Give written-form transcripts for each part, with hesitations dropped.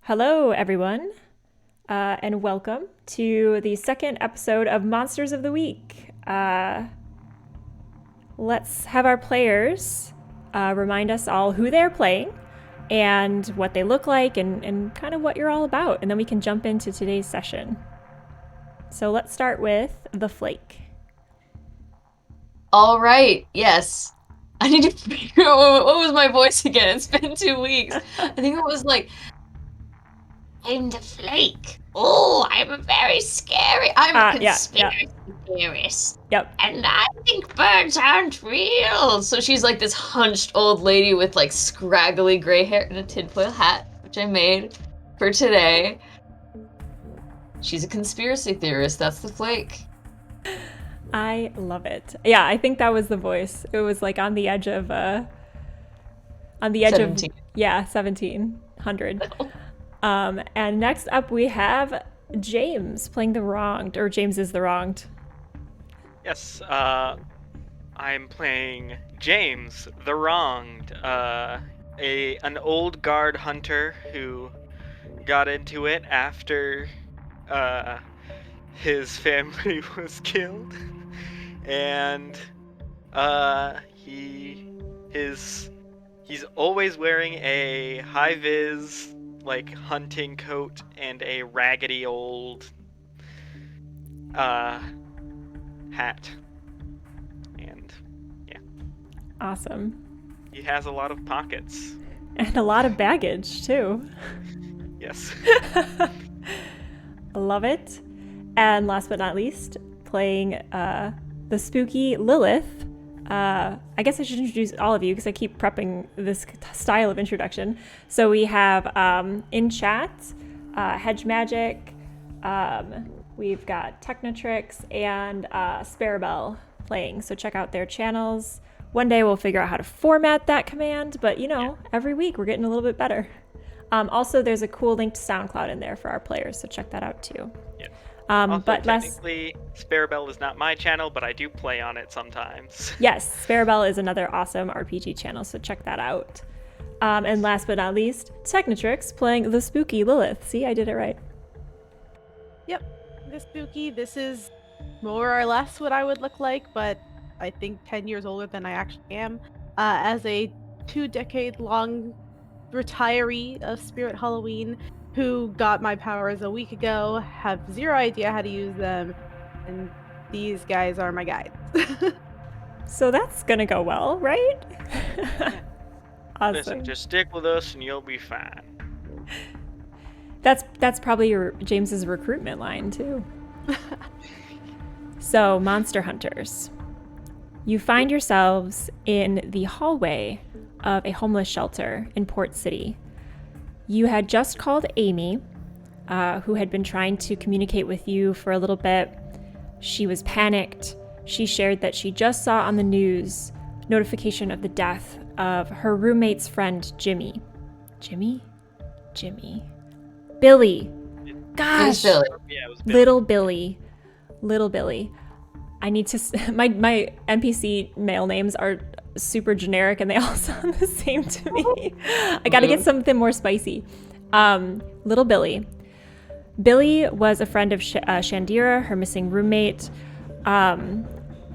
Hello, everyone, and welcome to the second episode of Monsters of the Week. Let's have our players remind us all who they're playing and what they look like and kind of what you're all about, and then we can jump into today's session. So let's start with the Flake. All right, yes. I need to figure out what was my voice again. It's been 2 weeks. I think it was like, I'm the Flake. Oh, I'm very scary. I'm a conspiracy theorist. Yep. And I think birds aren't real. So she's like this hunched old lady with like scraggly gray hair and a tinfoil hat, which I made for today. She's a conspiracy theorist. That's the Flake. I love it. Yeah, I think that was the voice. It was like on the edge of 17. yeah, 1700. And next up we have James playing the wronged, or James is the wronged. Yes, I'm playing James, the Wronged, an old guard hunter who got into it after his family was killed, and he's always wearing a high vis like hunting coat and a raggedy old hat. And Awesome. he has a lot of pockets. And a lot of baggage, too. Yes. Love it. And last but not least, playing the spooky Lilith. I guess I should introduce all of you because I keep prepping this style of introduction. So we have in chat, Hedge Magic, we've got Technotrix, and Sparabelle playing. So check out their channels. One day we'll figure out how to format that command, but every week we're getting a little bit better. Also, there's a cool link to SoundCloud in there for our players, so check that out too. Yeah. Also, but technically, Sparabelle is not my channel, but I do play on it sometimes. Yes, Sparabelle is another awesome RPG channel, so check that out. And last but not least, Technotrix playing the spooky Lilith. See, I did it right. Yep, the spooky. This is more or less what I would look like, but I think 10 years older than I actually am. As a 2-decade-long retiree of Spirit Halloween who got my powers a week ago, have zero idea how to use them, and these guys are my guides. So that's gonna go well, right? Awesome. Listen, just stick with us and you'll be fine. That's probably James's recruitment line too. So, Monster Hunters. You find yourselves in the hallway of a homeless shelter in Port City. You had just called Amy, who had been trying to communicate with you for a little bit. She was panicked. She shared that she just saw on the news notification of the death of her roommate's friend, Jimmy. Jimmy? Billy. Gosh. Billy. Yeah, it was Billy. Little Billy. I need to... My NPC male names are super generic and they all sound the same to me. I gotta get something more spicy. Little Billy. Billy was a friend of Shandira, her missing roommate.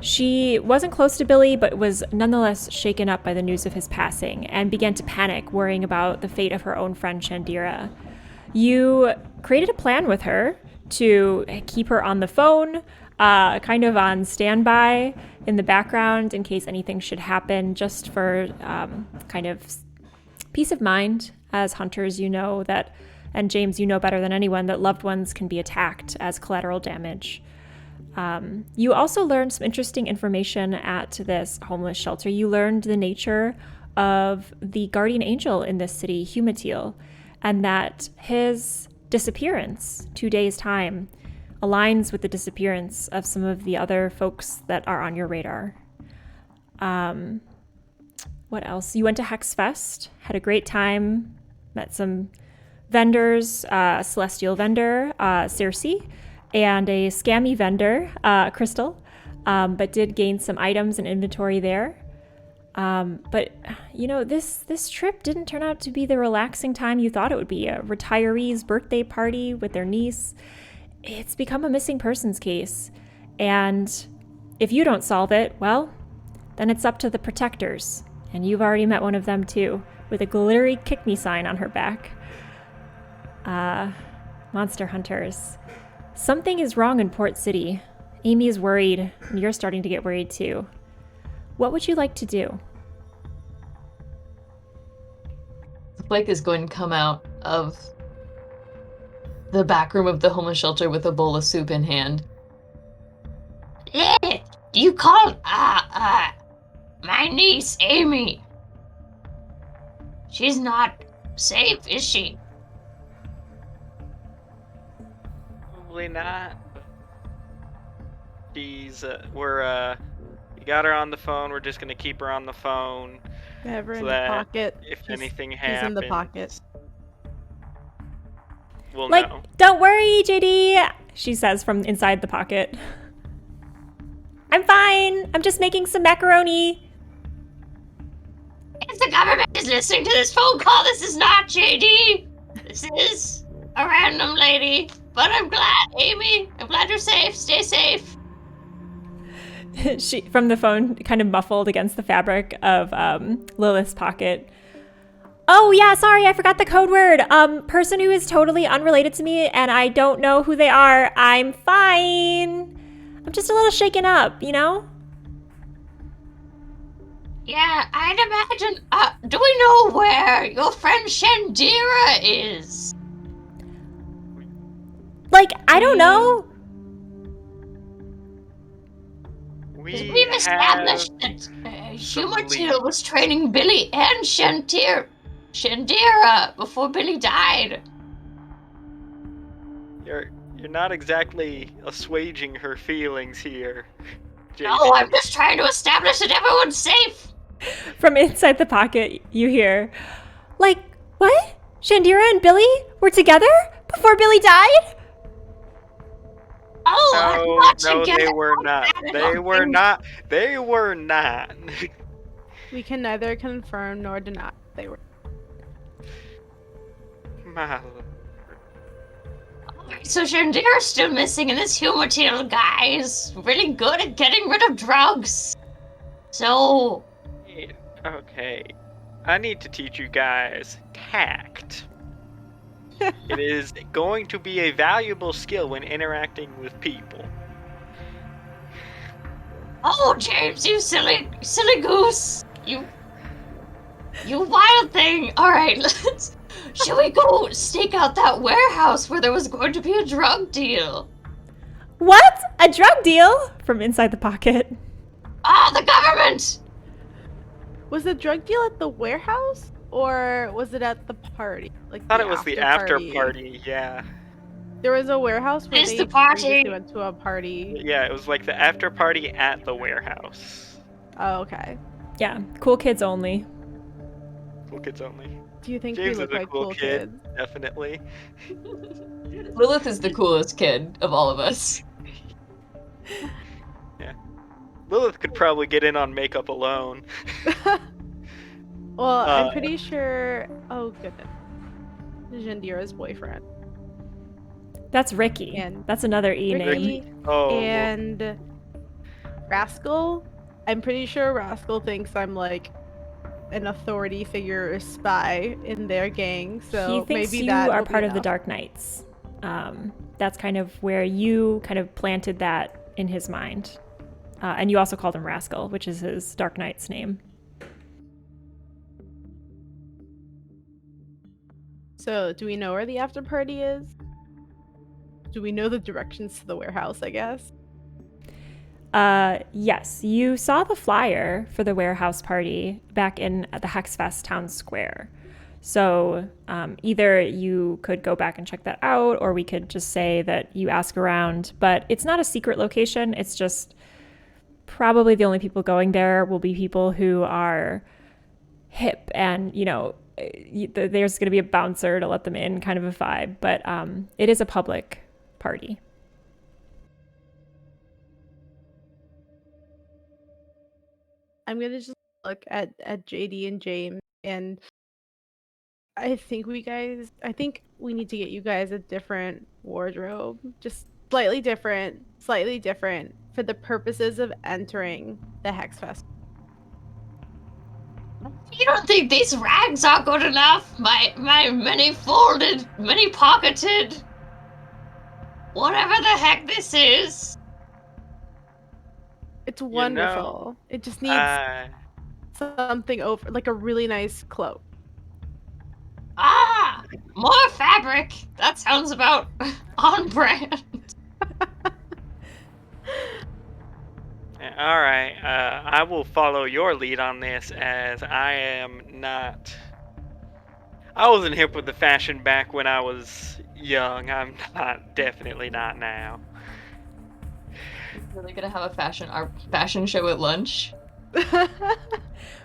She wasn't close to Billy, but was nonetheless shaken up by the news of his passing and began to panic, worrying about the fate of her own friend Shandira. You created a plan with her to keep her on the phone, kind of on standby in the background in case anything should happen, just for kind of peace of mind. As hunters, you know that, and James, you know better than anyone, that loved ones can be attacked as collateral damage. You also learned some interesting information at this homeless shelter. You learned the nature of the guardian angel in this city, Humatil, and that his disappearance 2 days' time aligns with the disappearance of some of the other folks that are on your radar. What else? You went to Hex Fest, had a great time, met some vendors, a celestial vendor, Circe, and a scammy vendor, Crystal, but did gain some items and inventory there. But this trip didn't turn out to be the relaxing time you thought it would be. A retiree's birthday party with their niece. It's become a missing persons case. And if you don't solve it, well, then it's up to the protectors. And you've already met one of them too, with a glittery kick me sign on her back. Monster Hunters. Something is wrong in Port City. Amy is worried, and you're starting to get worried too. What would you like to do? Blake is going to come out of the back room of the homeless shelter with a bowl of soup in hand. Lilith, do you call my niece Amy? She's not safe, is she? Probably not. She's we got her on the phone. We're just gonna keep her on the phone Have her so in the that pocket. if She's- anything she's happens, in the pocket. we'll Like, know. don't worry, JD, she says from inside the pocket. I'm fine. I'm just making some macaroni. If the government is listening to this phone call, this is not JD. This is a random lady. But I'm glad, Amy. I'm glad you're safe. Stay safe. She, from the phone, kind of muffled against the fabric of Lilith's pocket. Oh, yeah, sorry, I forgot the code word. Person who is totally unrelated to me and I don't know who they are. I'm fine. I'm just a little shaken up, you know? Yeah, I'd imagine. Do we know where your friend Shandira is? Like, I don't know. We've established that Humatil was training Billy and Shandira before Billy died. You're not exactly assuaging her feelings here, JD. No, I'm just trying to establish that everyone's safe. From inside the pocket, you hear, like, what? Shandira and Billy were together before Billy died? Oh, I'm not No, together. they were not. They were not. They were not. We can neither confirm nor deny they were. My So Shandira's still missing, and this Humatil guy is really good at getting rid of drugs. So, Okay, I need to teach you guys tact. It is going to be a valuable skill when interacting with people. oh, James, you silly goose. You wild thing. All right, shall we go stake out that warehouse where there was going to be a drug deal? What? A drug deal? From inside the pocket. Ah, the government! Was the drug deal at the warehouse or was it at the party? Like I thought it was the after party, yeah. There was a warehouse where It's they the party. previously went to a party. Yeah, it was like the after party at the warehouse. Oh, okay. Yeah, cool kids only. Cool kids only. Do you think James we look is a like cool cool kid, kids? definitely. Lilith is the coolest kid of all of us. Lilith could probably get in on makeup alone. Well, I'm pretty sure. Oh goodness, Jandira's boyfriend. That's Ricky. And That's another E name. Ricky Oh, and Rascal. I'm pretty sure Rascal thinks I'm like an authority figure or spy in their gang. So He thinks maybe you that are will be part of the enough. Dark Knights. That's kind of where you kind of planted that in his mind. And you also called him Rascal, which is his Dark Knight's name. So, do we know where the after party is? Do we know the directions to the warehouse, I guess? Yes, you saw the flyer for the warehouse party back in at the Hex Fest town square. So either you could go back and check that out, or we could just say that you ask around. But it's not a secret location. It's just probably the only people going there will be people who are hip and, you know, there's going to be a bouncer to let them in, kind of a vibe. But it is a public party. I'm gonna just look at JD and James, and I think we need to get you guys a different wardrobe, just slightly different for the purposes of entering the Hex Fest. You don't think these rags are good enough? My many-folded, many-pocketed, whatever the heck this is. It's wonderful. It just needs something over, like a really nice cloak. Ah, more fabric. That sounds about on brand. all right. I will follow your lead on this, as I am not. I wasn't hip with the fashion back when I was young. I'm not. Definitely not now. really gonna have our fashion show at lunch?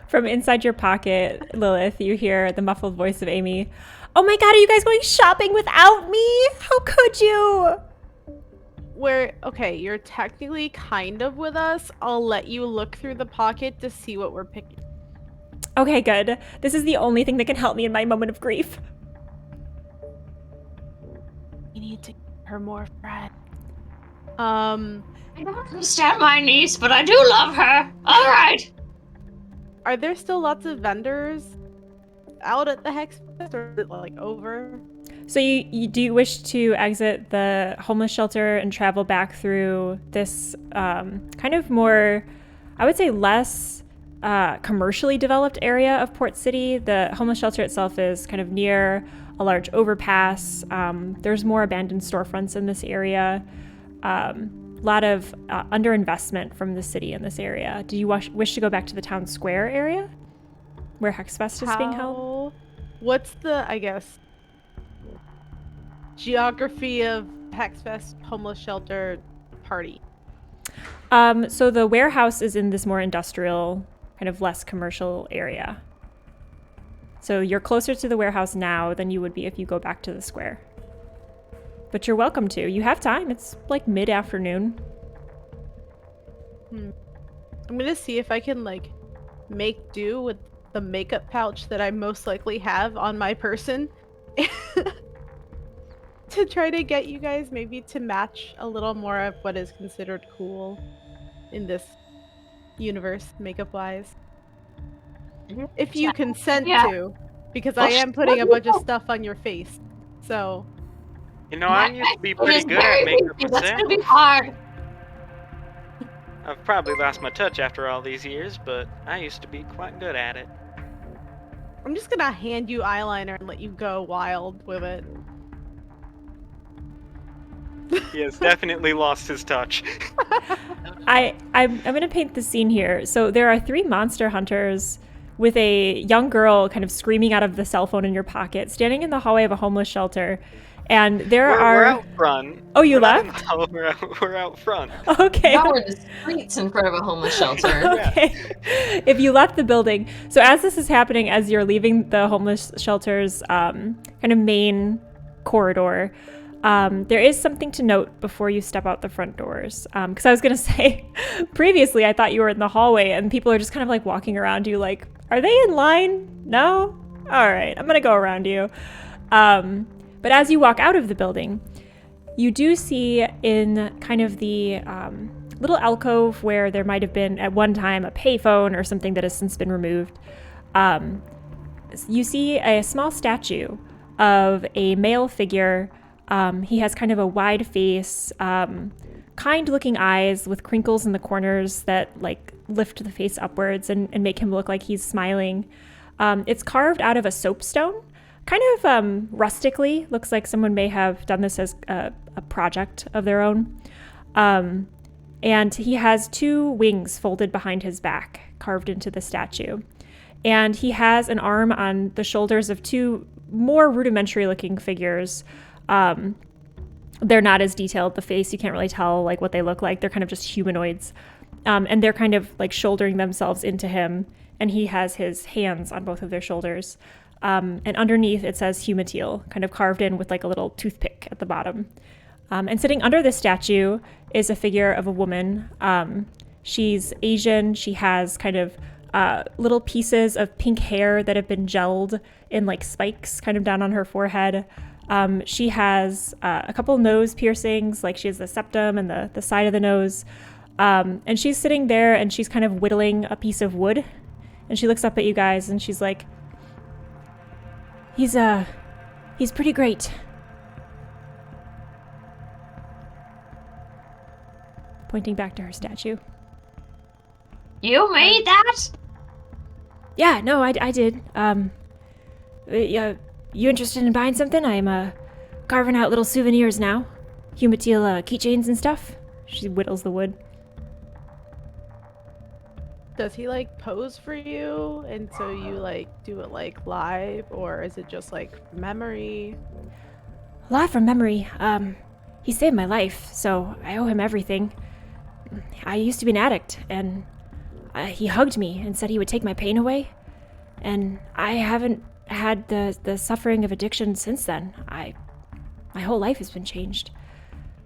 From inside your pocket, Lilith, you hear the muffled voice of Amy. Oh my god, are you guys going shopping without me? How could you? Okay, you're technically kind of with us. I'll let you look through the pocket to see what we're picking. Okay, good. This is the only thing that can help me in my moment of grief. We need to give her more friends. I don't understand my niece, but I do love her. All right. Are there still lots of vendors out at the Hex Fest, or is it like over? So you do wish to exit the homeless shelter and travel back through this kind of more, I would say, less commercially developed area of Port City. The homeless shelter itself is kind of near a large overpass. There's more abandoned storefronts in this area. A lot of underinvestment from the city in this area. Do you wish to go back to the town square area where Hex Fest is being held? What's the, I guess, geography of Hex Fest homeless shelter party? So the warehouse is in this more industrial, kind of less commercial area. So you're closer to the warehouse now than you would be if you go back to the square. But you're welcome to. You have time. It's like mid-afternoon. I'm gonna see if I can like make do with the makeup pouch that I most likely have on my person to try to get you guys maybe to match a little more of what is considered cool in this universe, makeup-wise. If you consent to, because I am putting a bunch of stuff on your face. So, You know, I used to be pretty good at makeup That's myself. gonna be hard. I've probably lost my touch after all these years, but I used to be quite good at it. I'm just gonna hand you eyeliner and let you go wild with it. He has definitely lost his touch. I'm going to paint the scene here. So there are 3 monster hunters with a young girl kind of screaming out of the cell phone in your pocket, standing in the hallway of a homeless shelter. And there We're out front. Oh, you We're not in left? the hall, we're out front. Okay. Now we're in the streets in front of a homeless shelter. Okay. If you left the building. So as this is happening, as you're leaving the homeless shelter's kind of main corridor, there is something to note before you step out the front doors. Because I was going to say, previously I thought you were in the hallway and people are just kind of like walking around you like, are they in line? No? All right, I'm going to go around you. But as you walk out of the building, you do see in kind of the little alcove where there might have been at one time a payphone or something that has since been removed, you see a small statue of a male figure. He has kind of a wide face, kind-looking eyes with crinkles in the corners that like lift the face upwards and make him look like he's smiling. It's carved out of a soapstone. Kind of rustically, looks like someone may have done this as a project of their own. And he has 2 wings folded behind his back, carved into the statue. And he has an arm on the shoulders of 2 more rudimentary looking figures. They're not as detailed. The face, you can't really tell like what they look like. They're kind of just humanoids. And they're kind of like shouldering themselves into him. And he has his hands on both of their shoulders. And underneath it says Humatil, kind of carved in with like a little toothpick at the bottom. And sitting under the statue is a figure of a woman. She's Asian. She has kind of little pieces of pink hair that have been gelled in like spikes kind of down on her forehead. She has a couple nose piercings, like she has the septum and the side of the nose. And she's sitting there and she's kind of whittling a piece of wood. And she looks up at you guys and she's like, He's pretty great. Pointing back to her statue. You made that? Yeah, no, I did. You interested in buying something? I'm carving out little souvenirs now. Humatil keychains and stuff. She whittles the wood. Does he like pose for you and so you like do it like live, or is it just like memory? Live from memory. He saved my life, so I owe him everything. I used to be an addict, and he hugged me and said he would take my pain away. And I haven't had the suffering of addiction since then. My whole life has been changed.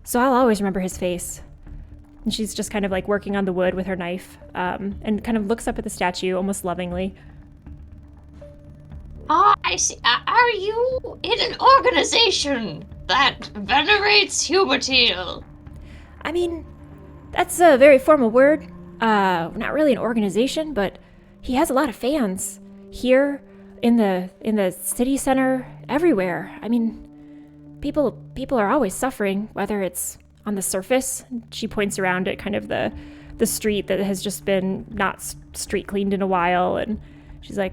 So I'll always remember his face. And she's just kind of like working on the wood with her knife, and kind of looks up at the statue almost lovingly. Ah, I see. Are you in an organization that venerates Hubertil? I mean, that's a very formal word. Not really an organization, but he has a lot of fans here in the city center, everywhere. I mean, people are always suffering, whether it's on the surface. She points around at kind of the street that has just been not street cleaned in a while, and she's like,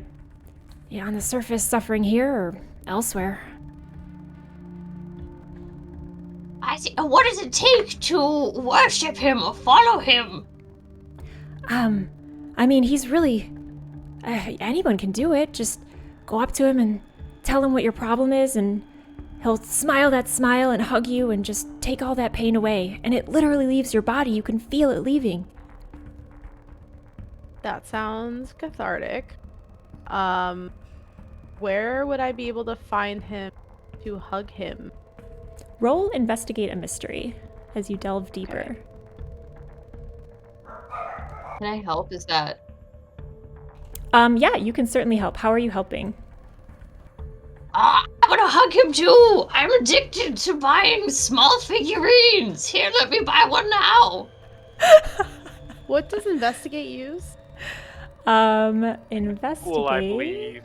yeah, on the surface, suffering here or elsewhere. I see. What does it take to worship him or follow him? I mean, he's really... anyone can do it. Just go up to him and tell him what your problem is, and he'll smile that smile and hug you and just take all that pain away. And it literally leaves your body. You can feel it leaving. That sounds cathartic. Where would I be able to find him to hug him? Roll Investigate a Mystery as you delve deeper. Okay. Can I help? Is that... Yeah, you can certainly help. How are you helping? I want to hug him too! I'm addicted to buying small figurines! Here, let me buy one now! What does investigate use? Investigate. Cool, I believe.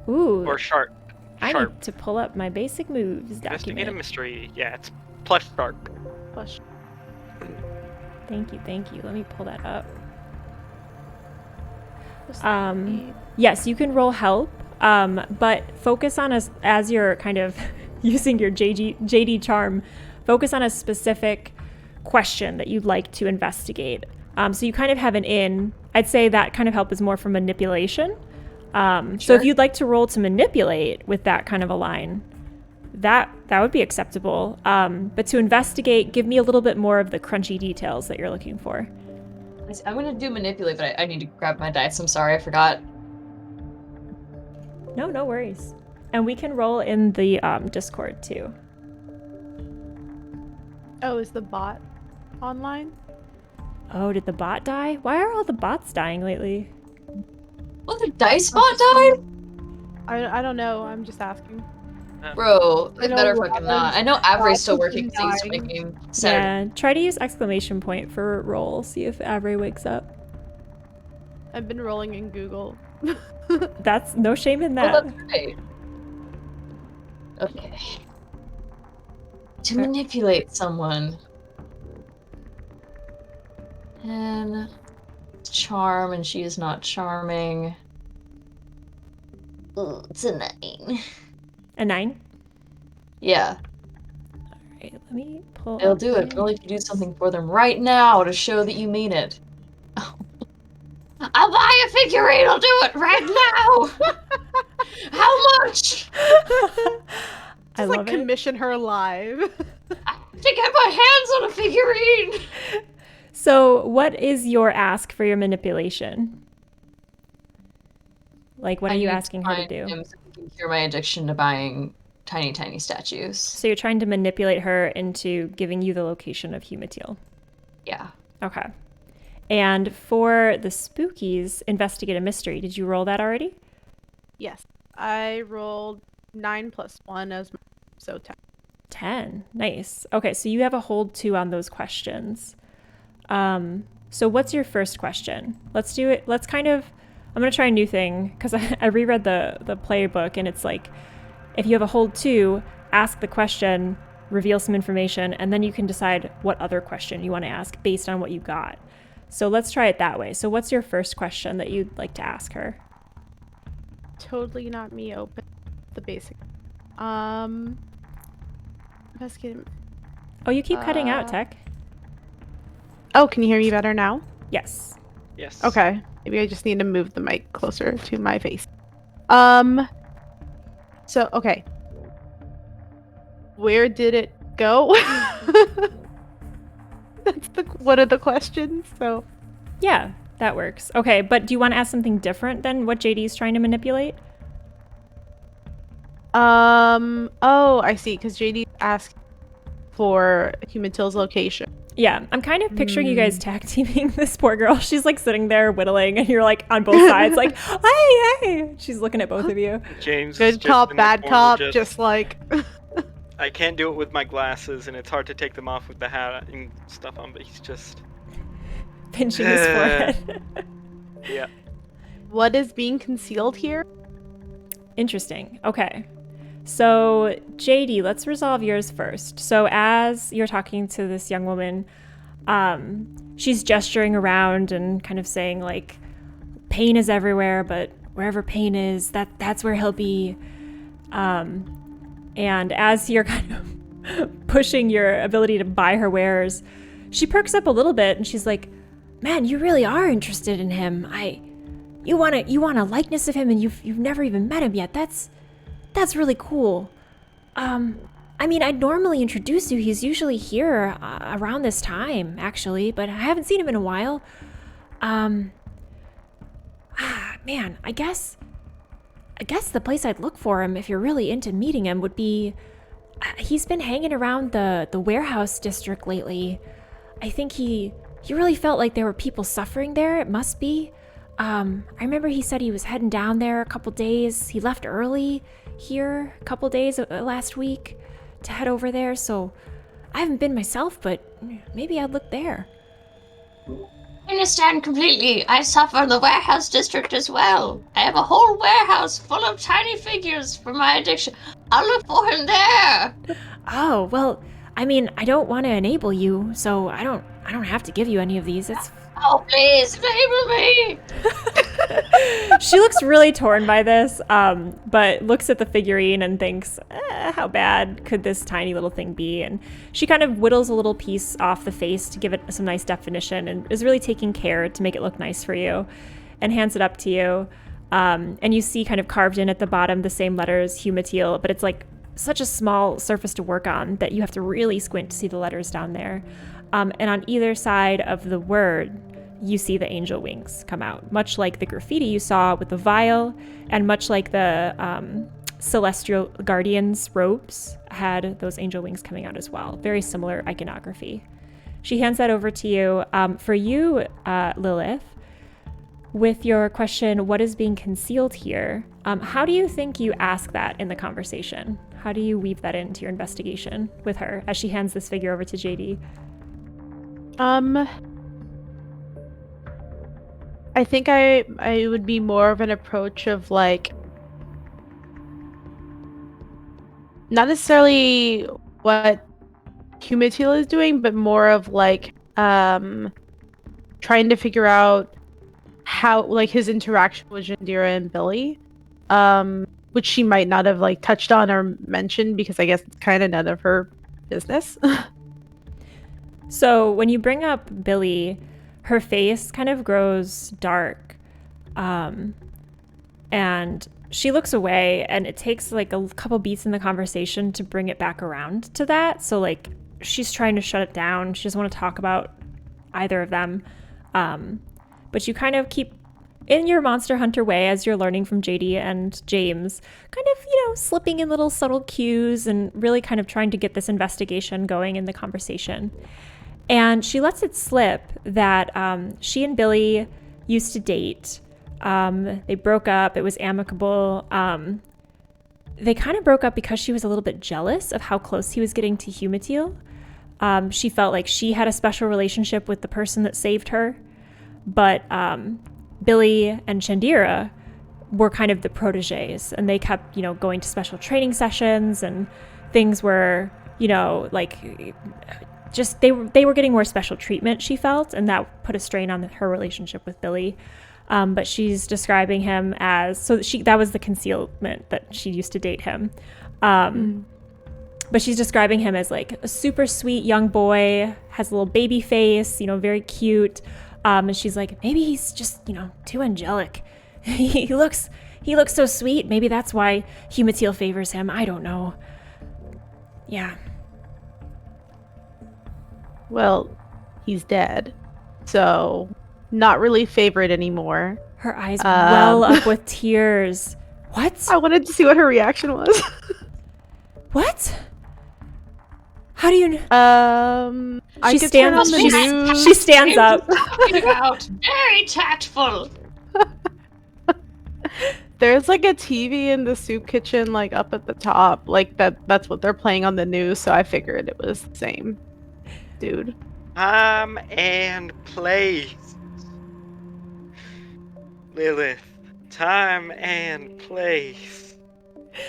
Ooh. Or sharp. I Sharp. need to pull up my basic moves Investigate a document. mystery. Yeah, it's plus sharp. Plus, Thank you. Let me pull that up. plus Yes, you can roll help, but focus on as you're kind of using your JD charm, focus on a specific question that you'd like to investigate. So you kind of have an in. I'd say that kind of help is more for manipulation. So Sure. if you'd like to roll to manipulate with that kind of a line, that would be acceptable. But to investigate, give me a little bit more of the crunchy details that you're looking for. I'm gonna do manipulate, but I need to grab my dice. I'm sorry, I forgot. No worries. And we can roll in the Discord too. Oh, is the bot online? Oh, did the bot die? Why are all the bots dying lately? Oh, the dice bot died? I don't know. I'm just asking. Bro, I it know better Robin's fucking not. I know Avery's still bot has working been because he's dying. making Saturday. Yeah, try to use exclamation point for roll. See if Avery wakes up. I've been rolling in Google. That's no shame in Oh, that. that's right. Okay. To manipulate someone. And charm, and she is not charming. Ooh, it's a 9. A 9? Yeah, Alright, let me pull it'll up do it. my- But only if you do something for them right now to show that you mean it. I'll buy a figurine. I'll do it right now. How much? I Just love like it. commission her live. I have to get my hands on a figurine. So, what is your ask for your manipulation? Like, what are I you need asking her to find do? him so he can cure my addiction to buying tiny statues. So, you're trying to manipulate her into giving you the location of Humatil. Yeah. Okay. And for the spookies, investigate a mystery. Did you roll that already? Yes, I rolled 9 + 1 as my, so 10. 10. Nice. Okay, so you have a hold 2 on those questions. So what's your first question? Let's do it. Let's kind of, I'm going to try a new thing because I reread the playbook, and it's like, if you have a hold 2, ask the question, reveal some information, and then you can decide what other question you want to ask based on what you got. So let's try it that way. So what's your first question that you'd like to ask her? Totally not me open. The basic. Investigate. Oh, you keep cutting out, Tech. Oh, can you hear me better now? Yes. Yes. Okay. Maybe I just need to move the mic closer to my face. So, okay. Where did it go? That's one of the questions. So, Yeah, that works. Okay, but do you want to ask something different than what JD is trying to manipulate? oh, I see. Because JD asked for Human Till's location. Yeah, I'm kind of picturing you guys tag teaming this poor girl. She's like sitting there whittling, and you're like on both sides, like, hey. She's looking at both of you. James is Good just cop, in the bad corner cop, just like. I can't do it with my glasses, and it's hard to take them off with the hat and stuff on, but he's just... Pinching his forehead. Yeah. What is being concealed here? Interesting. Okay. So, JD, let's resolve yours first. So, as you're talking to this young woman, she's gesturing around and kind of saying, like, pain is everywhere, but wherever pain is, that's where he'll be. And as you're kind of pushing your ability to buy her wares, she perks up a little bit and she's like, man, you really are interested in him. You want a likeness of him and you've never even met him yet. That's really cool. I mean, I'd normally introduce you. He's usually here around this time, actually, but I haven't seen him in a while. Man, I guess the place I'd look for him if you're really into meeting him would be, he's been hanging around the warehouse district lately. I think he really felt like there were people suffering there. It must be. I remember he said he was heading down there a couple days. He left early here a couple days last week to head over there. So I haven't been myself, but maybe I'd look there. I understand completely. I suffer the warehouse district as well. I have a whole warehouse full of tiny figures for my addiction. I'll look for him there. Oh, well, I mean, I don't want to enable you, so I don't have to give you any of these. It's Oh, please, enable me. She looks really torn by this, but looks at the figurine and thinks, how bad could this tiny little thing be? And she kind of whittles a little piece off the face to give it some nice definition and is really taking care to make it look nice for you and hands it up to you. And you see kind of carved in at the bottom the same letters, Humatil, but it's like such a small surface to work on that you have to really squint to see the letters down there. And on either side of the word, you see the angel wings come out, much like the graffiti you saw with the vial, and much like the Celestial Guardian's robes had those angel wings coming out as well. Very similar iconography. She hands that over to you. For you, Lilith, with your question, what is being concealed here? How do you think you ask that in the conversation? How do you weave that into your investigation with her as she hands this figure over to JD? I think I would be more of an approach of like, not necessarily what Humatil is doing, but more of like trying to figure out how, like, his interaction with Jandira and Billy, which she might not have like touched on or mentioned because I guess it's kind of none of her business. So when you bring up Billy, her face kind of grows dark, and she looks away, and it takes like a couple beats in the conversation to bring it back around to that. So like she's trying to shut it down. She doesn't want to talk about either of them. But you kind of keep in your Monster Hunter way as you're learning from JD and James, kind of, slipping in little subtle cues and really kind of trying to get this investigation going in the conversation. And she lets it slip that she and Billy used to date. They broke up. It was amicable. They kind of broke up because she was a little bit jealous of how close he was getting to Humatil. She felt like she had a special relationship with the person that saved her. But Billy and Chandira were kind of the proteges, and they kept, going to special training sessions, and things were, just they were getting more special treatment, she felt, and that put a strain on her relationship with Billy. But she's describing him as, that was the concealment, that she used to date him. But she's describing him as like a super sweet young boy, has a little baby face, very cute. And she's like, maybe he's just, too angelic. he looks so sweet. Maybe that's why Humatil favors him. I don't know. Yeah. Well, he's dead. So, not really favorite anymore. Her eyes well Um, up with tears. What? I wanted to see what her reaction was. What? How do you? I She could turn on stands. the news. She stands up. Talking about very tactful. There's like a TV in the soup kitchen, like up at the top. Like that's what they're playing on the news, so I figured it was the same dude. Time and place. Lilith, time and place.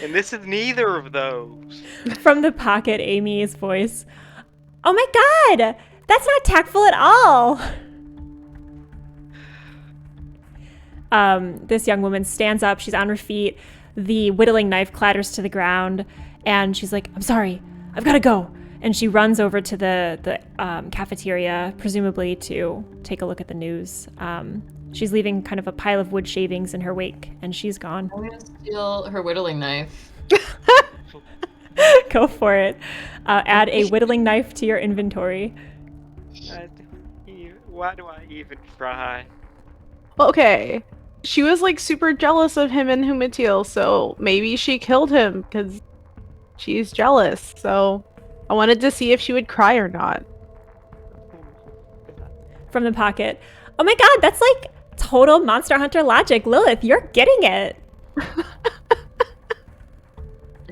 And this is neither of those. From the pocket, Amy's voice. Oh my god! That's not tactful at all! This young woman stands up, she's on her feet, the whittling knife clatters to the ground, and she's like, I'm sorry, I've gotta go. And she runs over to the cafeteria, presumably to take a look at the news. She's leaving kind of a pile of wood shavings in her wake, and she's gone. I'm gonna steal her whittling knife. Go for it. Add a whittling knife to your inventory. Why do I even try? Okay. She was like super jealous of him and Humatil, so maybe she killed him because she's jealous. So I wanted to see if she would cry or not. From the pocket. Oh my god, that's like total Monster Hunter logic. Lilith, you're getting it.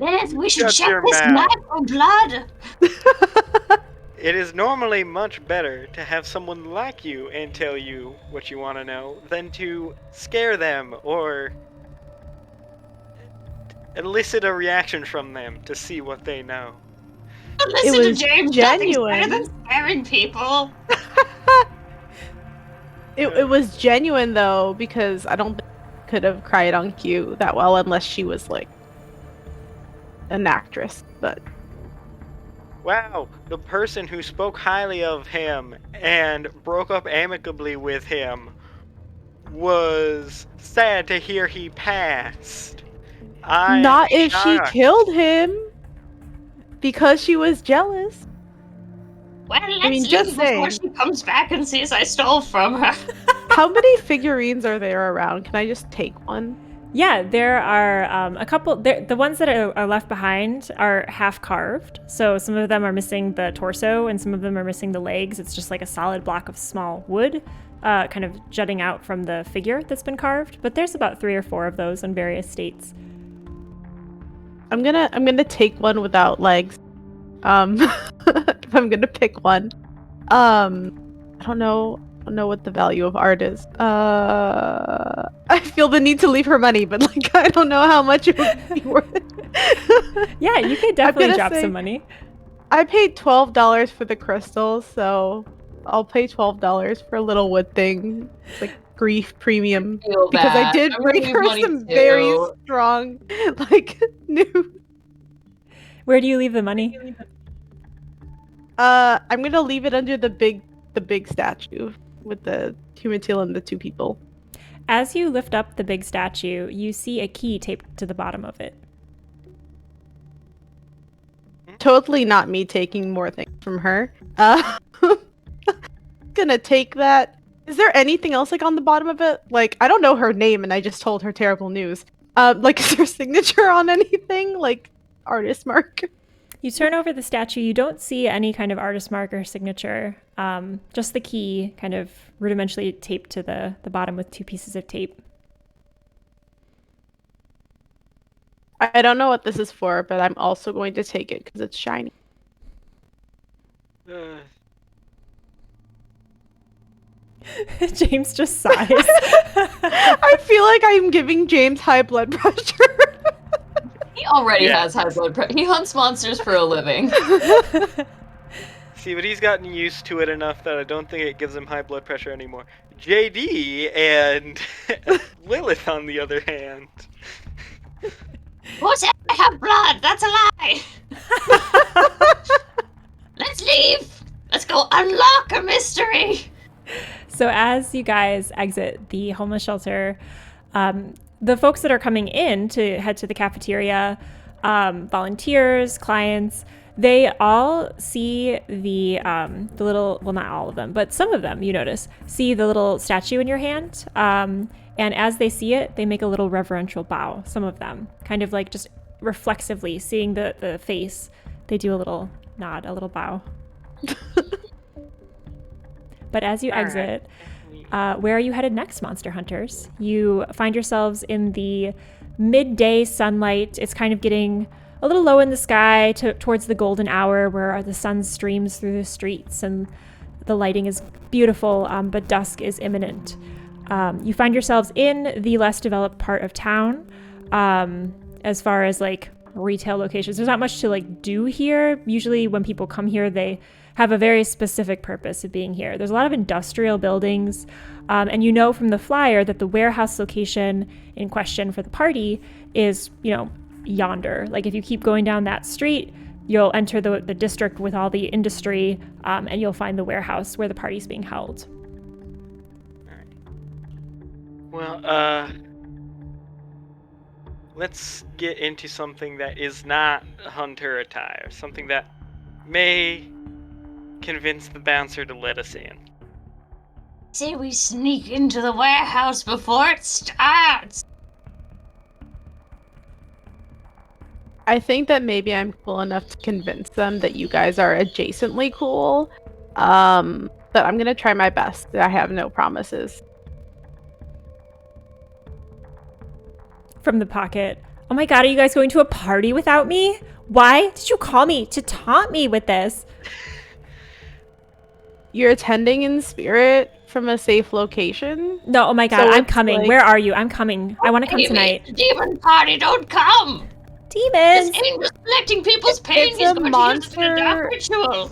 Lilith, we should Shut check your this mouth. knife for blood. It is normally much better to have someone like you and tell you what you want to know than to scare them or elicit a reaction from them to see what they know. Listen It to was James. Nothing's better genuine. than scaring people. It was genuine though, because I don't think I could have cried on cue that well unless she was like an actress. But Wow, the person who spoke highly of him and broke up amicably with him was sad to hear he passed. I'm not if she shocked. killed him because she was jealous. Well, let's mean, leave just before saying. she comes back and sees I stole from her. How many figurines are there around? Can I just take one? Yeah, there are a couple. The ones that are left behind are half carved. So some of them are missing the torso and some of them are missing the legs. It's just like a solid block of small wood kind of jutting out from the figure that's been carved. But there's about 3 or 4 of those in various states. I'm gonna take one without legs. If I'm gonna pick one. I don't know what the value of art is. I feel the need to leave her money, but like I don't know how much it would be worth it. Yeah, you could definitely gonna drop say- some money. I paid $12 for the crystals, so I'll pay $12 for a little wood thing. It's like grief premium. Feel Because I bad. did I'm gonna bring need her money some too. very strong like new Where do you leave the money? I'm gonna leave it under the big statue with the Humatil and the 2 people. As you lift up the big statue, you see a key taped to the bottom of it. Totally not me taking more things from her. Gonna take that. Is there anything else like on the bottom of it? Like I don't know her name and I just told her terrible news. Like is there a signature on anything? Like artist mark? You turn over the statue, you don't see any kind of artist mark or signature, just the key kind of rudimentally taped to the bottom with 2 pieces of tape. I don't know what this is for, but I'm also going to take it because it's shiny. James just sighs. I feel like I'm giving James high blood pressure. He already Yeah. has high blood pressure. He hunts monsters for a living. See, but he's gotten used to it enough that I don't think it gives him high blood pressure anymore. JD and Lilith, on the other hand. Who said I have blood? That's a lie. Let's leave. Let's go unlock a mystery. So as you guys exit the homeless shelter, the folks that are coming in to head to the cafeteria, volunteers, clients, They all see the little, well, not all of them, but some of them, you notice, see the little statue in your hand. And as they see it, they make a little reverential bow. Some of them, kind of like just reflexively seeing the face, they do a little nod, a little bow. But as you exit, where are you headed next, Monster Hunters? You find yourselves in the midday sunlight. It's kind of getting a little low in the sky towards the golden hour where the sun streams through the streets and the lighting is beautiful, but dusk is imminent. You find yourselves in the less developed part of town. As far as like retail locations, there's not much to like do here. Usually when people come here, they have a very specific purpose of being here. There's a lot of industrial buildings, and you know from the flyer that the warehouse location in question for the party is, yonder. Like if you keep going down that street, you'll enter the district with all the industry, and you'll find the warehouse where the party's being held. Well, let's get into something that is not hunter attire, something that may convince the bouncer to let us in. Say we sneak into the warehouse before it starts. I think that maybe I'm cool enough to convince them that you guys are adjacently cool. But I'm gonna try my best. I have no promises. From the pocket, oh my god, are you guys going to a party without me? Why did you call me to taunt me with this? You're attending in spirit from a safe location? No, oh my god, So I'm it's coming. like- Where are you? I'm coming. I want to come tonight. Demon party, don't come! Demons! This angel's collecting people's pain. It's He's a going to use it in a dark monster- ritual.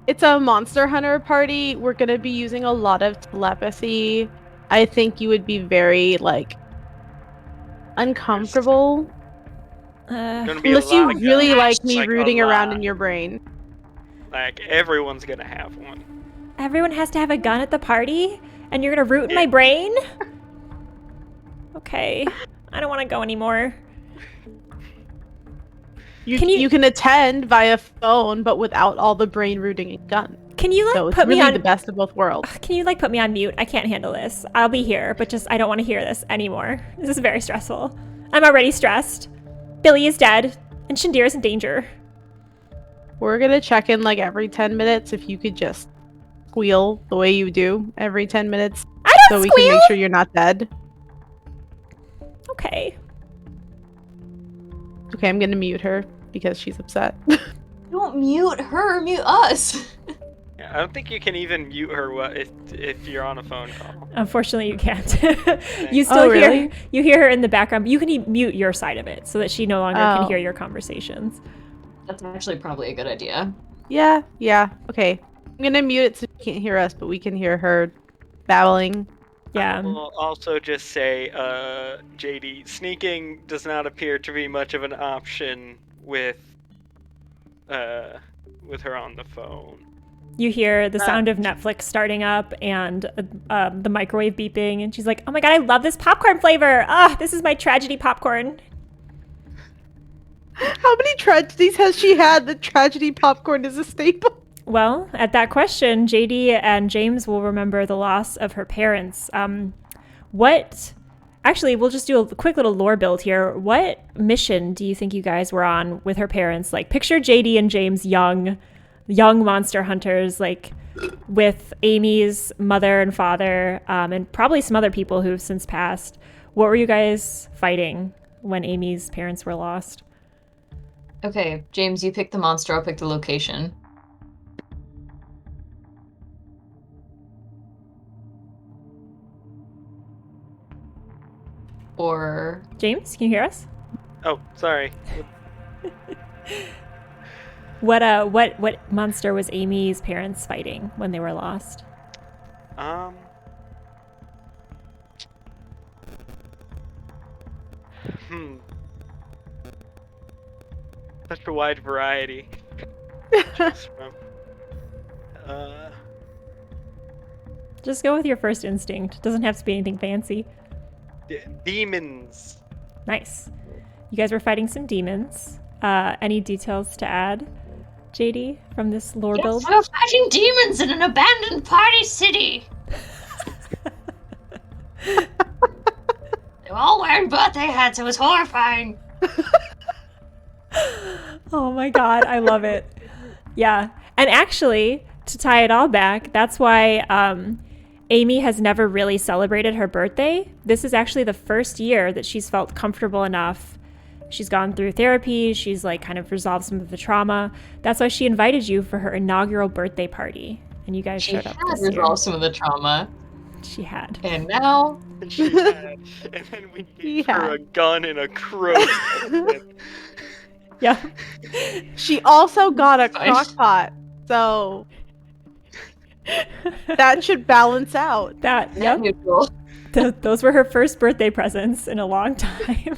It's a monster hunter party. We're gonna be using a lot of telepathy. I think you would be very, uncomfortable. Gonna be Unless a you lot of really guns, like me like a rooting around lot. in your brain. Like everyone's gonna have one. Everyone has to have a gun at the party? And you're gonna root in my brain? Okay. I don't want to go anymore. You can attend via phone, but without all the brain rooting and gun. Can you So it's put me really on the best of both worlds. Can you put me on mute? I can't handle this. I'll be here, but just I don't want to hear this anymore. This is very stressful. I'm already stressed. Billy is dead, and Shandir is in danger. We're gonna check in every 10 minutes. If you could just squeal the way you do every 10 minutes, I so don't we squeal! can make sure you're not dead. Okay. Okay, I'm gonna mute her because she's upset. Don't mute her, mute us. Yeah, I don't think you can even mute her if you're on a phone call. Unfortunately, you can't. You still Oh, hear really? you hear her in the background. But you can mute your side of it so that she no longer can Oh. hear your conversations. That's actually probably a good idea. Yeah. Okay. I'm gonna mute it so you can't hear us, but we can hear her babbling. Yeah. We'll also just say, JD, sneaking does not appear to be much of an option with her on the phone. You hear the sound of Netflix starting up and the microwave beeping, and she's like, "Oh my god, I love this popcorn flavor! Ah, this is my tragedy popcorn." How many tragedies has she had that tragedy popcorn is a staple? Well, at that question, JD and James will remember the loss of her parents. Actually, we'll just do a quick little lore build here. What mission do you think you guys were on with her parents? Picture JD and James young monster hunters, with Amy's mother and father, and probably some other people who've since passed. What were you guys fighting when Amy's parents were lost? Okay, James, you pick the monster, I'll pick the location. Or... James, can you hear us? Oh, sorry. What monster was Amy's parents fighting when they were lost? Such a wide variety. Choose from. Just go with your first instinct. Doesn't have to be anything fancy. Demons. Nice. You guys were fighting some demons. Any details to add? JD, from this lore Yes, build? we're fighting demons in an abandoned party city. They were all wearing birthday hats. It was horrifying. Oh my god, I love it. Yeah. And actually, to tie it all back, that's why Amy has never really celebrated her birthday. This is actually the first year that she's felt comfortable enough. She's gone through therapy. She's like kind of resolved some of the trauma. That's why she invited you for her inaugural birthday party. And you guys showed up this year. She had resolved some of the trauma. She had. And now... And she had, and then we gave her a gun and a crow. Yeah. She also got a crock pot, so that should balance out. That, yep. Those were her first birthday presents in a long time.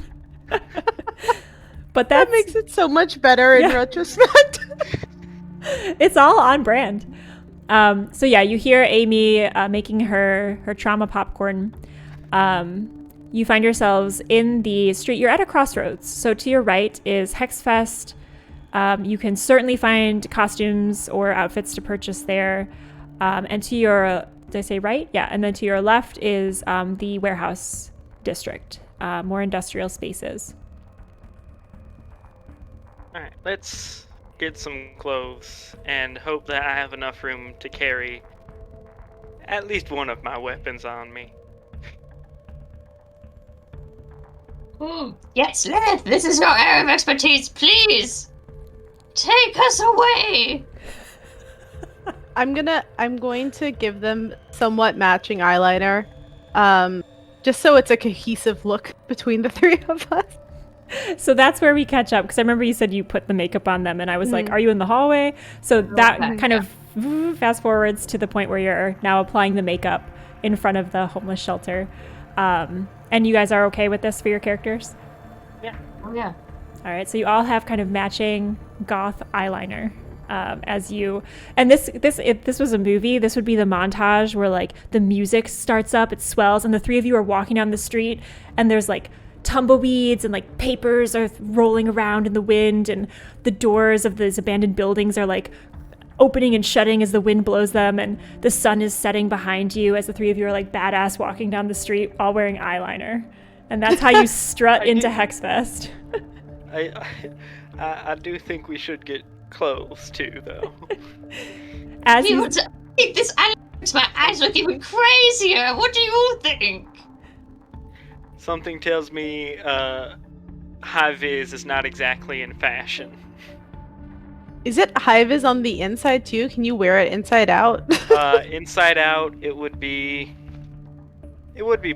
But that makes it so much better in retrospect. It's all on brand. So yeah, you hear Amy making her trauma popcorn. You find yourselves in the street. You're at a crossroads. So to your right is Hex Fest. You can certainly find costumes or outfits to purchase there. And to your, did I say right? Yeah. And then to your left is the warehouse district, more industrial spaces. All right, let's get some clothes and hope that I have enough room to carry at least one of my weapons on me. Yes, Lilith, this is your area of expertise. Please take us away. I'm going to give them somewhat matching eyeliner, just so it's a cohesive look between the three of us. So that's where we catch up, because I remember you said you put the makeup on them, and I was like, are you in the hallway? So that kind of fast forwards to the point where you're now applying the makeup in front of the homeless shelter. And you guys are okay with this for your characters? Yeah. Oh, yeah. All right, so you all have kind of matching goth eyeliner. As you, and if this was a movie, this would be the montage where like the music starts up, it swells, and the three of you are walking down the street, and there's like tumbleweeds and like papers are rolling around in the wind, and the doors of these abandoned buildings are like opening and shutting as the wind blows them, and the sun is setting behind you as the three of you are like badass walking down the street all wearing eyeliner. And that's how you strut into Hex Fest. I do think we should get clothes too, though. As you take this, my eyes look even crazier. What do you think? Something tells me high vis is not exactly in fashion. Is it high vis on the inside too? Can you wear it inside out? Inside out, it would be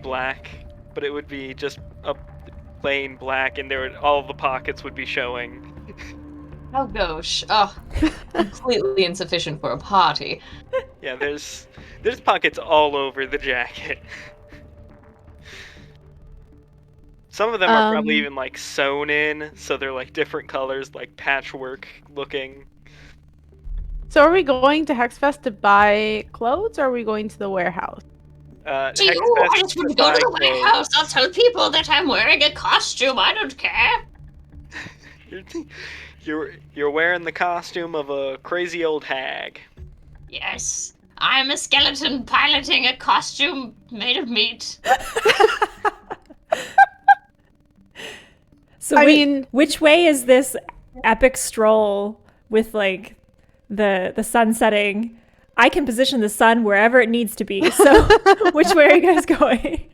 black, but it would be just a plain black, and all the pockets would be showing. Oh gosh, completely insufficient for a party. Yeah, there's pockets all over the jacket. Some of them are probably even like sewn in, so they're like different colors, like patchwork looking. So are we going to Hex Fest to buy clothes, or are we going to the warehouse? I just want to go to the warehouse. I'll tell people that I'm wearing a costume. I don't care. You're wearing the costume of a crazy old hag. Yes, I'm a skeleton piloting a costume made of meat. So which way is this epic stroll with like the sun setting? I can position the sun wherever it needs to be. So which way are you guys going?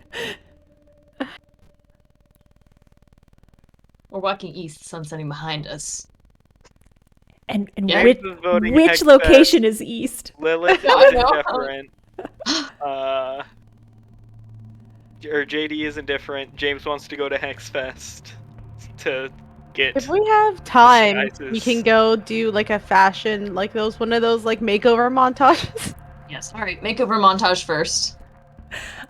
We're walking east, sun setting behind us. And Yeah. which location is east? Lilith is indifferent. Or JD is indifferent. James wants to go to Hex Fest to get. If we have time, disguises. we can go do like a fashion, like one of those like makeover montages. Yes, alright, makeover montage first.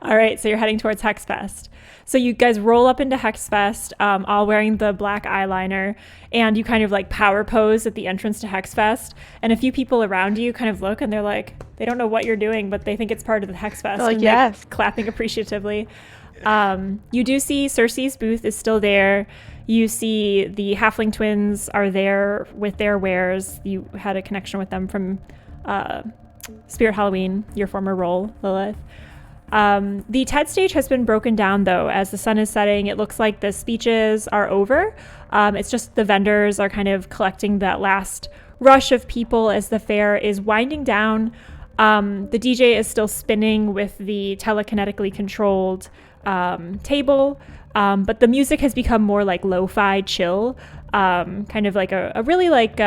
All right, so you're heading towards Hex Fest. So you guys roll up into Hex Fest, all wearing the black eyeliner, and you kind of like power pose at the entrance to Hex Fest. And a few people around you kind of look, and they're like, they don't know what you're doing, but they think it's part of the Hex Fest. Like, and yes, clapping appreciatively. You do see Cersei's booth is still there. You see the halfling twins are there with their wares. You had a connection with them from Spirit Halloween, your former role, Lilith. The TED stage has been broken down, though. As the sun is setting, it looks like the speeches are over. It's just the vendors are kind of collecting that last rush of people as the fair is winding down. The DJ is still spinning with the telekinetically controlled table, but the music has become more like lo-fi chill, kind of like a really like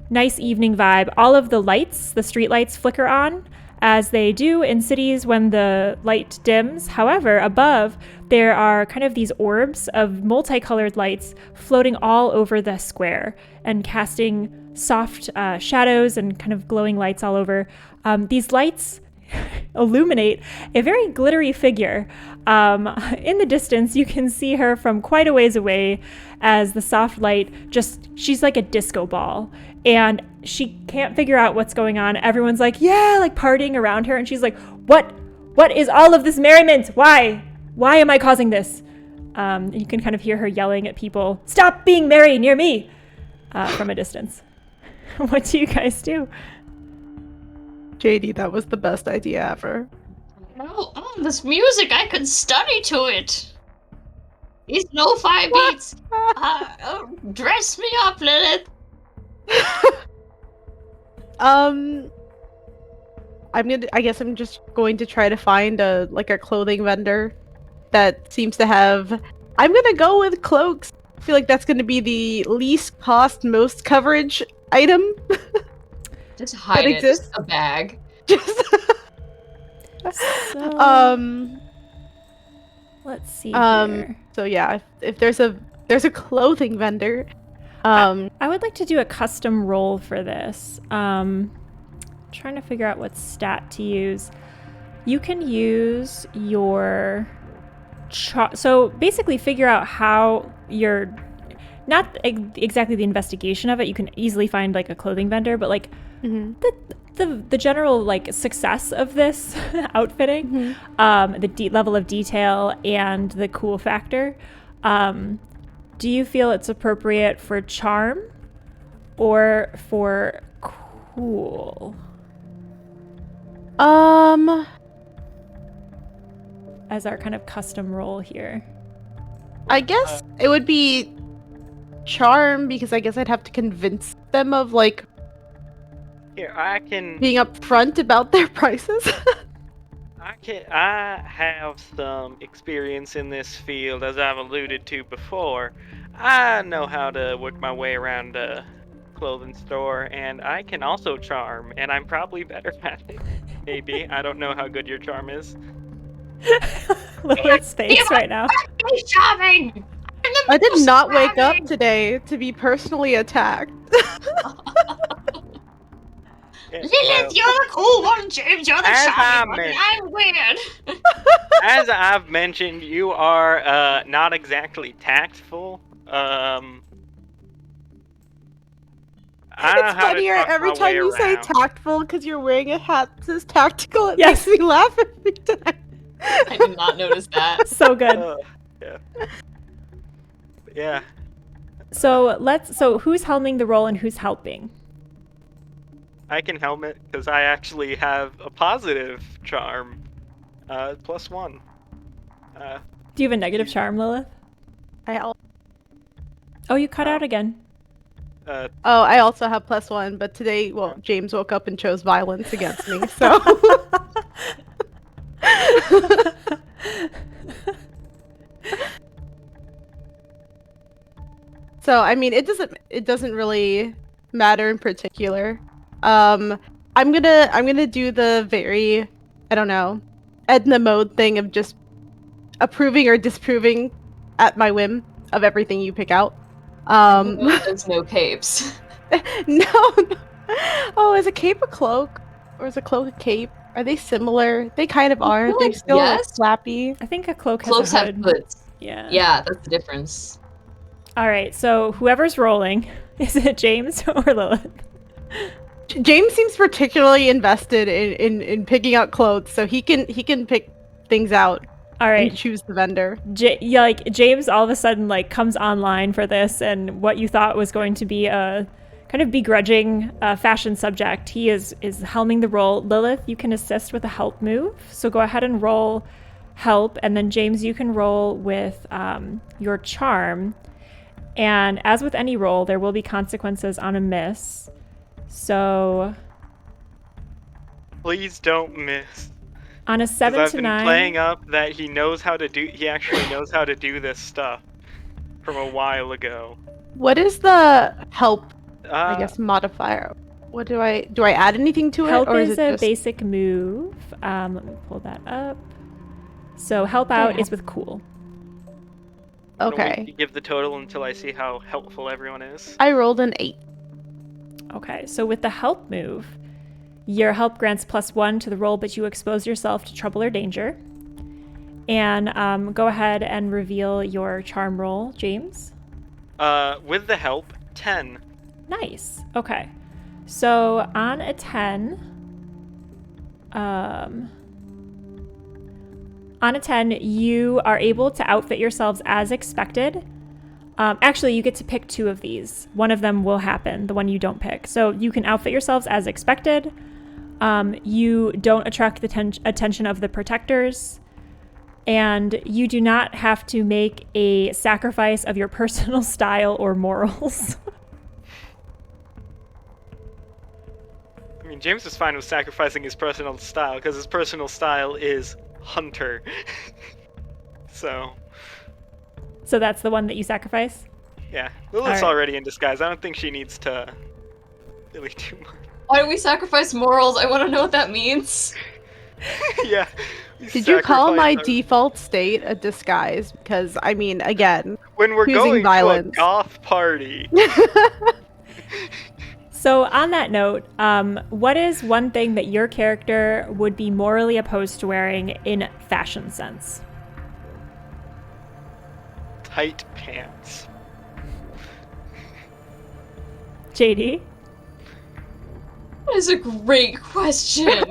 nice evening vibe. All of the lights, the street lights, flicker on as they do in cities when the light dims. However, above there are kind of these orbs of multicolored lights floating all over the square and casting soft shadows and kind of glowing lights all over. These lights illuminate a very glittery figure. In the distance, you can see her from quite a ways away as the soft light she's like a disco ball, and she can't figure out what's going on. Everyone's like, yeah, like partying around her, and she's like, what is all of this merriment? Why am I causing this? And you can kind of hear her yelling at people, stop being merry near me, from a distance. What do you guys do? JD, that was the best idea ever. Oh, this music, I could study to it. These lo-fi beats. Dress me up, Lilith. I guess I'm just going to try to find a clothing vendor that seems to have. I'm gonna go with cloaks. I feel like that's gonna be the least cost, most coverage item. Just hide it. Just a bag. Let's see here. So yeah, if there's a clothing vendor, I would like to do a custom roll for this. Trying to figure out what stat to use. You can use your so basically figure out how your not exactly the investigation of it. You can easily find like a clothing vendor, but like the general like success of this outfitting, the level of detail and the cool factor. Do you feel it's appropriate for charm or for cool? As our kind of custom role here. I guess it would be charm, because I guess I'd have to convince them of like Here, I can being upfront about their prices. I have some experience in this field, as I've alluded to before. I know how to work my way around a clothing store, and I can also charm, and I'm probably better at it. Maybe. I don't know how good your charm is. Lilith's face right now. Charming! I did not wake up today to be personally attacked. Lilith, you're the cool one, James. You're the charming one. I'm weird. As I've mentioned, you are not exactly tactful. It's funnier every time you say tactful because you're wearing a hat that says tactical. It Yes. makes me laugh every time. I did not notice that. So good. Yeah. So who's helming the role and who's helping? I can helm it because I actually have a positive charm, +1. Do you have a negative charm, Lilith? Oh, you cut out again. I also have +1, but today, James woke up and chose violence against me, so. So I mean, it doesn't really matter in particular. I'm gonna do the very, I don't know, Edna mode thing of just approving or disproving at my whim of everything you pick out. There's no capes. No. Oh, is a cape a cloak? Or is a cloak a cape? Are they similar? They kind of are. They're still like, flappy. I think a cloak has Cloaks a hood. have hoods. Yeah. Yeah, that's the difference. All right, so whoever's rolling, is it James or Lilith? James seems particularly invested in picking out clothes, so he can pick things out. All You right. choose the vendor. James all of a sudden like comes online for this, and what you thought was going to be a kind of begrudging fashion subject, he is helming the role. Lilith, you can assist with a help move, so go ahead and roll help, and then James, you can roll with your charm. And as with any roll, there will be consequences on a miss. So Please don't miss. on a 7 I've to been 9, playing up that he actually knows how to do this stuff from a while ago. What is the help, I Uh, guess, modifier? What do I add anything to help it, or is is a it just basic move. Let me pull that up. So help out is with cool. I'm gonna wait okay? to give the total until I see how helpful everyone is. I rolled an 8. Okay, so with the help move, your help grants +1 to the roll, but you expose yourself to trouble or danger. And go ahead and reveal your charm roll, James. With the help, 10. Nice. Okay. So on a 10, you are able to outfit yourselves as expected. Actually, you get to pick 2 of these. One of them will happen, the one you don't pick. So you can outfit yourselves as expected. You don't attract the attention of the protectors. And you do not have to make a sacrifice of your personal style or morals. I mean, James is fine with sacrificing his personal style, because his personal style is hunter. So, So that's the one that you sacrifice? yeah. Lilith's Alright. already in disguise. I don't think she needs to really do much. Why do we sacrifice morals? I want to know what that means. Yeah. we Did you call my sacrifice our- default state a disguise? Because I mean, again, When we're choosing going violence. to a goth party. So on that note, what is one thing that your character would be morally opposed to wearing in fashion sense? Tight pants. JD? That is a great question.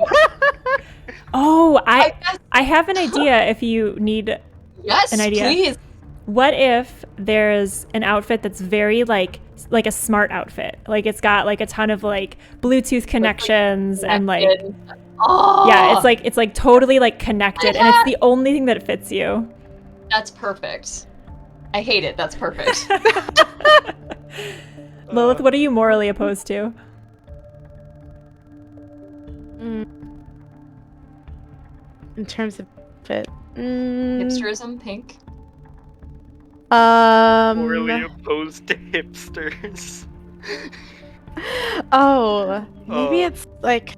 Oh, I I have an idea if you need Yes, an idea. please. What if there's an outfit that's very like a smart outfit? Like it's got like a ton of like Bluetooth connections and like Connected. Oh, yeah, it's like totally like connected and it's the only thing that fits you. That's perfect. I hate it. That's perfect. Lilith, what are you morally opposed to? in terms of fit, Hipsterism, pink. Morally opposed to hipsters. Oh, maybe Oh. it's like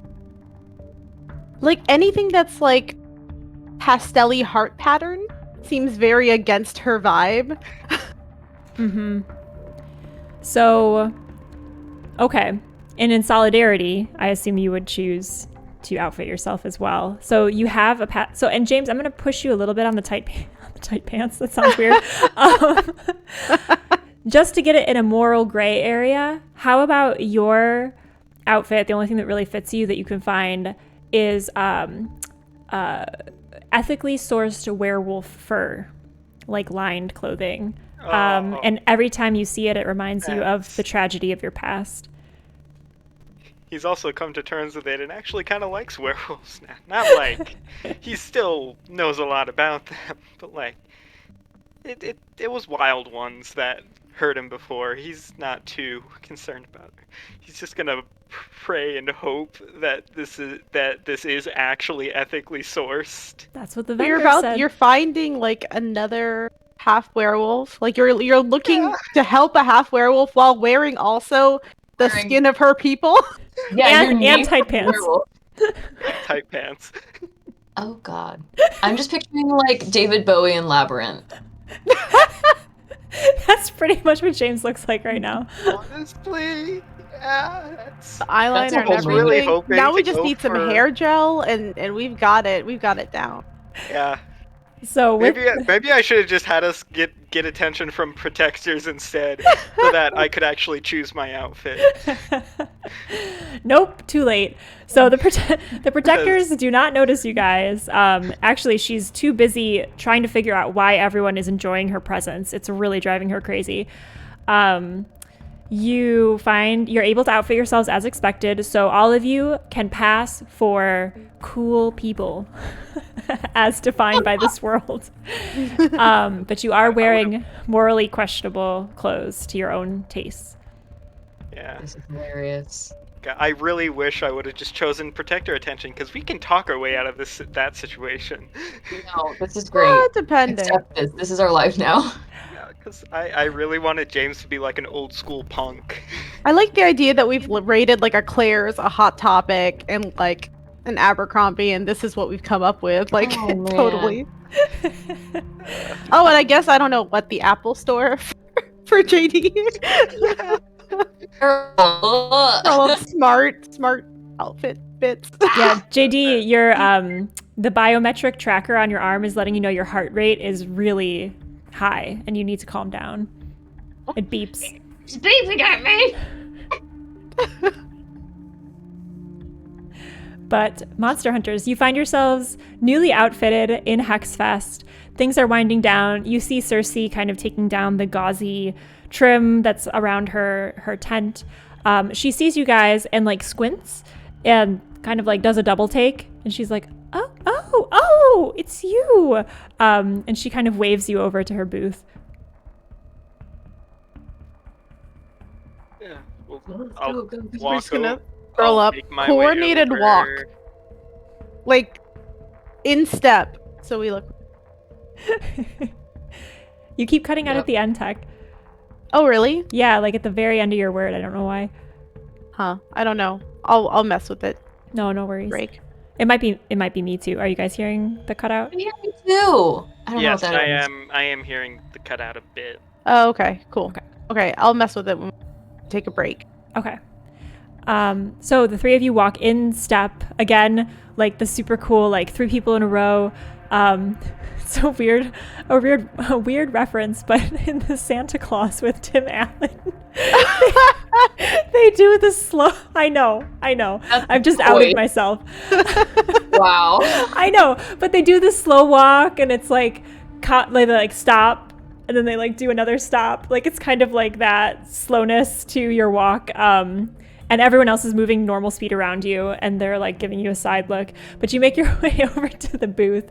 anything that's like pastel-y heart pattern seems very against her vibe. Mm-hmm. So, okay. And in solidarity, I assume you would choose to outfit yourself as well. So you have a so and James, I'm going to push you a little bit on the tight pants. That sounds weird. Just to get it in a moral gray area, how about your outfit? The only thing that really fits you that you can find is ethically sourced werewolf fur, like lined clothing. And every time you see it, it reminds you of the tragedy of your past. He's also come to terms with it and actually kind of likes werewolves now. Not like he still knows a lot about them, but like it was wild ones that hurt him before. He's not too concerned about it. He's just gonna pray and hope that this is actually ethically sourced. That's what the But vendor said. you're finding like another half werewolf. Like you're looking to help a half werewolf while wearing also the Wearing- skin of her people. Yeah, And your name tight is pants. werewolf. Tight pants. Oh god. I'm just picturing like David Bowie in Labyrinth. That's pretty much what James looks like right now. Honestly, yeah, that's... Eyeliner a and whole everything. really hoping Now to we just go need some for- hair gel and we've got it. We've got it down. Yeah. So with Maybe I should have just had us get attention from protectors instead, so that I could actually choose my outfit. Nope, too late. So the protectors do not notice you guys. Actually, she's too busy trying to figure out why everyone is enjoying her presence. It's really driving her crazy. You find you're able to outfit yourselves as expected, so all of you can pass for cool people as defined by this world. But you are wearing morally questionable clothes to your own tastes. Yeah. This is hilarious. I really wish I would have just chosen protector attention, because we can talk our way out of that situation. No, this is great. Depending. Accept this. This is our life now. Yeah, because I really wanted James to be like an old school punk. I like the idea that we've rated like a Claire's, a Hot Topic, and like an Abercrombie, and this is what we've come up with. Like, Oh, man. totally. Oh, and I guess I don't know what the Apple Store for JD. All of smart outfit bits. Yeah, JD, your the biometric tracker on your arm is letting you know your heart rate is really high and you need to calm down. It beeps. It's beeping at me! But Monster Hunters, you find yourselves newly outfitted in Hex Fest. Things are winding down. You see Cersei kind of taking down the gauzy trim that's around her tent. She sees you guys and like squints and kind of like does a double take. And she's like, oh, it's you. And she kind of waves you over to her booth. Yeah, Go. We're just gonna scroll up, make my way coordinated over. walk, like in step. So we look. You keep cutting out Yep. at the end, Tech. Oh, really? Yeah, like at the very end of your word. I don't know why. Huh? I don't know. I'll mess with it. No worries. Break. It might be me too. Are you guys hearing the cutout? Yeah, me too. I don't Yes, know what that is. I am hearing the cutout a bit. Oh, okay. Cool. Okay, I'll mess with it when we take a break. Okay. So the three of you walk in step again, like the super cool, like three people in a row. So weird, a weird reference, but in the Santa Claus with Tim Allen, they do the slow. I know. I've just outed myself. Wow. I know, but they do the slow walk, and it's like, they like stop, and then they like do another stop. Like it's kind of like that slowness to your walk. And everyone else is moving normal speed around you, and they're like giving you a side look. But you make your way over to the booth,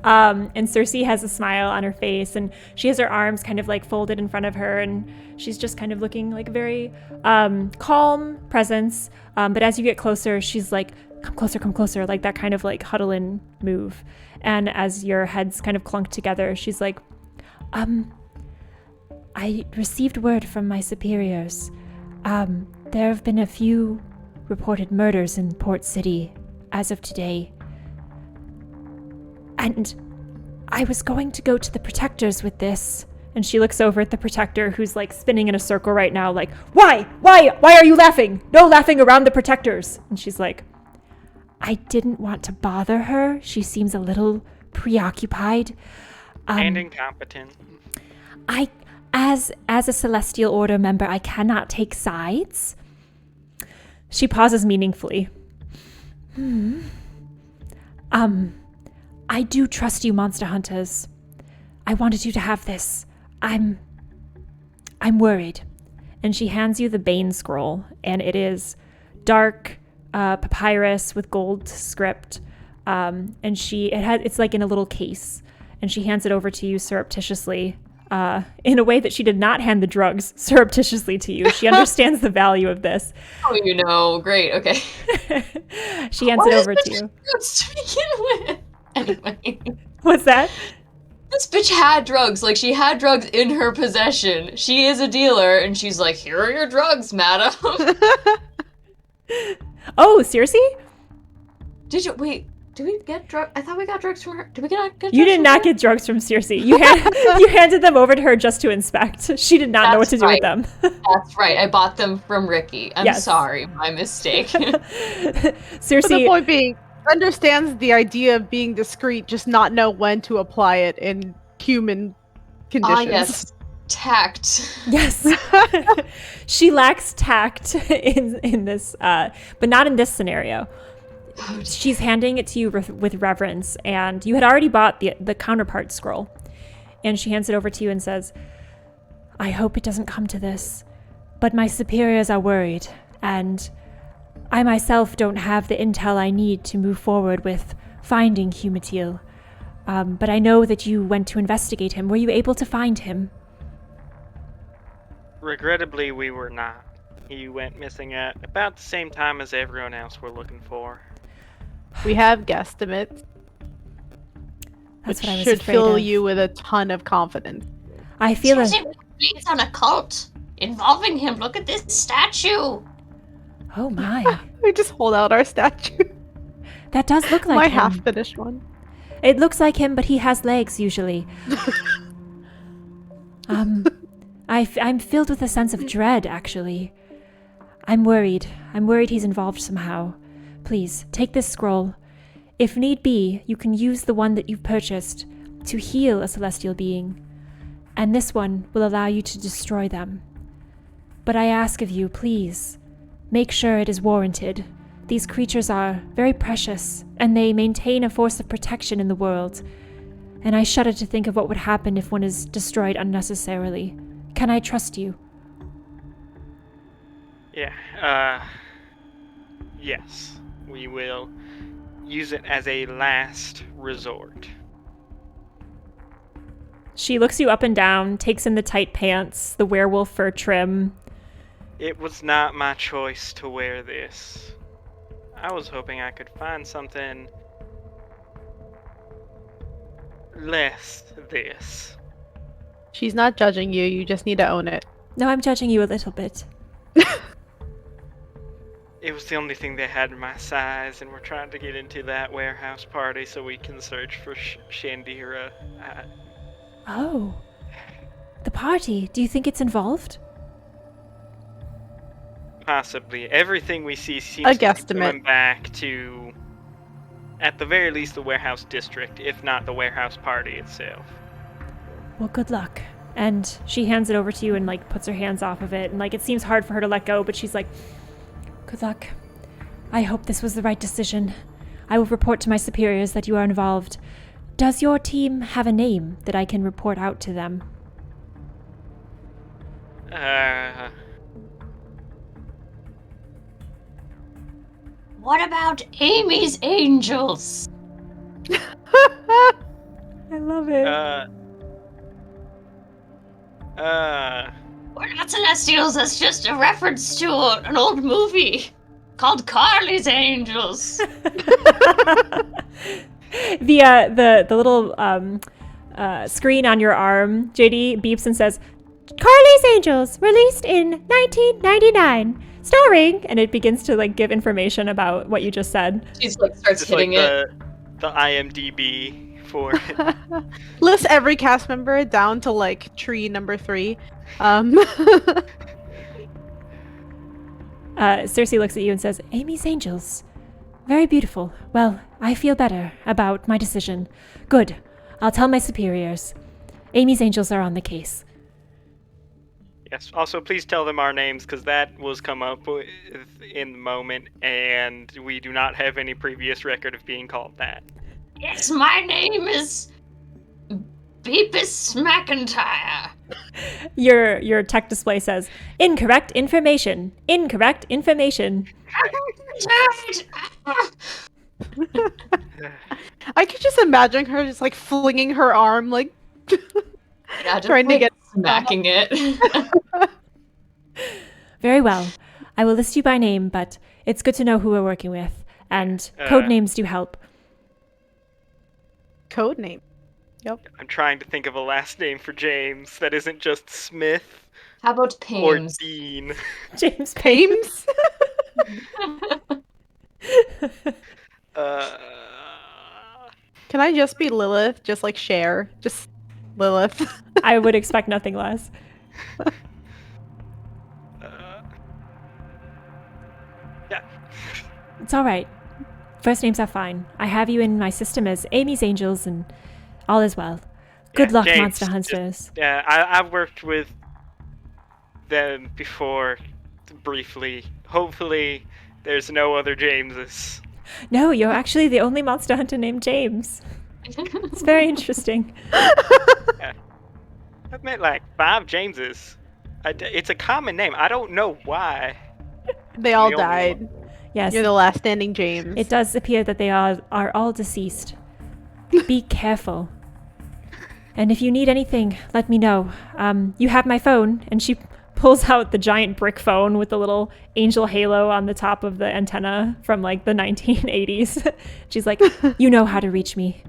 and Cersei has a smile on her face, and she has her arms kind of like folded in front of her, and she's just kind of looking like a very calm presence. But as you get closer, she's like, come closer, like that kind of like huddle in move. And as your heads kind of clunk together, she's like, I received word from my superiors. There have been a few reported murders in Port City as of today. And I was going to go to the protectors with this. And she looks over at the protector, who's like spinning in a circle right now, like, Why are you laughing? No laughing around the protectors. And she's like, I didn't want to bother her. She seems a little preoccupied. And incompetent. As a Celestial Order member, I cannot take sides. She pauses meaningfully. I do trust you, Monster Hunters. I wanted you to have this. I'm worried. And she hands you the Bane Scroll, and it is dark papyrus with gold script. And it's like in a little case, and she hands it over to you surreptitiously. In a way that she did not hand the drugs surreptitiously to you. She understands the value of this. Oh, great, okay. She hands it over to you. To begin with? Anyway. What's that? This bitch had drugs. Like, she had drugs in her possession. She is a dealer, and she's like, here are your drugs, madam. Oh, Cersei? Did we get drugs? I thought we got drugs from her. Did we not get drugs You did from not her? get drugs from Cersei. You handed them over to her just to inspect. She did not know what to do with them. That's right. I bought them from Ricky. I'm Yes. sorry. My mistake. But the Cersei, point being, understands the idea of being discreet, just not know when to apply it in human conditions. Ah, yes. Tact. Yes. She lacks tact in this, but not in this scenario. She's handing it to you with reverence, and you had already bought the counterpart scroll. And she hands it over to you and says, I hope it doesn't come to this, but my superiors are worried, and I myself don't have the intel I need to move forward with finding Humatil. But I know that you went to investigate him. Were you able to find him? Regrettably, we were not. He went missing at about the same time as everyone else we're looking for. We have guesstimates, That's which what I was should afraid fill of. you with a ton of confidence. I feel It's on a cult involving him. Look at this statue. Oh my. We just hold out our statue. That does look like My him. half-finished one. It looks like him, but he has legs usually. I'm filled with a sense of dread, actually. I'm worried. I'm worried he's involved somehow. Please, take this scroll. If need be, you can use the one that you've purchased to heal a celestial being, and this one will allow you to destroy them. But I ask of you, please, make sure it is warranted. These creatures are very precious, and they maintain a force of protection in the world. And I shudder to think of what would happen if one is destroyed unnecessarily. Can I trust you? Yeah, yes. We will use it as a last resort. She looks you up and down, takes in the tight pants, the werewolf fur trim. It was not my choice to wear this. I was hoping I could find something less this. She's not judging you, you just need to own it. No, I'm judging you a little bit. It was the only thing they had in my size, and we're trying to get into that warehouse party so we can search for Shandira. Oh. The party. Do you think it's involved? Possibly. Everything we see A seems to be guesstimate. going back to, at the very least, the warehouse district, if not the warehouse party itself. Well, good luck. And she hands it over to you and, like, puts her hands off of it. And, like, it seems hard for her to let go, but she's like, good luck. I hope this was the right decision. I will report to my superiors that you are involved. Does your team have a name that I can report out to them? What about Amy's Angels? I love it. We're not Celestials, that's just a reference to an old movie called Carly's Angels. The little screen on your arm, JD beeps and says, Carly's Angels, released in 1999, starring, and it begins to like give information about what you just said. She's like starts It's hitting like it. the IMDb for it. List every cast member down to like tree number 3. Cersei looks at you and says, Amy's Angels. Very beautiful. Well, I feel better about my decision. Good. I'll tell my superiors. Amy's Angels are on the case. Yes. Also, please tell them our names, because that was come up with in the moment, and we do not have any previous record of being called that. Yes, my name is Beepus McIntyre. Your tech display says, incorrect information. Incorrect information. I could just imagine her just like flinging her arm, like Yeah, just trying to like get smacking it. Very well. I will list you by name, but it's good to know who we're working with, and code names do help. code name. Yep. I'm trying to think of a last name for James that isn't just Smith How about or Pames? Dean. James Payne. Pames? Can I just be Lilith? Just like Cher? Just Lilith. I would expect nothing less. Yeah. It's all right. First names are fine. I have you in my system as Amy's Angels, and all is well. Good luck, James, Monster Hunters. I've worked with them before, briefly. Hopefully, there's no other Jameses. No, you're actually the only monster hunter named James. It's very interesting. I've met like 5 Jameses. It's a common name. I don't know why. They all The only died. Yes, You're the last standing James. it does appear that they are all deceased. Be careful. And if you need anything, let me know. You have my phone. And she pulls out the giant brick phone with the little angel halo on the top of the antenna from like the 1980s. She's like, you know how to reach me.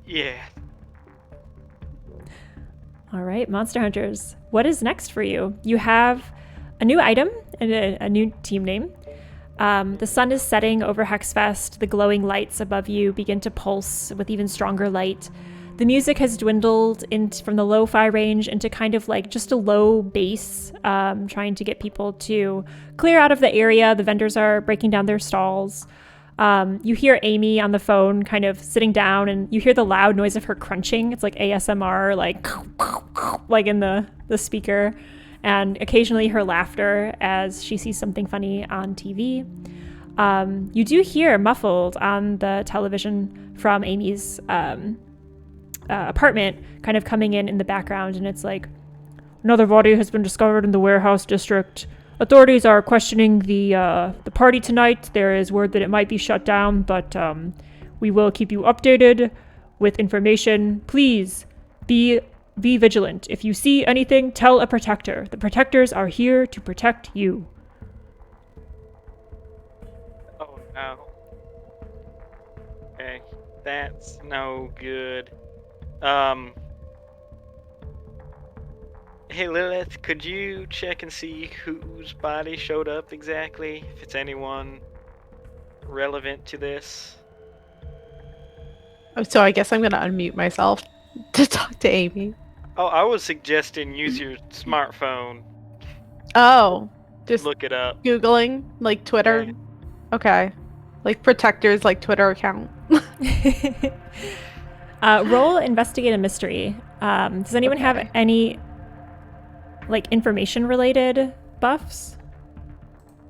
Yeah. All right, Monster Hunters. What is next for you? You have a new item and a new team name. The sun is setting over Hex Fest. The glowing lights above you begin to pulse with even stronger light. The music has dwindled from the lo-fi range into kind of like just a low bass, trying to get people to clear out of the area. The vendors are breaking down their stalls. You hear Amy on the phone kind of sitting down, and you hear the loud noise of her crunching. It's like ASMR, like in the speaker. And occasionally her laughter as she sees something funny on TV. You do hear muffled on the television from Amy's apartment kind of coming in the background, and it's like, another body has been discovered in the warehouse district. Authorities are questioning the party tonight. There is word that it might be shut down, but we will keep you updated with information. Please be vigilant. If you see anything, tell a protector. The protectors are here to protect you. Oh no. Okay, that's no good. Hey Lilith, could you check and see whose body showed up exactly? If it's anyone relevant to this? Oh, so I guess I'm gonna unmute myself to talk to Amy. Oh, I was suggesting use your smartphone. Oh, just Look it up. Googling, like Twitter. Yeah. Okay. Like protectors, like Twitter account. Roll investigate a mystery. Does anyone have any like information related buffs?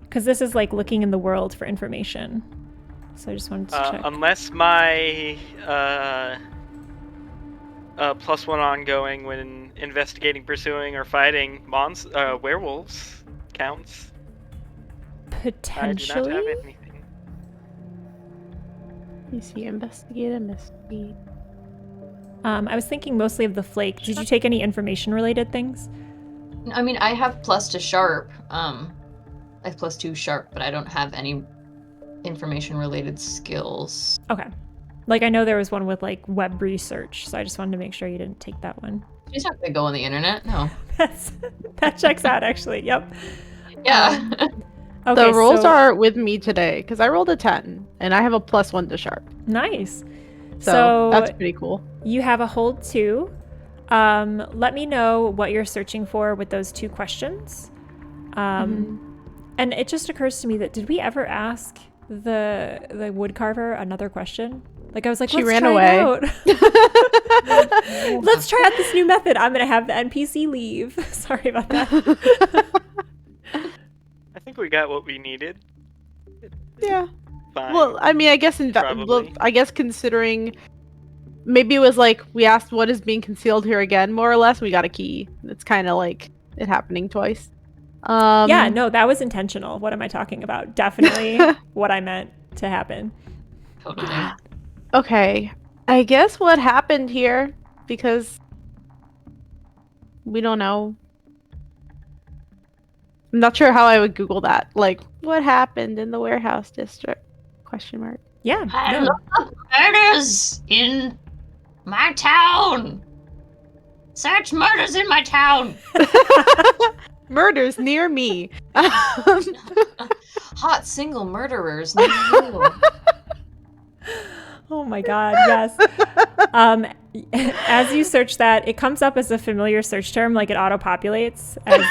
Because this is like looking in the world for information. So I just wanted to check. Unless my +1 ongoing when investigating, pursuing, or fighting werewolves counts. Potentially. I do not have anything. Let me see. Investigate a mystery. I was thinking mostly of the flake. Did you take any information related things? I mean, I have +2 sharp. I have +2 sharp, but I don't have any information related skills. Okay. Like I know there was one with like web research, so I just wanted to make sure you didn't take that one. She's not gonna go on the internet, no. That checks out actually. Yep. Yeah. Okay, The rolls so- are with me today because I rolled a 10 and I have a +1 to sharp. nice. So that's pretty cool. You have a hold 2. Let me know what you're searching for with those 2 questions. And it just occurs to me that did we ever ask the woodcarver another question? Like I was like, She let's ran try away. it out. Let's try out this new method. I'm gonna have the NPC leave. Sorry about that. I think we got what we needed. Yeah. Fine. Well, I mean, I guess Probably. I guess considering maybe it was like we asked what is being concealed here again, more or less. We got a key. It's kind of like it happening twice. Yeah, no, that was intentional. What am I talking about? Definitely what I meant to happen. Totally. Okay. I guess what happened here, because we don't know. I'm not sure how I would Google that. Like, what happened in the warehouse district? Question mark. Yeah. I No. look up murders in my town. Search murders in my town. Murders near me. Hot single murderers near you. Oh my god, yes. As you search that, it comes up as a familiar search term, like it auto-populates as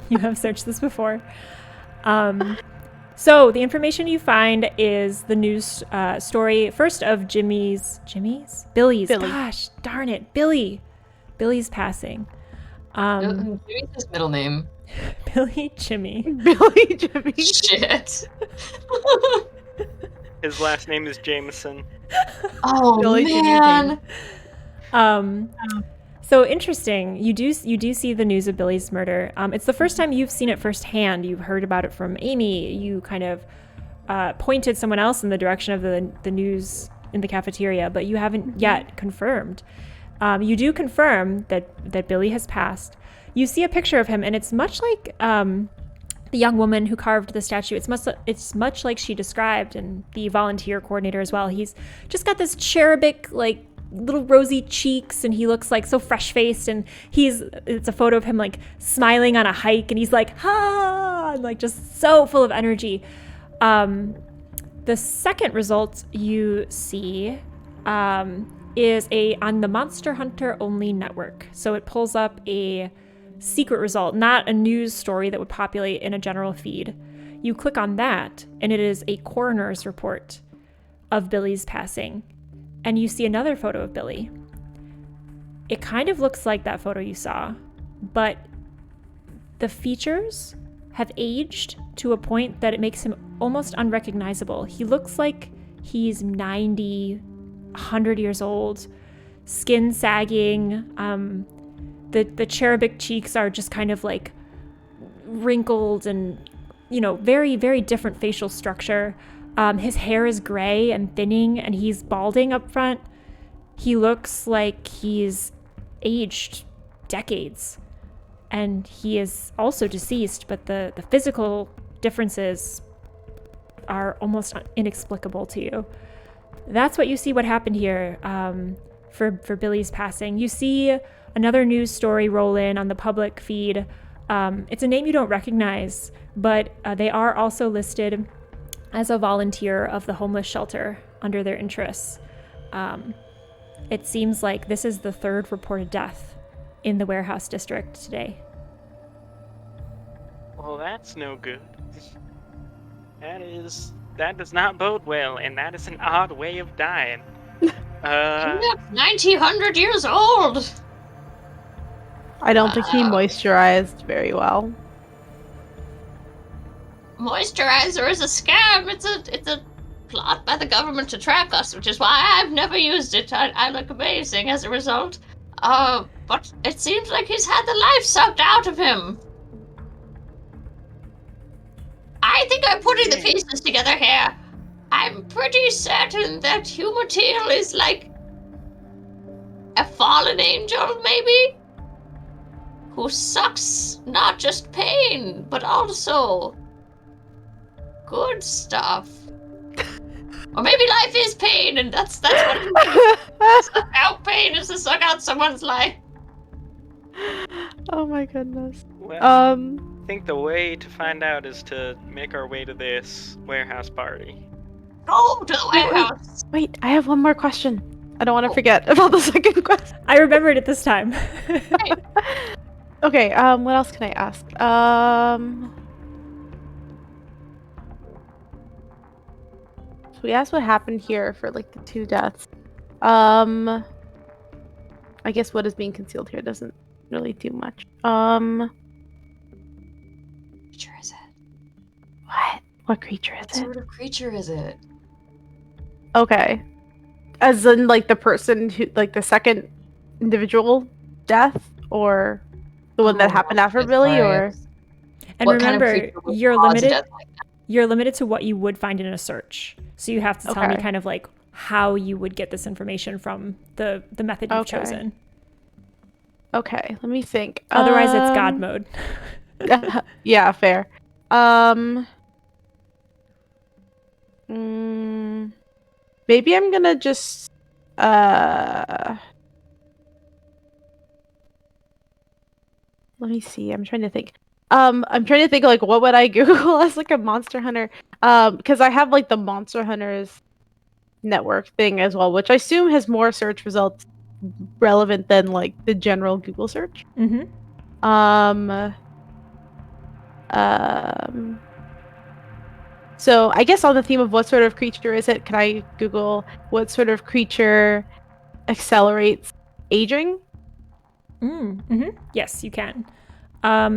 you have searched this before. So the information you find is the news story first of Billy's. Billy. Gosh, darn it, Billy's passing. Jimmy's his middle name. Billy Jimmy. Billy Jimmy. Shit. His last name is Jameson. Oh Billy Jimmy man. So interesting. You do see the news of Billy's murder. It's the first time you've seen it firsthand. You've heard about it from Amy. You kind of pointed someone else in the direction of the news in the cafeteria, but you haven't yet confirmed. You do confirm that Billy has passed. You see a picture of him, and it's much like the young woman who carved the statue. It's much like she described, and the volunteer coordinator as well. He's just got this cherubic, like, little rosy cheeks, and he looks like so fresh-faced, and it's a photo of him like smiling on a hike, and he's like, ha, and, like, just so full of energy. The second result you see is on the Monster Hunter only network. So it pulls up a secret result, not a news story that would populate in a general feed. You click on that, and it is a coroner's report of Billy's passing. And you see another photo of Billy. It kind of looks like that photo you saw, but the features have aged to a point that it makes him almost unrecognizable. He looks like he's 90, 100 years old, skin sagging. The cherubic cheeks are just kind of like wrinkled and, very, very different facial structure. His hair is gray and thinning, and he's balding up front. He looks like he's aged decades, and he is also deceased, but the physical differences are almost inexplicable to you. That's what you see what happened here for Billy's passing. You see another news story roll in on the public feed. It's a name you don't recognize, but they are also listed as a volunteer of the homeless shelter under their interests. It seems like this is the third reported death in the warehouse district today. Well, that's no good. That does not bode well, and that is an odd way of dying. 100 years old. I don't think he moisturized very well. Moisturizer is a scam. It's a plot by the government to track us, which is why I've never used it. I look amazing as a result. But it seems like he's had the life sucked out of him. I think I'm putting the pieces together here. I'm pretty certain that Humatil is like a fallen angel, maybe? Who sucks not just pain, but also good stuff. Or maybe life is pain, and that's what it is. Suck out pain is to suck out someone's life. Oh my goodness. Well, I think the way to find out is to make our way to this warehouse party. Go to the warehouse. Wait, I have one more question. I don't want to forget about the second question. I remembered it this time. Okay, what else can I ask? So we asked what happened here for like the 2 deaths. I guess what is being concealed here doesn't really do much. What creature is it? What creature is What it? sort of creature is it? Okay. As in like the person who, like the second individual death, or the one that happened after that's Billy, right. or And What kind of remember, creature would you're cause a limited. death like that? You're limited to what you would find in a search. So you have to tell me Okay. kind of like how you would get this information from the method you've Okay. chosen. okay, let me think. Otherwise, it's God mode. Yeah, fair. Maybe I'm gonna just let me see. I'm trying to think. I'm trying to think like what would I Google as like a Monster Hunter? Because I have like the Monster Hunters network thing as well, which I assume has more search results relevant than like the general Google search. Mm-hmm. So I guess on the theme of what sort of creature is it, can I Google what sort of creature accelerates aging? Yes, you can.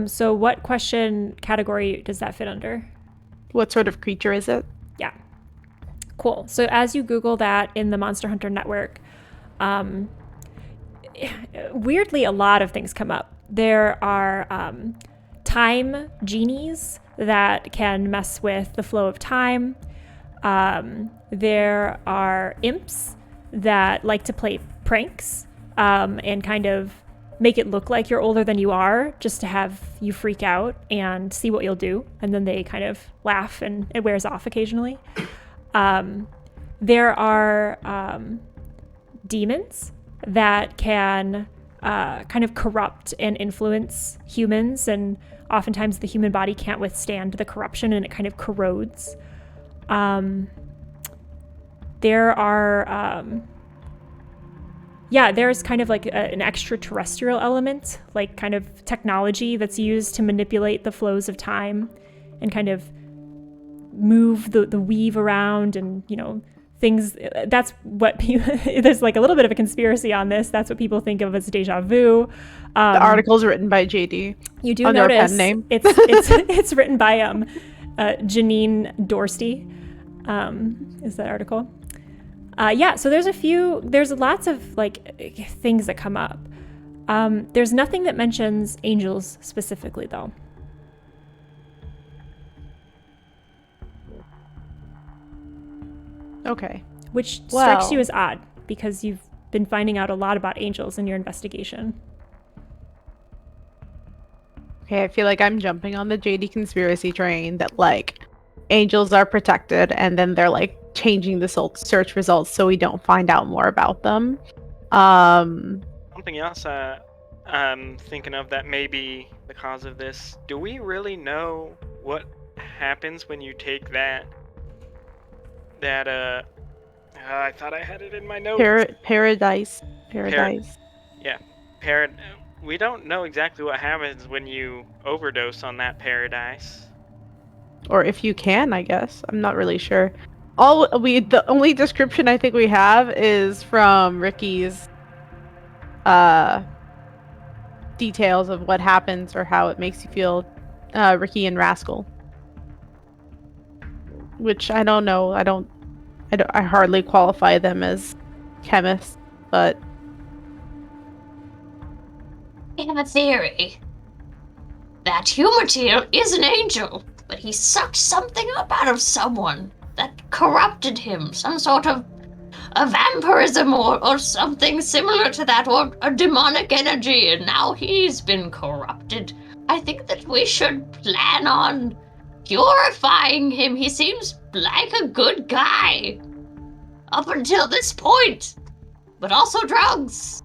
So what question category does that fit under? What sort of creature is it? Yeah. Cool. So as you Google that in the Monster Hunter Network, weirdly, a lot of things come up. There are time genies that can mess with the flow of time. There are imps that like to play pranks and kind of make it look like you're older than you are, just to have you freak out and see what you'll do. And then they kind of laugh and it wears off occasionally. There are demons that can kind of corrupt and influence humans, and oftentimes the human body can't withstand the corruption and it kind of corrodes. There are there's kind of like an extraterrestrial element, like kind of technology that's used to manipulate the flows of time and kind of move the weave around and, you know, things. That's what there's like a little bit of a conspiracy on this. That's what people think of as deja vu. The article's written by JD. You do under notice a pen name. it's written by Janine Dorsey. Is that article? So there's lots of like things that come up. There's nothing that mentions angels specifically though. Okay. Which strikes you as odd because you've been finding out a lot about angels in your investigation. Okay, I feel like I'm jumping on the JD conspiracy train that like angels are protected and then they're like changing the search results so we don't find out more about them. Something else I'm thinking of that may be the cause of this. Do we really know what happens when you take that I thought I had it in my notes. Paradise. Yeah, we don't know exactly what happens when you overdose on that paradise. Or if you can, I guess. I'm not really sure. The only description I think we have is from Ricky's details of what happens or how it makes you feel, Ricky and Rascal. Which I don't know. I hardly qualify them as chemists, but I have a theory that Humatiel is an angel, but he sucked something up out of someone that corrupted him, some sort of a vampirism or something similar to that, or a demonic energy, and now he's been corrupted. I think that we should plan on purifying him. He seems like a good guy up until this point, but also drugs.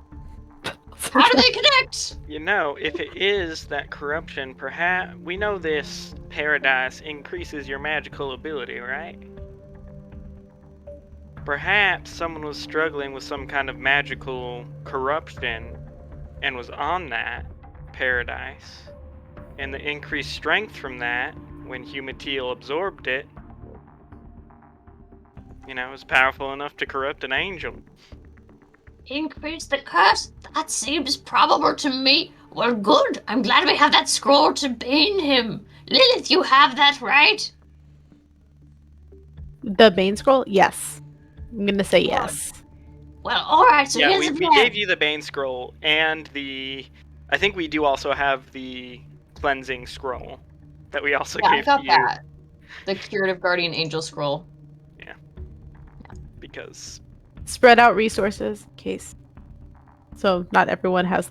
How do they connect? You know, if it is that corruption, perhaps we know this paradise increases your magical ability, right? Perhaps someone was struggling with some kind of magical corruption and was on that paradise, and the increased strength from that, when Humatiel absorbed it, you know, was powerful enough to corrupt an angel. Increase the curse? That seems probable to me. Well, good. I'm glad we have that scroll to bane him. Lilith, you have that, right? the Bane Scroll, yes. I'm gonna say yes. Well, alright, so Yeah, here's we the plan. gave you the Bane Scroll and I think we do also have the Cleansing Scroll that we also Yeah, I gave got you. that. The Curative Guardian Angel Scroll. Because Spread out resources in case. So not everyone has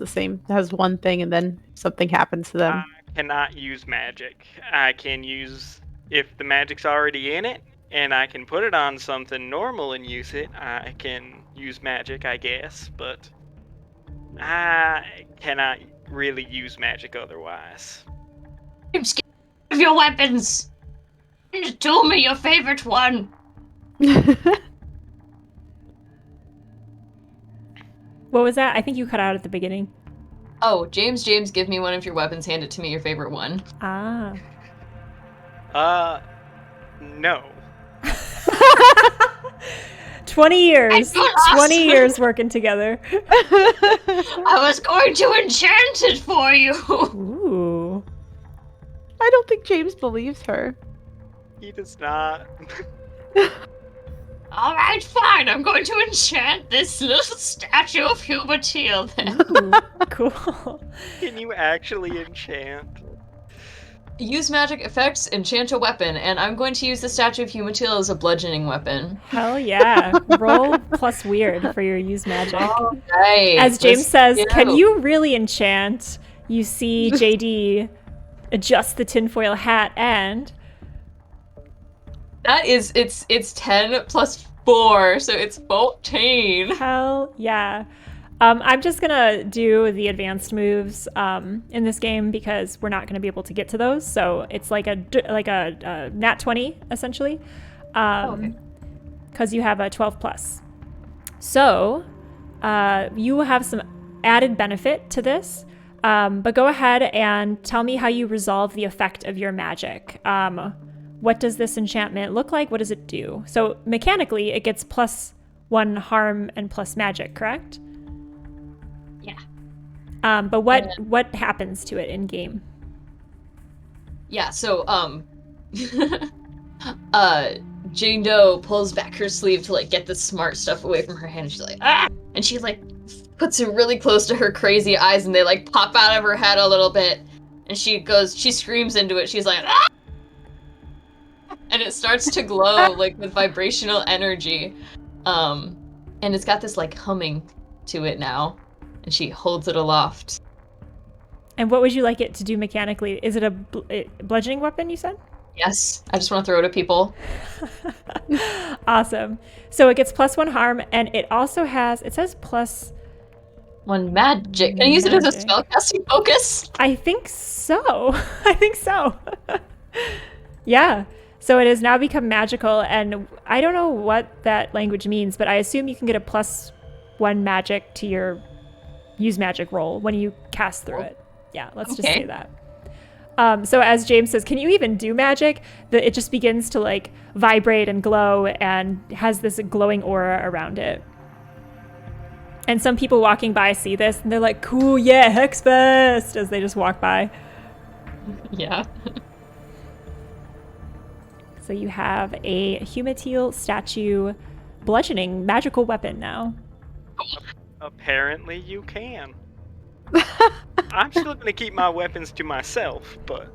one thing and then something happens to them. I cannot use magic. I can use, if the magic's already in it, and I can put it on something normal and use it, I can use magic, I guess, but I cannot really use magic otherwise. I'm scared of your weapons. Just tell me your favorite one. What was that? I think you cut out at the beginning. Oh, James, give me one of your weapons. Hand it to me, your favorite one. Ah. No. 20 years. I lost. 20 years working together. I was going to enchant it for you. Ooh. I don't think James believes her. He does not. All right, fine. I'm going to enchant this little statue of Hubertil then. Ooh, cool. Can you actually enchant? Use magic effects, enchant a weapon, and I'm going to use the Statue of Humatil as a bludgeoning weapon. Hell yeah. Roll plus weird for your use magic. Alright. As James let's says, go. can you really enchant? You see JD adjust the tinfoil hat and... That is, it's 10 plus 4, so it's 14. Hell yeah. I'm just gonna do the advanced moves in this game because we're not gonna be able to get to those. So it's like a nat 20 essentially, because you have a 12 plus. So you have some added benefit to this, but go ahead and tell me how you resolve the effect of your magic. What does this enchantment look like? What does it do? So mechanically, it gets +1 harm and plus magic, correct? Yeah. But what happens to it in game? Yeah, so, Jane Doe pulls back her sleeve to, like, get the smart stuff away from her hand. She's like, ah! And she, like, puts it really close to her crazy eyes, and they, like, pop out of her head a little bit. And she screams into it. She's like, ah! And it starts to glow, like, with vibrational energy. And it's got this, like, humming to it now. And she holds it aloft. And what would you like it to do mechanically? Is it a bludgeoning weapon, you said? Yes, I just want to throw it at people. Awesome. So it gets +1 harm, and it also has, it says plus... 1 magic. Can I use it as a Magic. spellcasting focus? I think so. I think so. Yeah. So it has now become magical, and I don't know what that language means, but I assume you can get a +1 magic to your use magic roll when you cast through it. Yeah, let's just say that. So as James says, can you even do magic? It just begins to like vibrate and glow and has this glowing aura around it. And some people walking by see this and they're like, cool, yeah, Hex Fest, as they just walk by. Yeah. So you have a Humatil statue bludgeoning magical weapon now. Apparently you can. I'm still gonna keep my weapons to myself, but...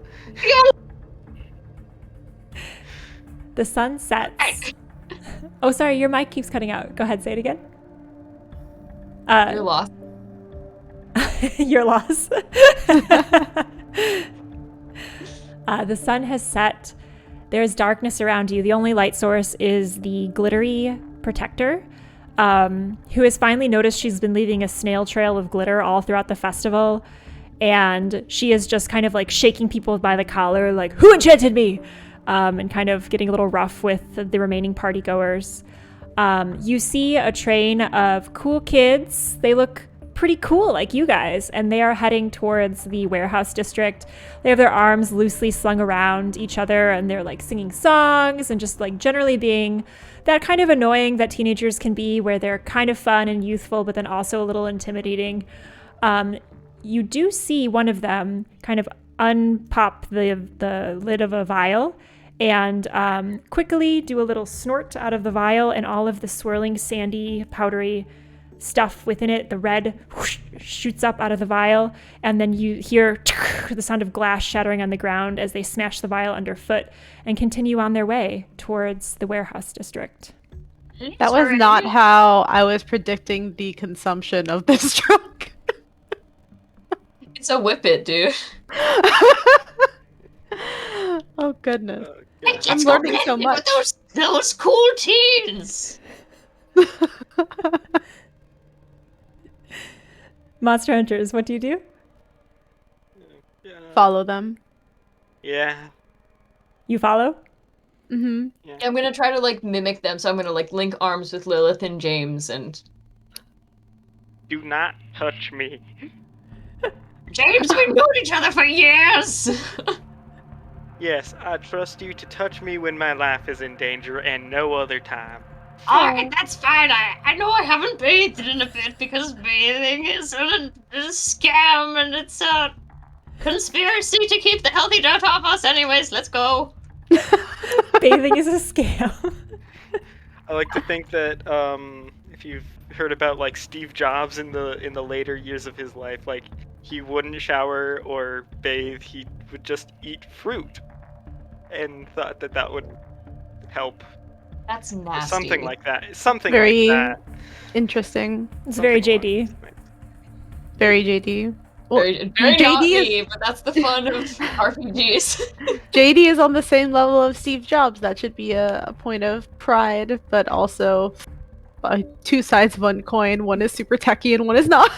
The sun sets. Oh, sorry, your mic keeps cutting out. Go ahead, say it again. You're lost. Your loss. The sun has set. There's darkness around you. The only light source is the glittery protector, who has finally noticed she's been leaving a snail trail of glitter all throughout the festival. And she is just kind of like shaking people by the collar, like, who enchanted me? And kind of getting a little rough with the remaining party goers. You see a train of cool kids. They look pretty cool like you guys, and they are heading towards the warehouse district. They have their arms loosely slung around each other, and they're like singing songs and just like generally being that kind of annoying that teenagers can be, where they're kind of fun and youthful, but then also a little intimidating. You do see one of them kind of unpop the lid of a vial and quickly do a little snort out of the vial, and all of the swirling, sandy, powdery stuff within it, the red whoosh, shoots up out of the vial, and then you hear the sound of glass shattering on the ground as they smash the vial underfoot and continue on their way towards the warehouse district. That was not how I was predicting the consumption of this drug. It's a whippet, dude. Oh goodness. Yeah. I'm learning so much. Those cool teens. Monster Hunters, what do you do? Follow them. Yeah. You follow? Mm-hmm. Yeah. I'm gonna try to like mimic them, so I'm gonna like link arms with Lilith and James and Do not touch me. James, we've known each other for years. Yes, I trust you to touch me when my life is in danger and no other time. Alright, that's fine. I know I haven't bathed in a bit because bathing is a scam and it's a conspiracy to keep the healthy dirt off us. Anyways, let's go. Bathing is a scam. I like to think that if you've heard about like Steve Jobs in the later years of his life, like he wouldn't shower or bathe, he would just eat fruit, and thought that that would help. That's Or nasty. something like that. Something Very like that. interesting. It's very Something JD. along those lines. Very JD. Well, Very not JD me, but that's the fun of RPGs. JD is on the same level of Steve Jobs. That should be a point of pride, but also two sides of one coin. One is super techie and one is not.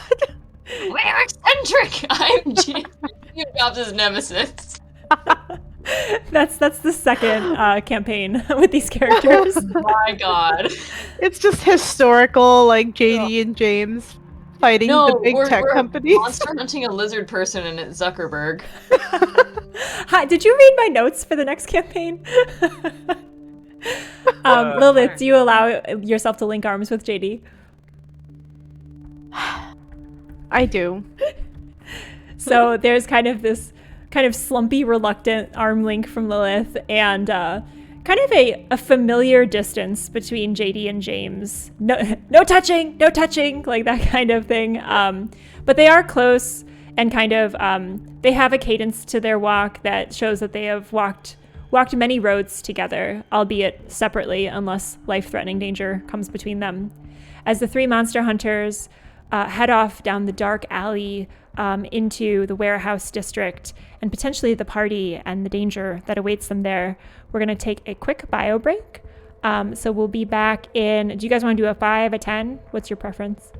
We're eccentric. I'm Steve Jobs' nemesis. That's the second campaign with these characters. My god. It's just historical, like JD and James fighting No, the big tech we're companies. monster hunting a lizard person and it's Zuckerberg. Hi, did you read my notes for the next campaign? Lilith, do you allow yourself to link arms with JD? I do. So there's kind of this kind of slumpy, reluctant arm link from Lilith, and kind of a familiar distance between JD and James. No touching, like that kind of thing. But they are close, and kind of they have a cadence to their walk that shows that they have walked many roads together, albeit separately, unless life-threatening danger comes between them. As the three monster hunters head off down the dark alley into the warehouse district, and potentially the party and the danger that awaits them there, we're going to take a quick bio break. So we'll be back in... Do you guys want to do a 5, a 10? What's your preference?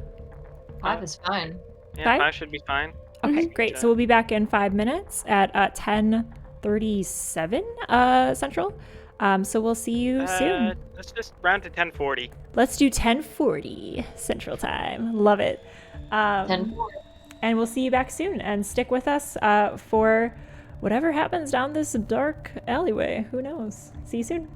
5 is fine. Yeah, 5? 5 should be fine. Okay, great. So we'll be back in 5 minutes at 10:37 Central. So we'll see you soon. Let's just round to 10:40. Let's do 10:40 Central Time. Love it. 10-4. And we'll see you back soon. And stick with us for whatever happens down this dark alleyway. Who knows? See you soon.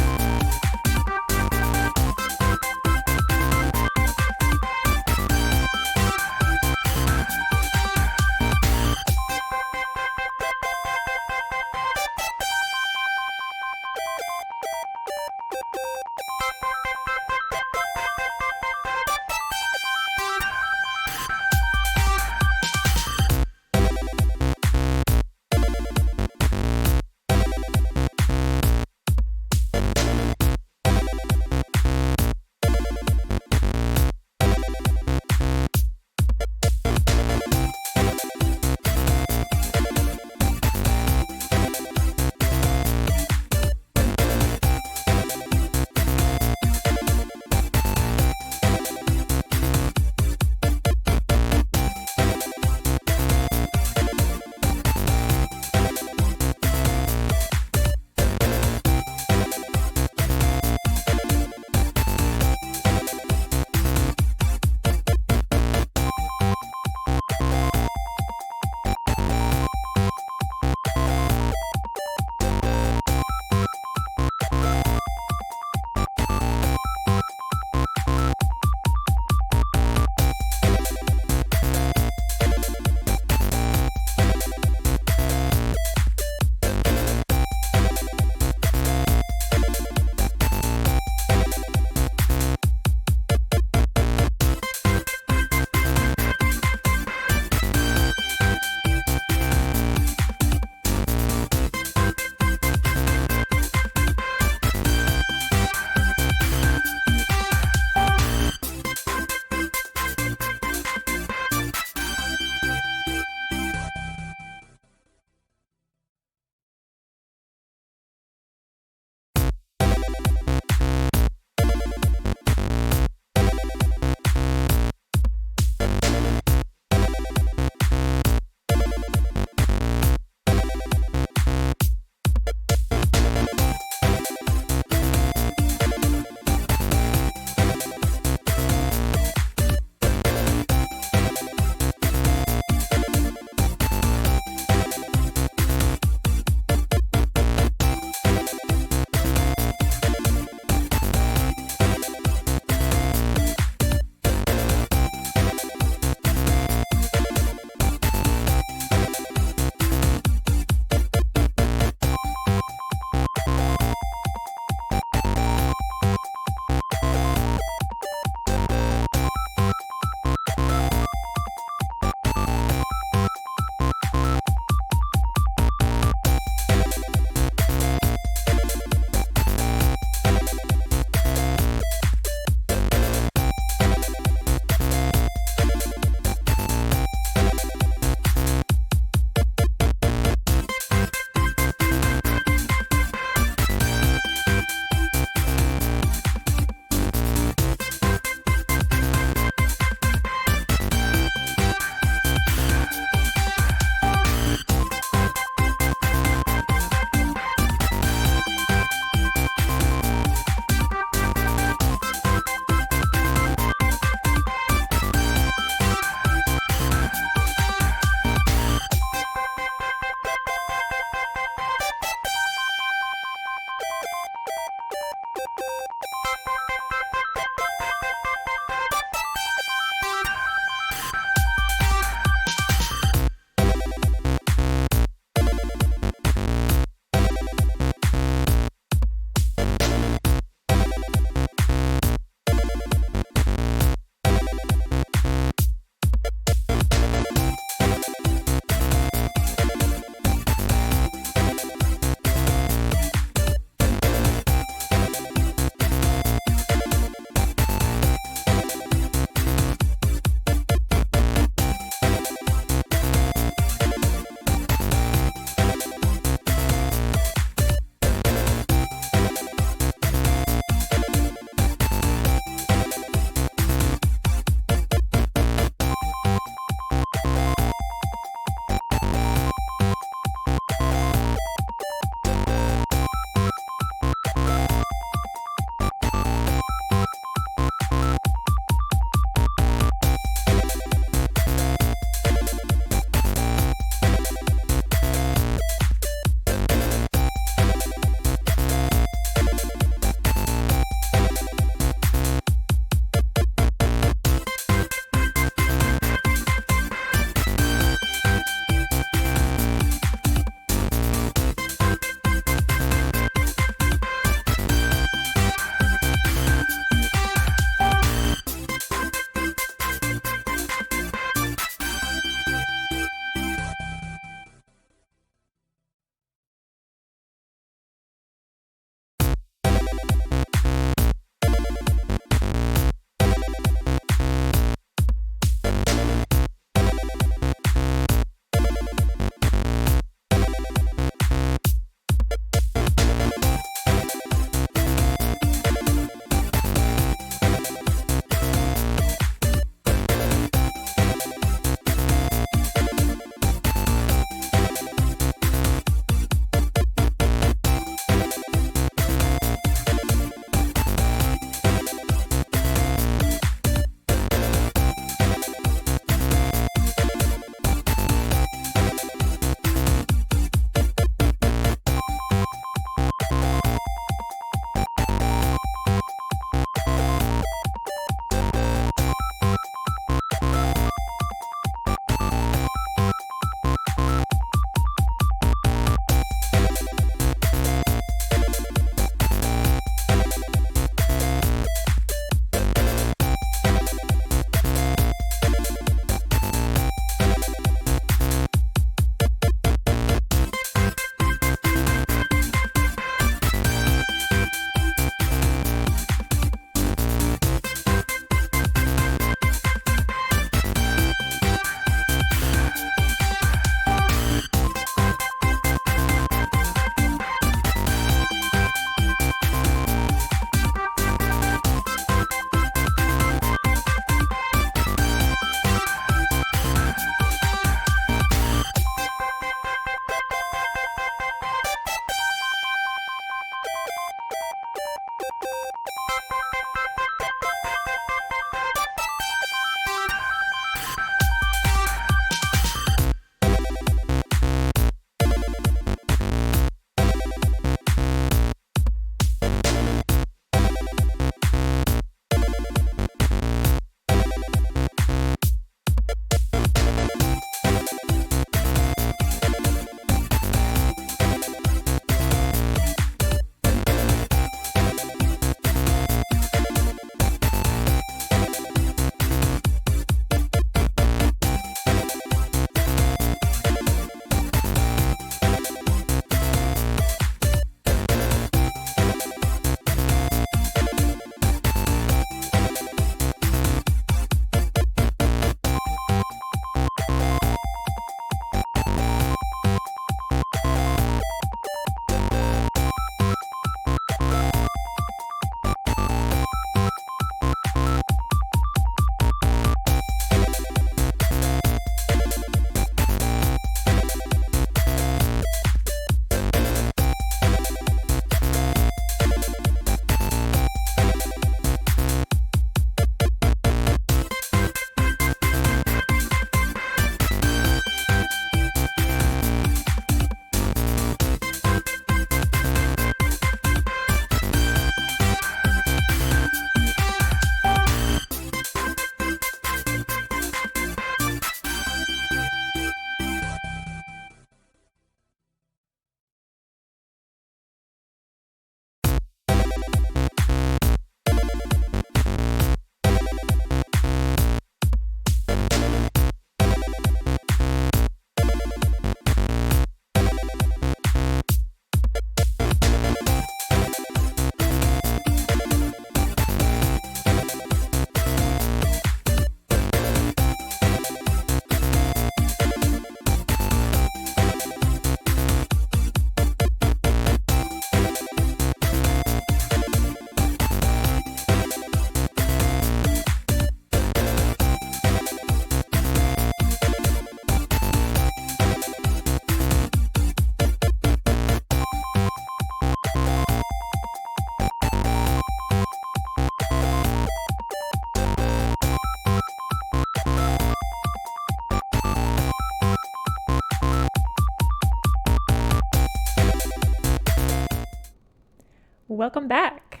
welcome back.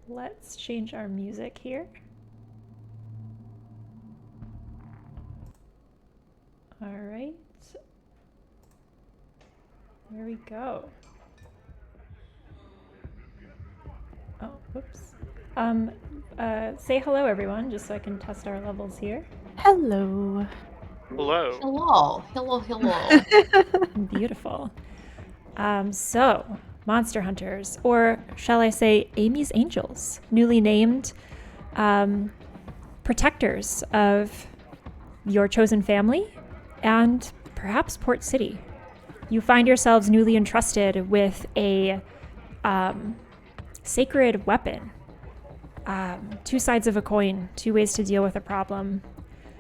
Let's change our music here. All right. There we go. Oh, whoops. Say hello, everyone, just so I can test our levels here. Hello. Hello. Hello. Hello, hello. Beautiful. So, Monster Hunters, or shall I say Amy's Angels, newly named protectors of your chosen family and perhaps Port City. You find yourselves newly entrusted with a sacred weapon. Two sides of a coin, two ways to deal with a problem.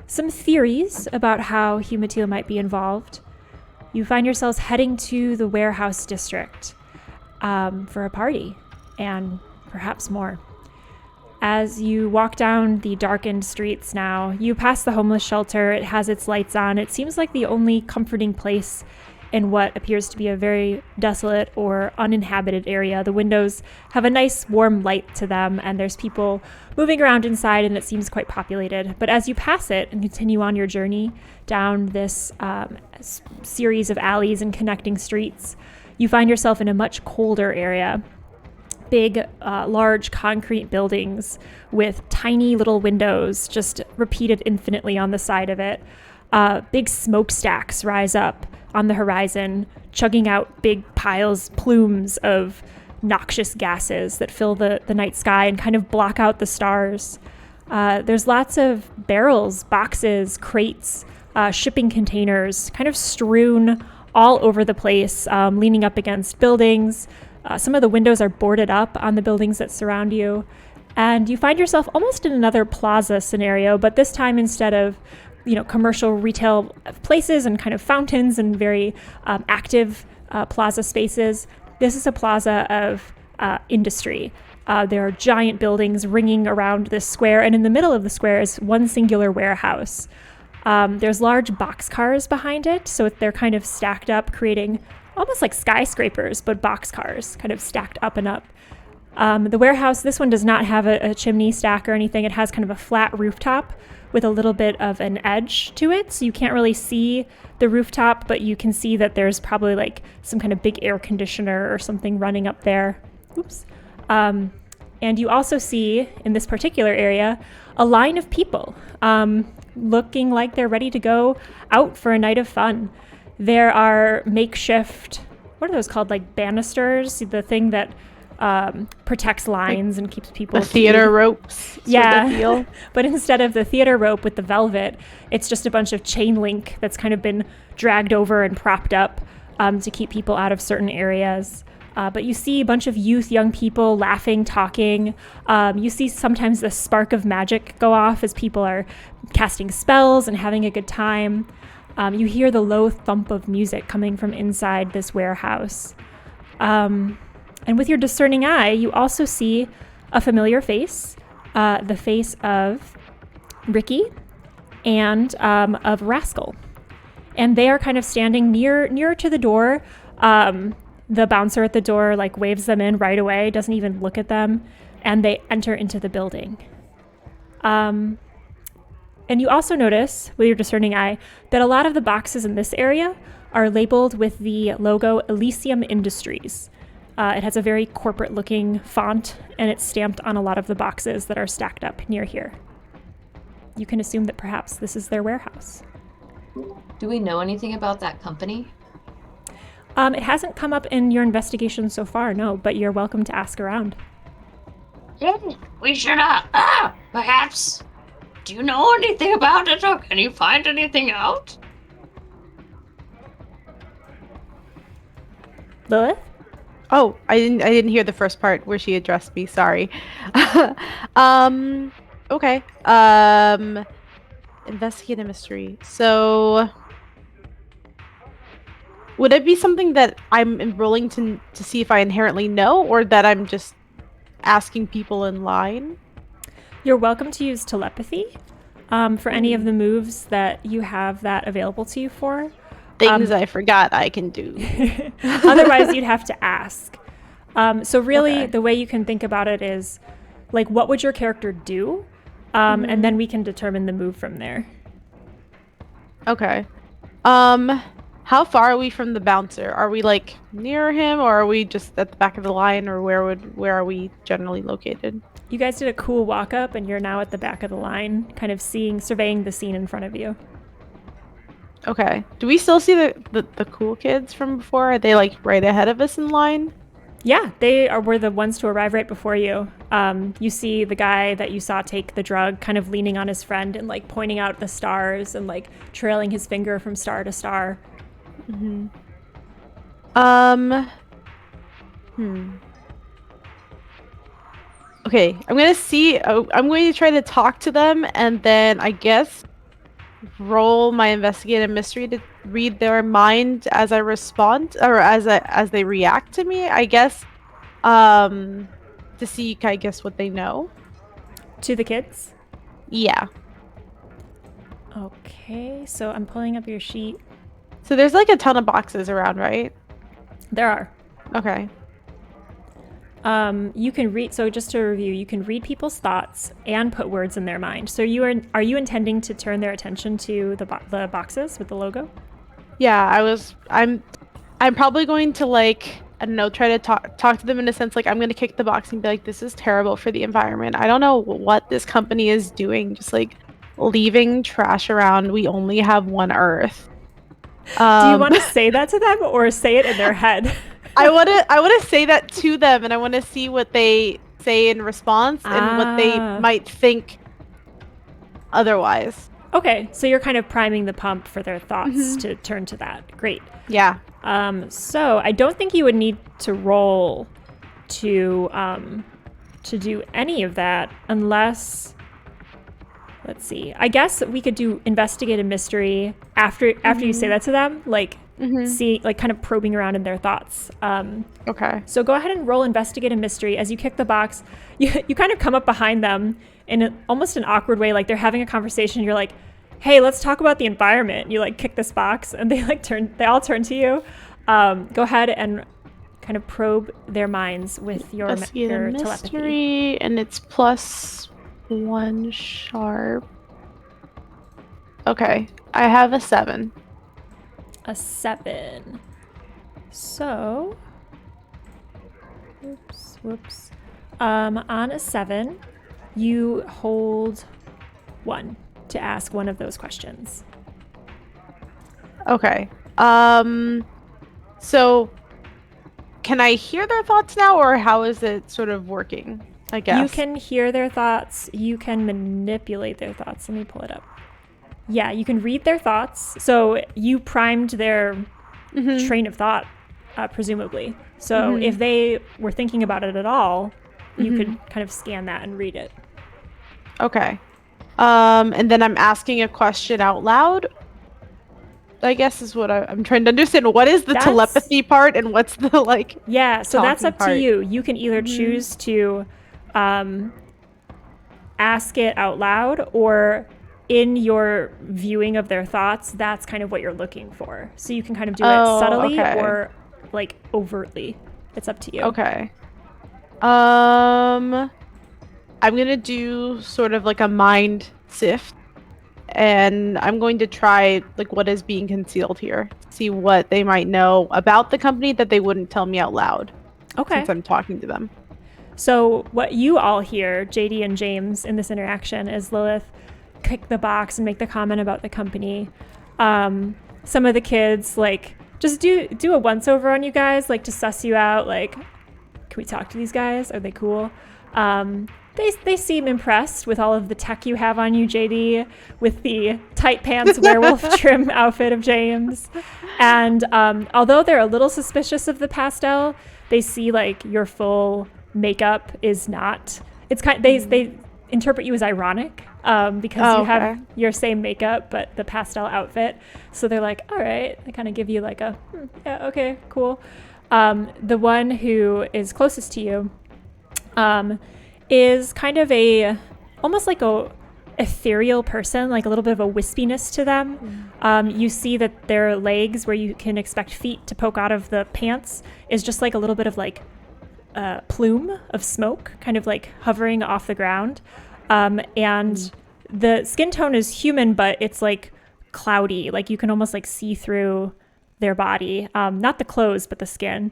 Some theories about how Humatil might be involved. You find yourselves heading to the warehouse district for a party and perhaps more. As you walk down the darkened streets now, you pass the homeless shelter. It has its lights on. It seems like the only comforting place in what appears to be a very desolate or uninhabited area. The windows have a nice warm light to them, and there's people moving around inside, and it seems quite populated. But as you pass it and continue on your journey down this series of alleys and connecting streets, you find yourself in a much colder area. Big, large concrete buildings with tiny little windows just repeated infinitely on the side of it. Big smokestacks rise up on the horizon, chugging out big plumes of noxious gases that fill the night sky and kind of block out the stars. There's lots of barrels, boxes, crates, shipping containers kind of strewn all over the place, leaning up against buildings. Some of the windows are boarded up on the buildings that surround you. And you find yourself almost in another plaza scenario, but this time instead of commercial retail places and kind of fountains and very active plaza spaces, this is a plaza of industry. There are giant buildings ringing around this square, and in the middle of the square is one singular warehouse. There's large boxcars behind it, so they're kind of stacked up, creating almost like skyscrapers, but boxcars kind of stacked up and up. The warehouse, this one does not have a chimney stack or anything. It has kind of a flat rooftop with a little bit of an edge to it. So you can't really see the rooftop, but you can see that there's probably like some kind of big air conditioner or something running up there. Oops. And you also see in this particular area a line of people looking like they're ready to go out for a night of fun. There are makeshift, what are those called? Like banisters, the thing that protects lines and keeps people. The theater ropes. Yeah. But instead of the theater rope with the velvet, it's just a bunch of chain link that's kind of been dragged over and propped up to keep people out of certain areas. But you see a bunch of young people laughing, talking. You see sometimes the spark of magic go off as people are casting spells and having a good time. You hear the low thump of music coming from inside this warehouse. And with your discerning eye, you also see a familiar face, the face of Ricky and of Rascal. And they are kind of standing nearer to the door. The bouncer at the door waves them in right away, doesn't even look at them, and they enter into the building. And you also notice, with your discerning eye, that a lot of the boxes in this area are labeled with the logo Elysium Industries. It has a very corporate-looking font, and it's stamped on a lot of the boxes that are stacked up near here. You can assume that perhaps this is their warehouse. Do we know anything about that company? It hasn't come up in your investigation so far, no, but you're welcome to ask around. We should, perhaps. Do you know anything about it, or can you find anything out? Lilith? Oh, I didn't hear the first part where she addressed me. Sorry. Okay. Investigate a mystery. So, would it be something that I'm enrolling to see if I inherently know, or that I'm just asking people in line? You're welcome to use telepathy for any of the moves that you have that available to you for. Things I forgot I can do. Otherwise, you'd have to ask. So really, Okay. the way you can think about it is, like, what would your character do? And then we can determine the move from there. Okay. How far are we from the bouncer? Are we like near him, or are we just at the back of the line, or where are we generally located? You guys did a cool walk up, and you're now at the back of the line, kind of surveying the scene in front of you. Okay. Do we still see the cool kids from before? Are they like right ahead of us in line? Yeah, were the ones to arrive right before you. You see the guy that you saw take the drug kind of leaning on his friend and like pointing out the stars and like trailing his finger from star to star. Mm-hmm. Okay, I'm gonna see. I'm going to try to talk to them, and then I guess roll my investigative mystery to read their mind as I respond, or as they react to me. I guess, to see, I guess, what they know. To the kids? Yeah. Okay, so I'm pulling up your sheet. So there's like a ton of boxes around, right? There are. Okay. You can read, so just to review, you can read people's thoughts and put words in their mind. So are you intending to turn their attention to the boxes with the logo? Yeah, I'm probably going to, like, I don't know, try to talk to them in a sense, like, I'm going to kick the box and be like, this is terrible for the environment. I don't know what this company is doing, just like leaving trash around. We only have one Earth. Do you want to say that to them or say it in their head? I want to say that to them, and I want to see what they say in response and what they might think otherwise. Okay, so you're kind of priming the pump for their thoughts to turn to that. Great. Yeah. So I don't think you would need to roll to do any of that unless, let's see. I guess we could do investigate a mystery after you say that to them, like see, like kind of probing around in their thoughts. Okay. So go ahead and roll investigate a mystery. As you kick the box, you kind of come up behind them in almost an awkward way, like they're having a conversation. You're like, hey, let's talk about the environment. You like kick this box and they all turn to you. Go ahead and kind of probe their minds with your telepathy. Mystery, and it's +1 sharp. Okay, I have a 7. A 7. So, whoops. On a 7, you hold 1 to ask one of those questions. Okay. So can I hear their thoughts now, or how is it sort of working? I guess. You can hear their thoughts. You can manipulate their thoughts. Let me pull it up. Yeah, you can read their thoughts. So you primed their train of thought, presumably. So if they were thinking about it at all, you could kind of scan that and read it. Okay. And then I'm asking a question out loud, I guess, is what I'm trying to understand. What is the telepathy part, and what's the, like, yeah, so that's up part? to you. You can either choose to ask it out loud, or in your viewing of their thoughts, that's kind of what you're looking for. So you can kind of do it subtly or like overtly. It's up to you. Okay. I'm gonna do sort of like a mind sift, and I'm going to try, like, what is being concealed here. See what they might know about the company that they wouldn't tell me out loud. Okay. Since I'm talking to them. So what you all hear, JD and James, in this interaction is Lilith kick the box and make the comment about the company. Some of the kids, like, just do a once over on you guys, like, to suss you out, like, can we talk to these guys? Are they cool? They seem impressed with all of the tech you have on you, JD, with the tight pants werewolf trim outfit of James. And although they're a little suspicious of the pastel, they see, like, your full makeup is not. It's kind. They interpret you as ironic because you have your same makeup but the pastel outfit. So they're like, all right. They kind of give you like a yeah, okay, cool. The one who is closest to you is kind of almost like a ethereal person, like a little bit of a wispiness to them. You see that their legs, where you can expect feet to poke out of the pants, is just like a little bit of like plume of smoke kind of like hovering off the ground. And the skin tone is human, but it's like cloudy. Like you can almost like see through their body. Not the clothes, but the skin.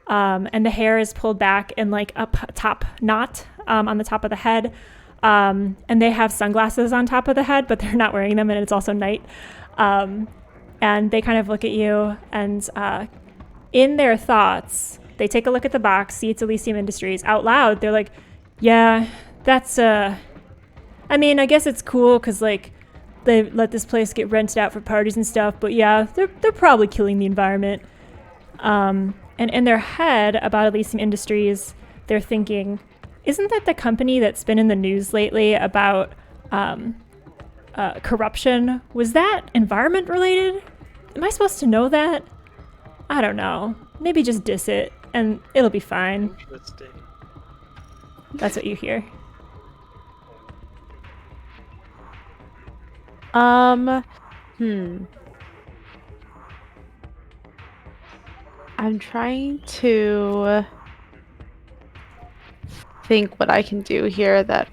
And the hair is pulled back in like a top knot on the top of the head. And they have sunglasses on top of the head, but they're not wearing them, and it's also night. And they kind of look at you, and in their thoughts, they take a look at the box, see it's Elysium Industries. Out loud, they're like, yeah, that's, I mean, I guess it's cool because, like, they let this place get rented out for parties and stuff, but yeah, they're probably killing the environment. And in their head about Elysium Industries, they're thinking, isn't that the company that's been in the news lately about corruption? Was that environment related? Am I supposed to know that? I don't know. Maybe just diss it and it'll be fine. Interesting. That's what you hear. I'm trying to think what I can do here that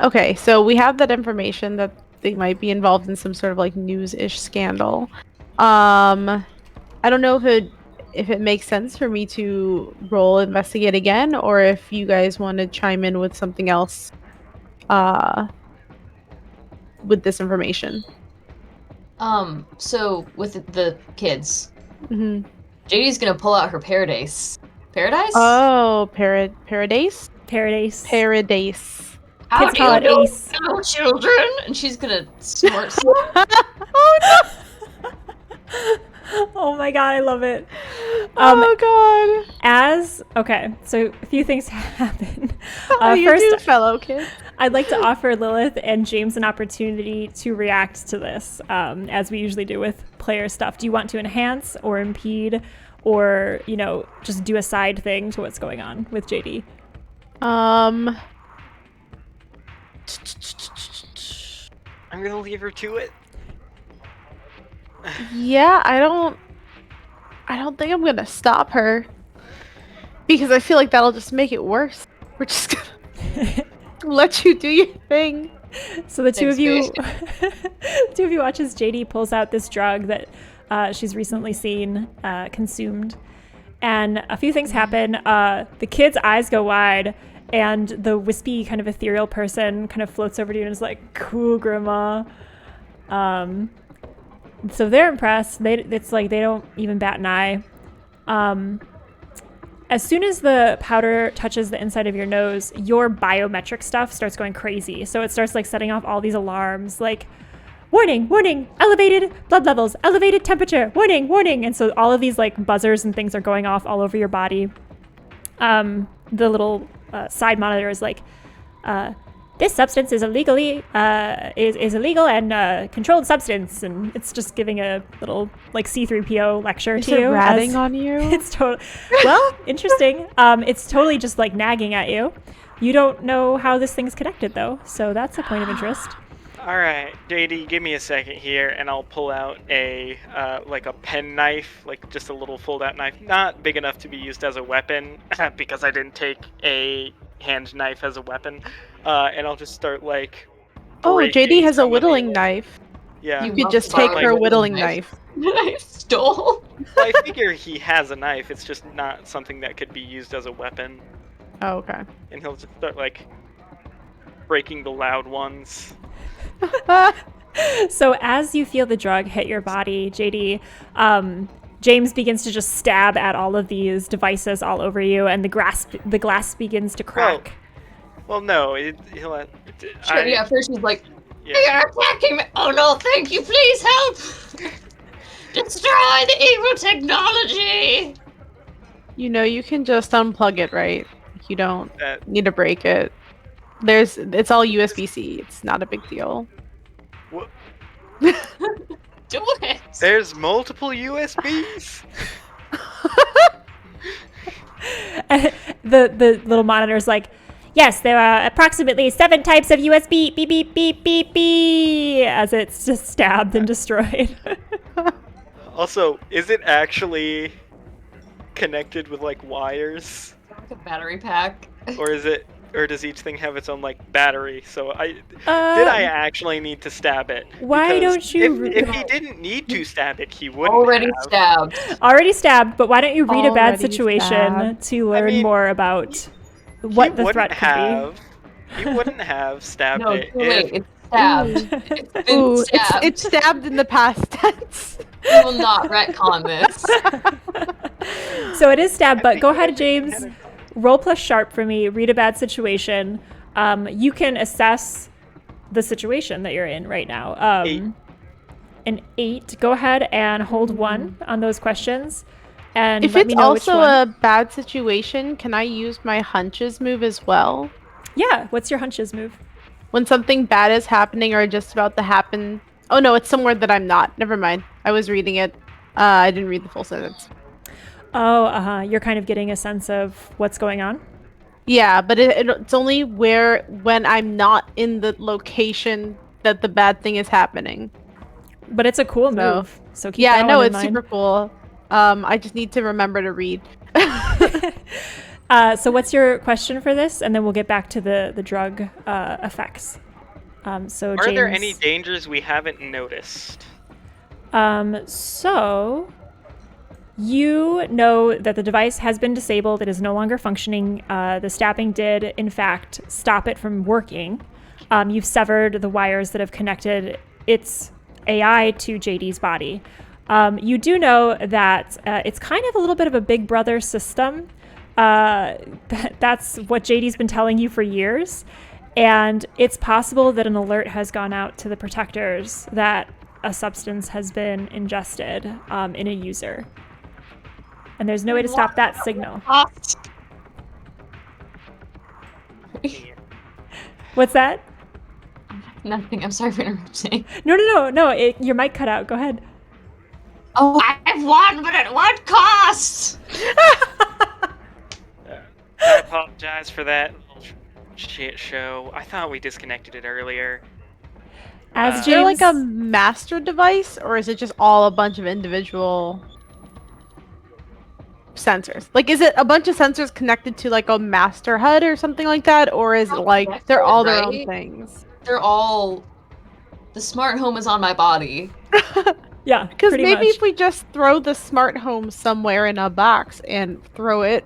okay, so we have that information that they might be involved in some sort of like news-ish scandal. I don't know if it makes sense for me to roll investigate again, or if you guys want to chime in with something else with this information. So with the kids, Mm-hmm. JD's gonna pull out her Paradise. Paradise? Oh, Paradise? Paradise. Paradise. How Kids do call you it know, Ace. fellow children? And she's gonna snort. Oh my god, I love it. Oh god. Okay, so a few things happen. How you First, do, fellow kid? I'd like to offer Lilith and James an opportunity to react to this, as we usually do with player stuff. Do you want to enhance or impede, or, you know, just do a side thing to what's going on with JD? I'm gonna leave her to it. Yeah, I don't think I'm gonna stop her because I feel like that'll just make it worse. We're just gonna let you do your thing. So the two Thanks, of you, two of you watch as JD pulls out this drug that she's recently seen consumed, and a few things happen. The kid's eyes go wide, and the wispy kind of ethereal person kind of floats over to you and is like, "Cool, Grandma." So they're impressed. It's like they don't even bat an eye. As soon as the powder touches the inside of your nose, your biometric stuff starts going crazy. So it starts like setting off all these alarms, like, warning, warning, elevated blood levels, elevated temperature, warning, warning. And so all of these like buzzers and things are going off all over your body. The little side monitor is like, this substance is illegally is illegal and controlled substance, and it's just giving a little like C-3PO lecture Is to it you. ratting on you? It's totally well, interesting. It's totally just like nagging at you. You don't know how this thing's connected though, so that's a point of interest. All right, JD, give me a second here, and I'll pull out a like a pen knife, like just a little fold-out knife, not big enough to be used as a weapon, because I didn't take a hand knife as a weapon, and I'll just start like. Oh, breaking JD has a some of the- whittling knife. Yeah. You You could must just borrow take my her whittling whittling knife. knife. I stole. Well, I figure he has a knife. It's just not something that could be used as a weapon, Oh, okay. and he'll just start like breaking the loud ones. So as you feel the drug hit your body, JD, James begins to just stab at all of these devices all over you, and the glass begins to crack. Well, no, he'll. Sure, yeah, first he's like, Yeah. they are attacking me. Oh no, thank you, please help. Destroy the evil technology. You know, you can just unplug it, right? You don't That need to break it. It's all USB-C. It's not a big deal. Do it. there's multiple USBs. The little monitor's like, yes, there are approximately 7 types of USB, beep, beep, beep, beep, beep, as it's just stabbed and destroyed. Also, is it actually connected with like wires, Like a battery pack. or does each thing have its own like battery? So did I actually need to stab it? Why Because don't you If he didn't need to stab it, he wouldn't Already have. stabbed. already stabbed, but why don't you read a bad Already situation stabbed. to learn mean, more about what the threat could He wouldn't have stabbed No, it too late. if It's stabbed. be? It's been Ooh, stabbed. it's stabbed in the past tense. We will not retcon this. So it is stabbed, but go ahead, everything James. had a- Roll plus sharp for me. Read a bad situation. You can assess the situation that you're in right now. 8. An 8. Go ahead and hold 1 on those questions. And If let me it's know which also one. a bad situation, can I use my hunches move as well? Yeah, what's your hunches move? When something bad is happening or just about to happen. Oh no, it's somewhere that I'm not. Never mind. I was reading it. I didn't read the full sentence. Oh, you're kind of getting a sense of what's going on. Yeah, but it's only when I'm not in the location that the bad thing is happening. But it's a cool So- move. So keep Yeah, that no, one in it's mind. super cool. I just need to remember to read. So what's your question for this? And then we'll get back to the drug effects. So Are there James- any dangers we haven't noticed? So you know that the device has been disabled. It is no longer functioning. The stabbing did, in fact, stop it from working. You've severed the wires that have connected its AI to JD's body. You do know that it's kind of a little bit of a big brother system. That's what JD's been telling you for years. And it's possible that an alert has gone out to the protectors that a substance has been ingested in a user. And there's no way to stop that signal. What's that? Nothing. I'm sorry for interrupting. No. Your mic cut out. Go ahead. Oh, I've won, but at what cost? I apologize for that little shit show. I thought we disconnected it earlier. As Is there like a James- master device, or is it just all a bunch of individual sensors? Like, is it a bunch of sensors connected to like a master HUD or something like that, or is it like they're all their own Right? things? They're all. The smart home is on my body. Yeah, Because pretty maybe much. if we just throw the smart home somewhere in a box and throw it,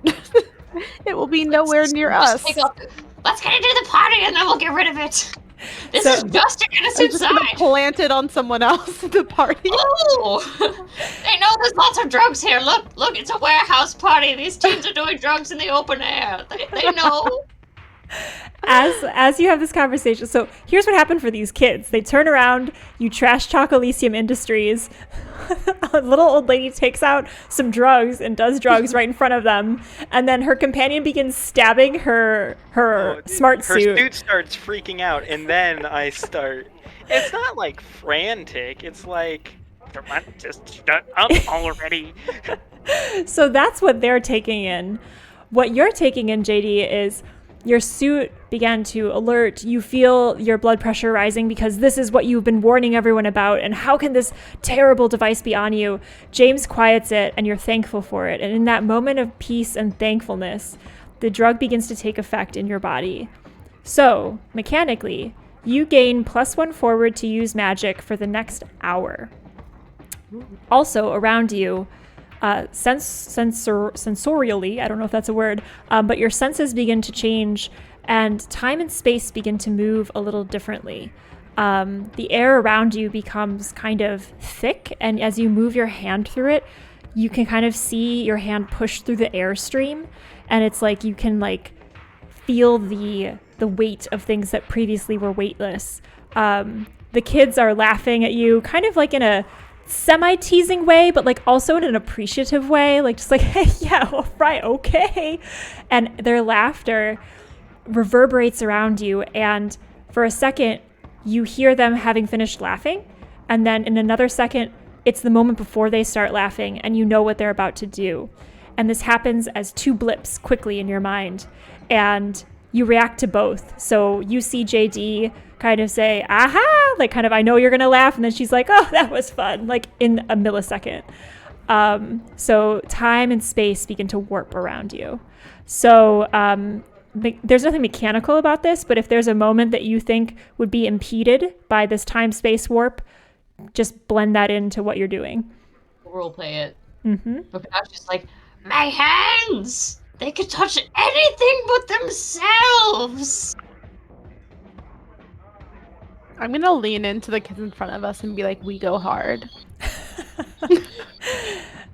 it will be nowhere near us. Let's get into the party and then we'll get rid of it. This So- is just an I'm innocent just gonna side. plant it on someone else at the party. Oh, they know there's lots of drugs here. Look, it's a warehouse party. These teens are doing drugs in the open air. They know. As you have this conversation, so here's what happened for these kids. They turn around, you trash talk Elysium Industries. A little old lady takes out some drugs and does drugs right in front of them, and then her companion begins stabbing her smart Her suit. suit starts freaking out, and then I start. It's not like frantic. It's like, come on, just shut up already. So that's what they're taking in. What you're taking in, JD, is your suit began to alert. You feel your blood pressure rising because this is what you've been warning everyone about. And how can this terrible device be on you? James quiets it, and you're thankful for it. And in that moment of peace and thankfulness, the drug begins to take effect in your body. So, mechanically, you gain +1 forward to use magic for the next hour. Also, around you, sensorially, I don't know if that's a word, but your senses begin to change and time and space begin to move a little differently. The air around you becomes kind of thick, and as you move your hand through it, you can kind of see your hand push through the airstream, and it's like you can like feel the weight of things that previously were weightless. The kids are laughing at you, kind of like in a semi-teasing way, but like also in an appreciative way, like just like, hey, yeah, all right, okay. And their laughter reverberates around you, and for a second you hear them having finished laughing, and then in another second it's the moment before they start laughing and you know what they're about to do. And this happens as 2 blips quickly in your mind, and you react to both. So you see JD kind of say, aha, Like kind of, I know you're going to laugh. And then she's like, oh, that was fun. Like in a millisecond. So time and space begin to warp around you. So there's nothing mechanical about this, but if there's a moment that you think would be impeded by this time-space warp, just blend that into what you're doing. Roleplay it. Mm-hmm. But I was just like, my hands! They could touch anything but themselves! I'm gonna lean into the kids in front of us and be like, we go hard.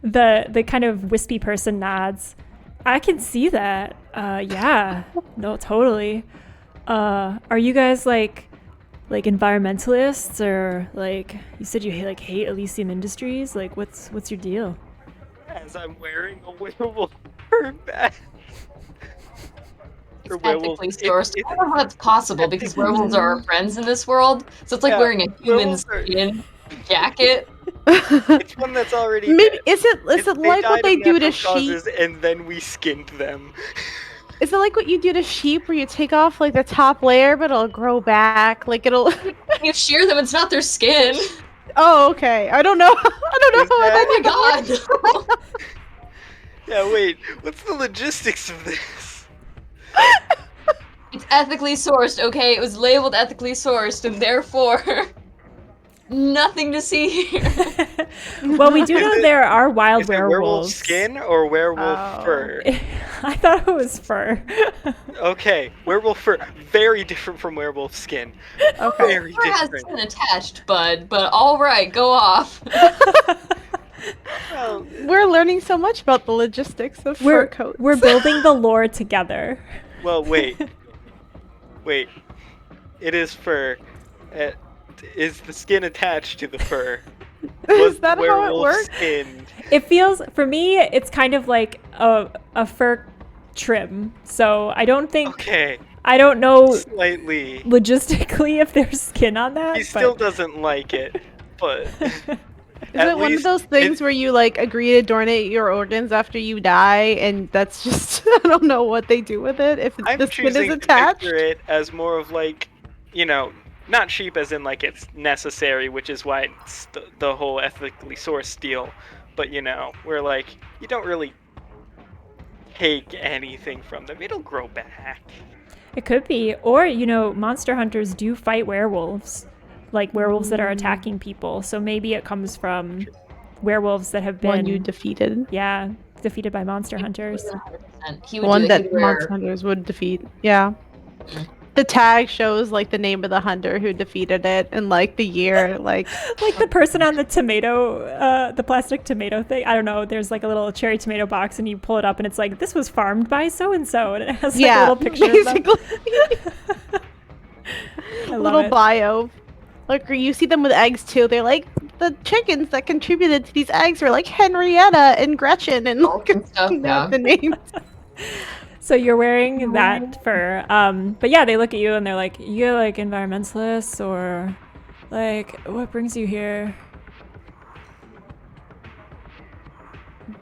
The kind of wispy person nods. I can see that. Yeah. No, totally. Are you guys like environmentalists, or like you said you hate Elysium Industries? Like what's your deal? As I'm wearing a werewolf fur badge. Or werewolf- Ethically sourced. I don't know if that's possible because werewolves are our friends in this world. So it's like wearing a human werewolves are- skin jacket. It's one that's already Maybe dead. is it like died what of they do to natural sheep? causes, and then we skinned them. Is it like what you do to sheep, where you take off like the top layer, but it'll grow back? Like it'll. When you shear them, it's not their skin. Oh, okay. I don't know. I don't know. Is that- Oh my god. Yeah, wait. What's the logistics of this? It's ethically sourced, okay? It was labeled ethically sourced, and therefore nothing to see here. Well, we do know Is it- there are wild Is it werewolves. werewolf skin or werewolf Oh. fur? I thought it was fur. Okay, werewolf fur. Very different from werewolf skin. Okay. Very Fur has different. skin attached, bud, but alright, go off. Well, We're learning so much about the logistics of fur coats. We're building the lore together. well, wait. Wait. It is fur. Is the skin attached to the fur? Is that how it werewolf works? skinned? It feels, for me, it's kind of like a fur trim. So I don't think, Okay, I don't know slightly. logistically if there's skin on that. He still doesn't like it, but Is it one of those things where you like agree to donate your organs after you die, and that's just I don't know what they do with it if I'm the skin is choosing to attached? picture it as more of like, not cheap as in like it's necessary, which is why it's the whole ethically sourced deal. But where like you don't really take anything from them; it'll grow back. It could be. Or, monster hunters do fight werewolves. Like werewolves that are attacking people. So maybe it comes from werewolves that have been One you defeated. defeated by monster hunters. 100%. He would One do that he would monster wear- hunters would defeat. Yeah. Mm. The tag shows like the name of the hunter who defeated it and like the year. Like Like the person on the tomato, the plastic tomato thing. I don't know. There's like a little cherry tomato box, and you pull it up, and it's like, this was farmed by so and so, and it has like a yeah, little picture of them. basically I a love little it. bio. Like you see them with eggs too. They're like the chickens that contributed to these eggs were like Henrietta and Gretchen and All that stuff, yeah. the names. So you're wearing that fur. But yeah, they look at you and they're like, you're like environmentalists, or like, what brings you here?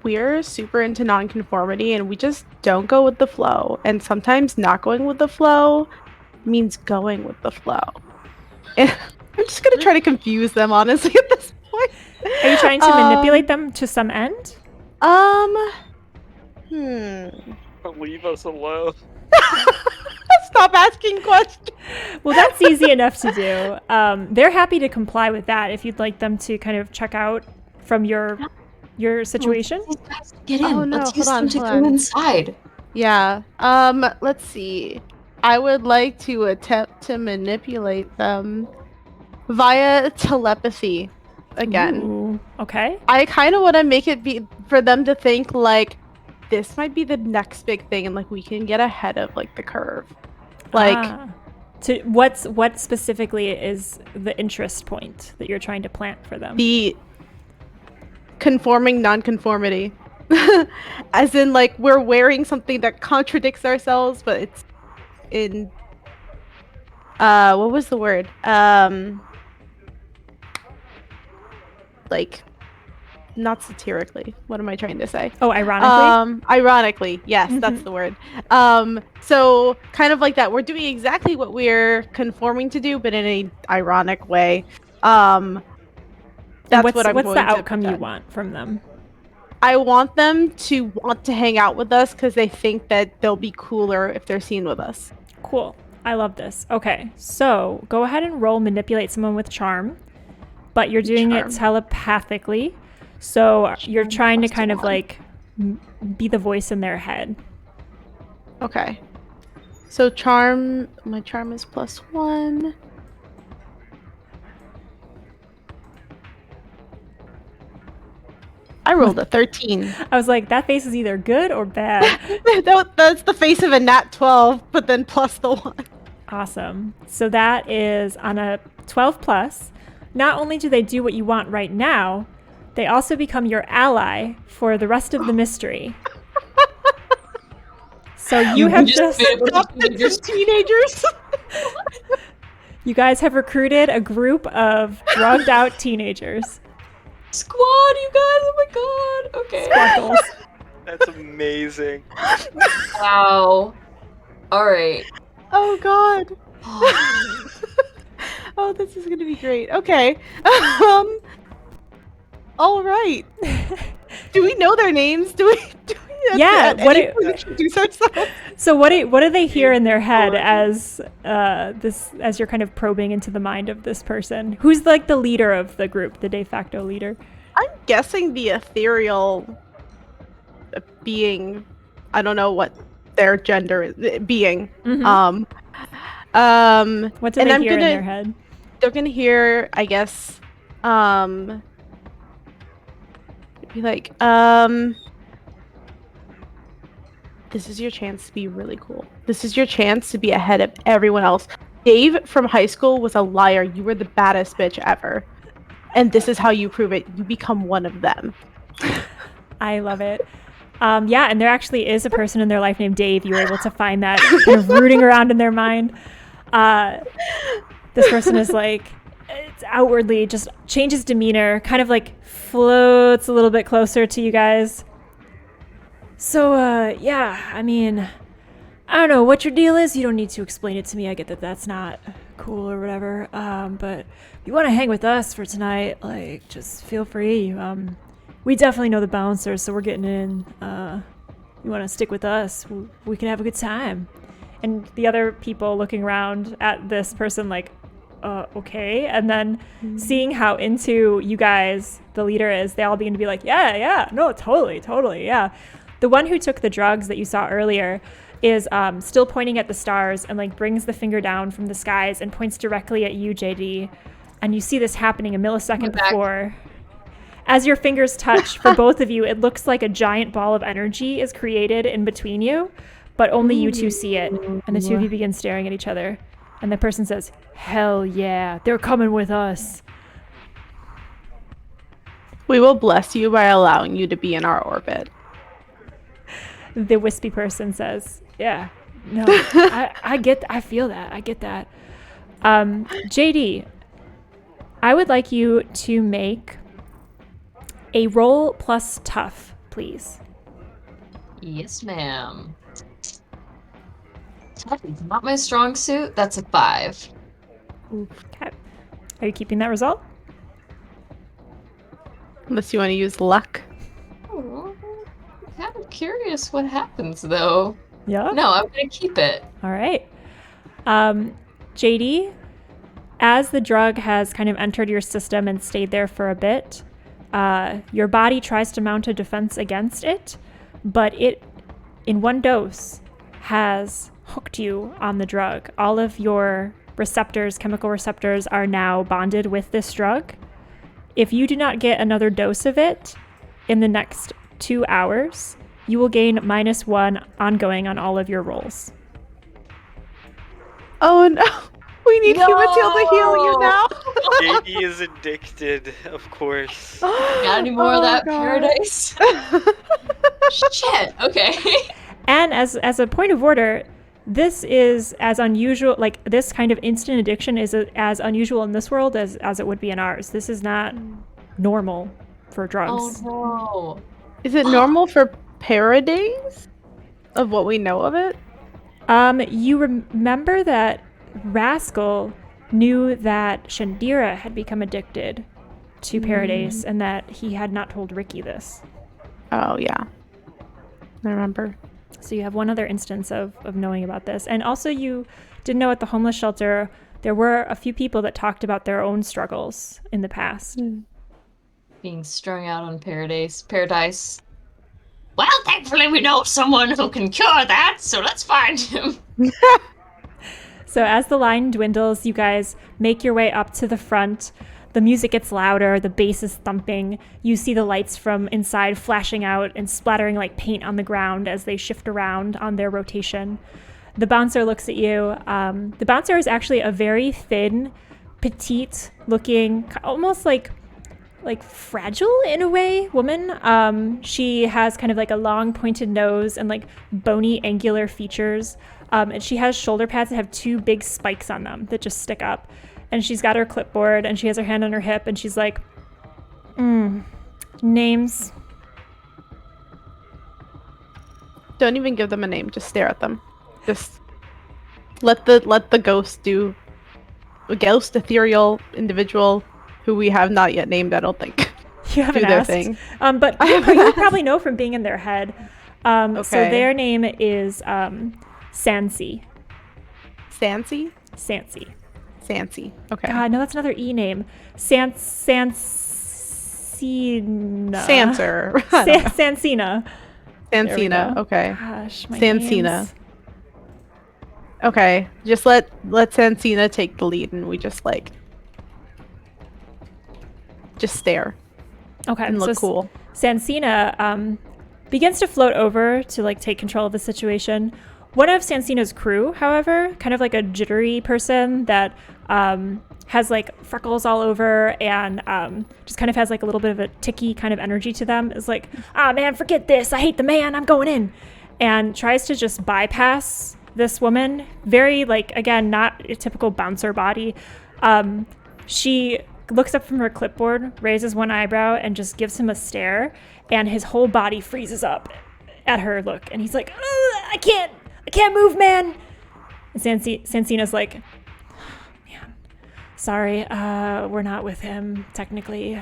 We're super into nonconformity and we just don't go with the flow. And sometimes not going with the flow means going with the flow. And I'm just gonna try to confuse them, honestly, at this point. Are you trying to manipulate them to some end? Leave us alone. Stop asking questions. Well, that's easy enough to do. They're happy to comply with that if you'd like them to kind of check out from your situation. These guys get in. Oh, no, Let's use hold on, them to hold go on. inside. Yeah. Let's see. I would like to attempt to manipulate them via telepathy again. Ooh, okay. I kind of want to make it be for them to think like this might be the next big thing and like we can get ahead of like the curve. Like To what specifically is the interest point that you're trying to plant for them? the conforming nonconformity. As in like we're wearing something that contradicts ourselves, but it's in what was the word? Like not satirically. What am I trying to say? Oh, ironically? Ironically, yes, that's the word. So kind of like that. We're doing exactly what we're conforming to do, but in a ironic way. And That's what's what I'm the going to outcome you pretend. want from them? I want them to want to hang out with us because they think that they'll be cooler if they're seen with us. Cool. I love this. Okay, so go ahead and roll manipulate someone with charm, but you're doing it telepathically. So you're trying to kind of like be the voice in their head. Okay. So charm, my charm is +1. I rolled a 13. I was like, that face is either good or bad. That's the face of a nat 12, but then plus the 1. Awesome. So that is on a 12 plus. Not only do they do what you want right now, they also become your ally for the rest of the mystery. So you have just adopted teenagers. you guys have recruited a group of drugged out teenagers. Squad, you guys! Oh my god! Okay. Sparkles. That's amazing. Wow. All right. Oh god. Oh, this is gonna be great. Okay. All right. Do we know their names? Do we Yeah, what introduce ourselves? So what do they hear in their head as as you're kind of probing into the mind of this person? Who's like the leader of the group, the de facto leader? I'm guessing the ethereal being. I don't know what their gender is. Being. Mm-hmm. What do and they I'm hear in gonna- their head? They're gonna hear, I guess, be like, this is your chance to be really cool. This is your chance to be ahead of everyone else. Dave from high school was a liar. You were the baddest bitch ever. And this is how you prove it. You become one of them. I love it. Yeah, and there actually is a person in their life named Dave. You were able to find that kind of rooting around in their mind. This person is like, it's outwardly just changes demeanor, kind of like floats a little bit closer to you guys. So, yeah, I mean, I don't know what your deal is. You don't need to explain it to me. I get that that's not cool or whatever. But if you want to hang with us for tonight, like, just feel free. We definitely know the bouncers, so we're getting in. You want to stick with us? We can have a good time. And the other people looking around at this person like, okay. And then seeing how into you guys the leader is, they all begin to be like, yeah, no, totally, yeah. The one who took the drugs that you saw earlier is still pointing at the stars and like brings the finger down from the skies and points directly at you, JD. And you see this happening a millisecond before. As your fingers touch, for both of you, it looks like a giant ball of energy is created in between you, but only you two see it. And the two of you begin staring at each other. And the person says, hell yeah, they're coming with us. We will bless you by allowing you to be in our orbit. The wispy person says, yeah, no, I feel that. I get that. JD, I would like you to make a roll plus tough, please. Yes, ma'am. Tough is not my strong suit. That's a 5. Okay. Are you keeping that result? Unless you want to use luck. Oh, I'm kind of curious what happens, though. Yeah. No, I'm gonna keep it. All right. JD, as the drug has kind of entered your system and stayed there for a bit, your body tries to mount a defense against it, but it, in one dose, has hooked you on the drug. All of your receptors, chemical receptors, are now bonded with this drug. If you do not get another dose of it in the next 2 hours, you will gain -1 ongoing on all of your rolls. Oh no! We need Humatil to heal you now! JD is addicted, of course. Got any more of that God. paradise? Shit. Okay. And as a point of order, this is as unusual, like this kind of instant addiction is as unusual in this world as it would be in ours. This is not normal for drugs. Oh no. Is it normal for paradays of what we know of it? You remember that Rascal knew that Shandira had become addicted to Paradise and that he had not told Ricky this. Oh, yeah. I remember. So you have one other instance of knowing about this. And also you did know at the homeless shelter, there were a few people that talked about their own struggles in the past. Being strung out on Paradise. Well, thankfully we know someone who can cure that, so let's find him. So as the line dwindles, you guys make your way up to the front. The music gets louder, the bass is thumping. You see the lights from inside flashing out and splattering like paint on the ground as they shift around on their rotation. The bouncer looks at you. The bouncer is actually a very thin, petite looking, almost like fragile in a way woman. She has kind of like a long pointed nose and like bony angular features. And she has shoulder pads that have two big spikes on them that just stick up. And she's got her clipboard and she has her hand on her hip and she's like, names. Don't even give them a name. Just stare at them. Just let the ghost do. A ghost, ethereal individual who we have not yet named, I don't think. You haven't do their asked. thing. But you probably know from being in their head. Okay. So their name is Sansi. Sansi? Sansi. Sansi. Okay. God, no, that's another E name. Sansina. Sanser. Sansina. There we Sansina. go. Okay. Gosh, my Sansina. names. Okay. Just let Sansina take the lead and we just stare Okay, and look so cool. Sansina begins to float over to like take control of the situation. One of Sansina's crew, however, kind of like a jittery person that has like freckles all over and just kind of has like a little bit of a ticky kind of energy to them, is like, man, forget this. I hate the man. I'm going in. And tries to just bypass this woman. Very like, again, not a typical bouncer body. She looks up from her clipboard, raises one eyebrow, and just gives him a stare. And his whole body freezes up at her look. And he's like, I can't move, man. And Sansina's like, man, sorry, we're not with him, technically.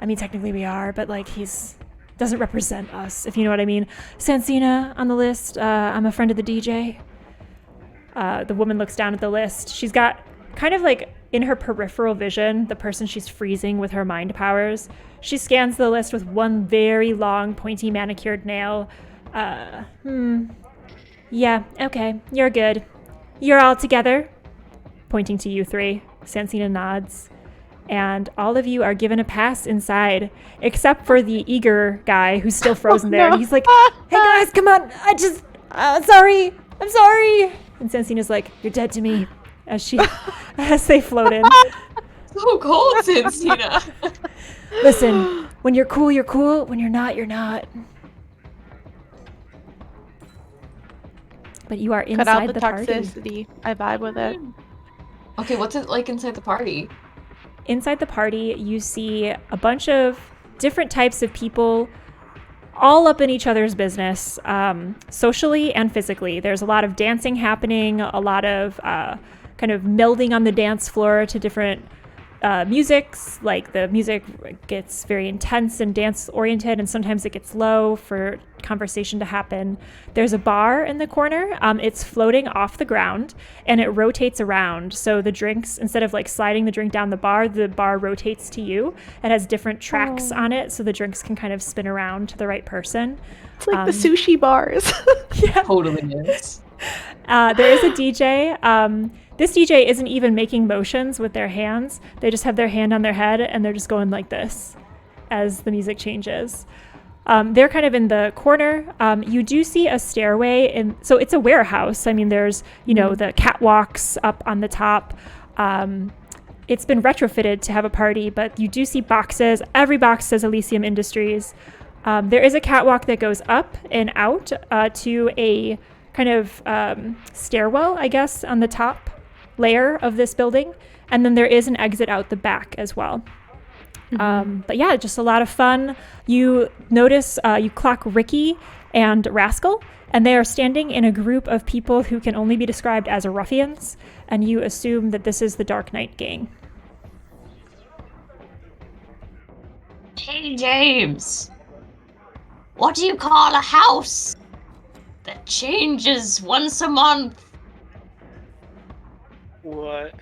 I mean, technically we are, but like he's doesn't represent us, if you know what I mean. Sansina on the list. I'm a friend of the DJ. The woman looks down at the list. She's got kind of like in her peripheral vision, the person she's freezing with her mind powers. She scans the list with one very long, pointy, manicured nail. Yeah, okay, you're good. You're all together. Pointing to you three. Sansina nods. And all of you are given a pass inside, except for the eager guy who's still frozen there. And he's like, hey guys, come on. Sorry. I'm sorry. And Sansina's like, you're dead to me. As they float in. So cold, Sansina. Listen, when you're cool, you're cool. When you're not, you're not. But you are inside Cut out the party. toxicity. I vibe with it. Okay, what's it like inside the party? Inside the party, you see a bunch of different types of people all up in each other's business, socially and physically. There's a lot of dancing happening, a lot of kind of melding on the dance floor to different musics. Like the music gets very intense and dance oriented, and sometimes it gets low for conversation to happen. There's a bar in the corner. It's floating off the ground and it rotates around. So the drinks, instead of like sliding the drink down the bar rotates to you. It has different tracks on it, so the drinks can kind of spin around to the right person. It's like the sushi bars. Yeah. Totally is. There is a DJ. This DJ isn't even making motions with their hands. They just have their hand on their head and they're just going like this as the music changes. They're kind of in the corner. You do see a stairway, so it's a warehouse. I mean, there's, the catwalks up on the top. It's been retrofitted to have a party, but you do see boxes. Every box says Elysium Industries. There is a catwalk that goes up and out to a kind of stairwell, I guess, on the top layer of this building. And then there is an exit out the back as well. But yeah, just a lot of fun. You notice, you clock Ricky and Rascal, and they are standing in a group of people who can only be described as ruffians, and you assume that this is the Dark Knight gang. Hey, James. What do you call a house that changes once a month? What?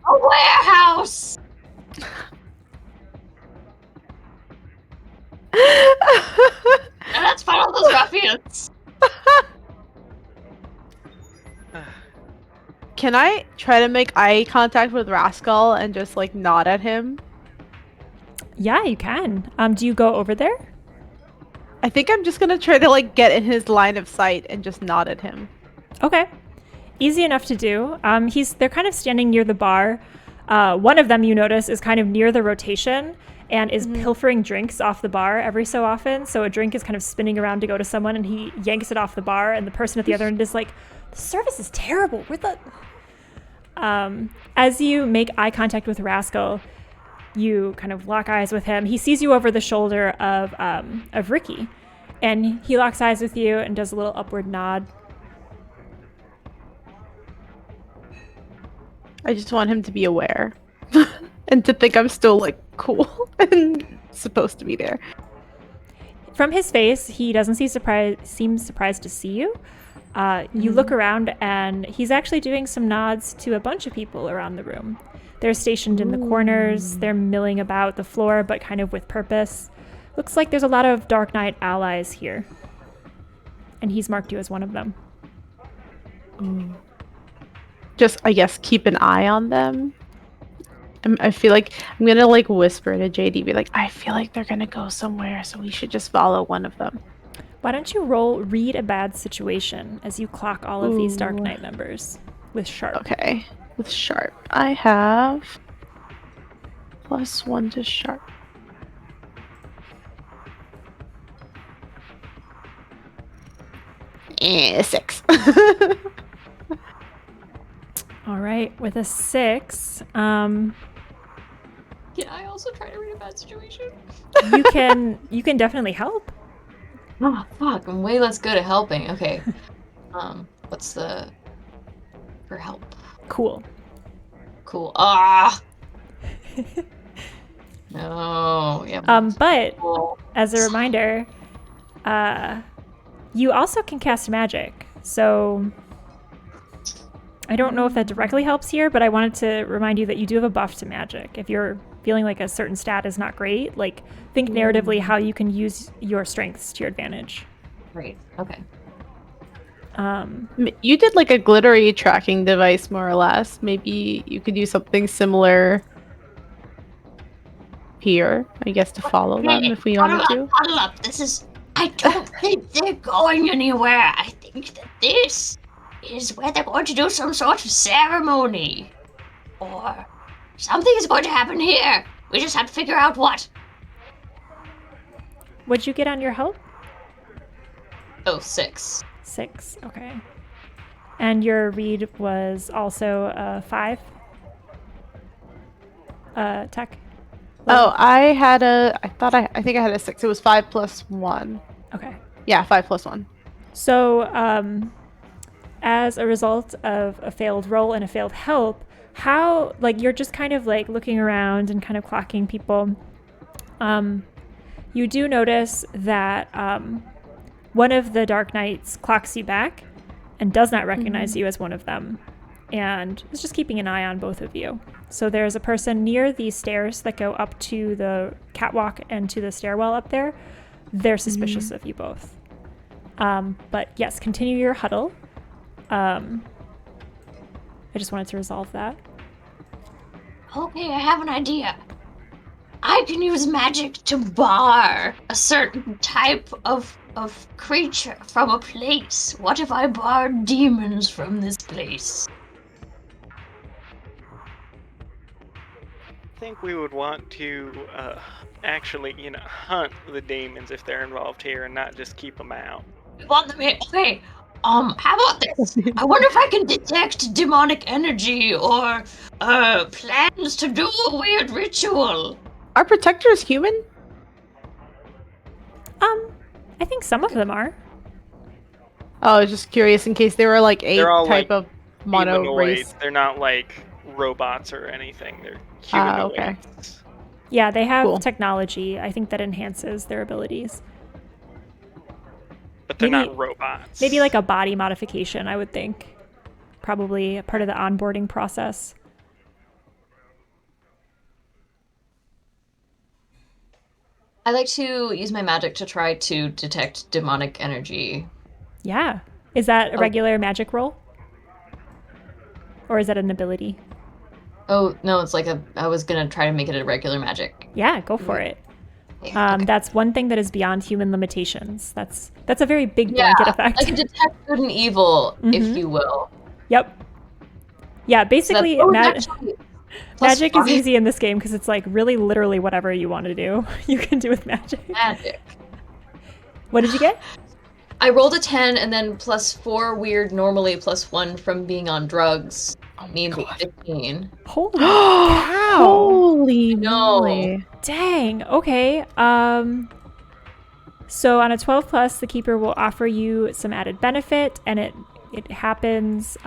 A warehouse! And let's find all those ruffians. Can I try to make eye contact with Rascal and just like nod at him? Yeah, you can. Do you go over there? I think I'm just gonna try to like get in his line of sight and just nod at him. Okay. Easy enough to do. They're kind of standing near the bar. One of them, you notice, is kind of near the rotation and is pilfering drinks off the bar every so often. So a drink is kind of spinning around to go to someone, and he yanks it off the bar, and the person at the other end is like, "The service is terrible. We're the..." As you make eye contact with Rascal, you kind of lock eyes with him. He sees you over the shoulder of Ricky, and he locks eyes with you and does a little upward nod. I just want him to be aware and to think I'm still like cool and supposed to be there. From his face, he doesn't seem surprised to see you. You look around, and he's actually doing some nods to a bunch of people around the room. They're stationed in the corners. They're milling about the floor, but kind of with purpose. Looks like there's a lot of Dark Knight allies here. And he's marked you as one of them. Just, I guess, keep an eye on them. I feel like I'm gonna like whisper to JD, be like, I feel like they're gonna go somewhere, so we should just follow one of them. Why don't you roll Read a Bad Situation as you clock all of these Dark Knight members with Sharp. Okay, with Sharp. I have +1 to Sharp. Eh, 6. All right, with a 6, Can I also try to read a bad situation? you can definitely help. Oh, fuck, I'm way less good at helping. Okay. What's the... for help? Cool. Cool. Ah! No. Yeah. But Cool. as a reminder, you also can cast magic. So I don't know if that directly helps here, but I wanted to remind you that you do have a buff to magic. If you're feeling like a certain stat is not great, like think narratively how you can use your strengths to your advantage. Great. Okay. You did like a glittery tracking device, more or less. Maybe you could use something similar here, I guess, to follow them if we wanted to. Huddle up. I don't think they're going anywhere. I think that this is where they're going to do some sort of ceremony. Or something is going to happen here. We just have to figure out what. What'd you get on your help? Oh, 6. 6, okay. And your read was also 5? Tech? Oh, I think I had a 6. It was 5 + 1. Okay. Yeah, 5 + 1. So, as a result of a failed roll and a failed help, how, like, you're just kind of like looking around and kind of clocking people. You do notice that one of the Dark Knights clocks you back and does not recognize you as one of them, and is just keeping an eye on both of you. So there's a person near the stairs that go up to the catwalk and to the stairwell up there. They're suspicious of you both. But yes, continue your huddle. I just wanted to resolve that. Okay, I have an idea. I can use magic to bar a certain type of creature from a place. What if I barred demons from this place? I think we would want to actually, hunt the demons if they're involved here and not just keep them out. We want them here. Okay. How about this? I wonder if I can detect demonic energy or plans to do a weird ritual. Are protectors human? I think some of them are. Oh, I was just curious in case they were like a They're all type like of mono race. humanoids. They're not like robots or anything. They're Ah, humanoids. okay. Yeah, they have Cool. technology, I think, that enhances their abilities. But they're Maybe- not robots. Maybe like a body modification, I would think. Probably a part of the onboarding process. I like to use my magic to try to detect demonic energy. Yeah. Is that a Oh. regular magic roll? Or is that an ability? Oh, no, it's like I was gonna try to make it a regular magic. Yeah, go for it. Yeah, okay. That's one thing that is beyond human limitations. That's a very big Yeah, blanket effect. I can detect good and evil, if Mhm. you will. Yep. Yeah, So basically, actually, magic is +5 easy in this game because it's like really literally whatever you want to do, you can do with magic. magic. What did you get? I rolled a 10 and then +4 weird, normally +1 from being on drugs. Means 15. Holy cow! Holy No. moly. Dang. Okay. So on a 12 plus, the keeper will offer you some added benefit, and it happens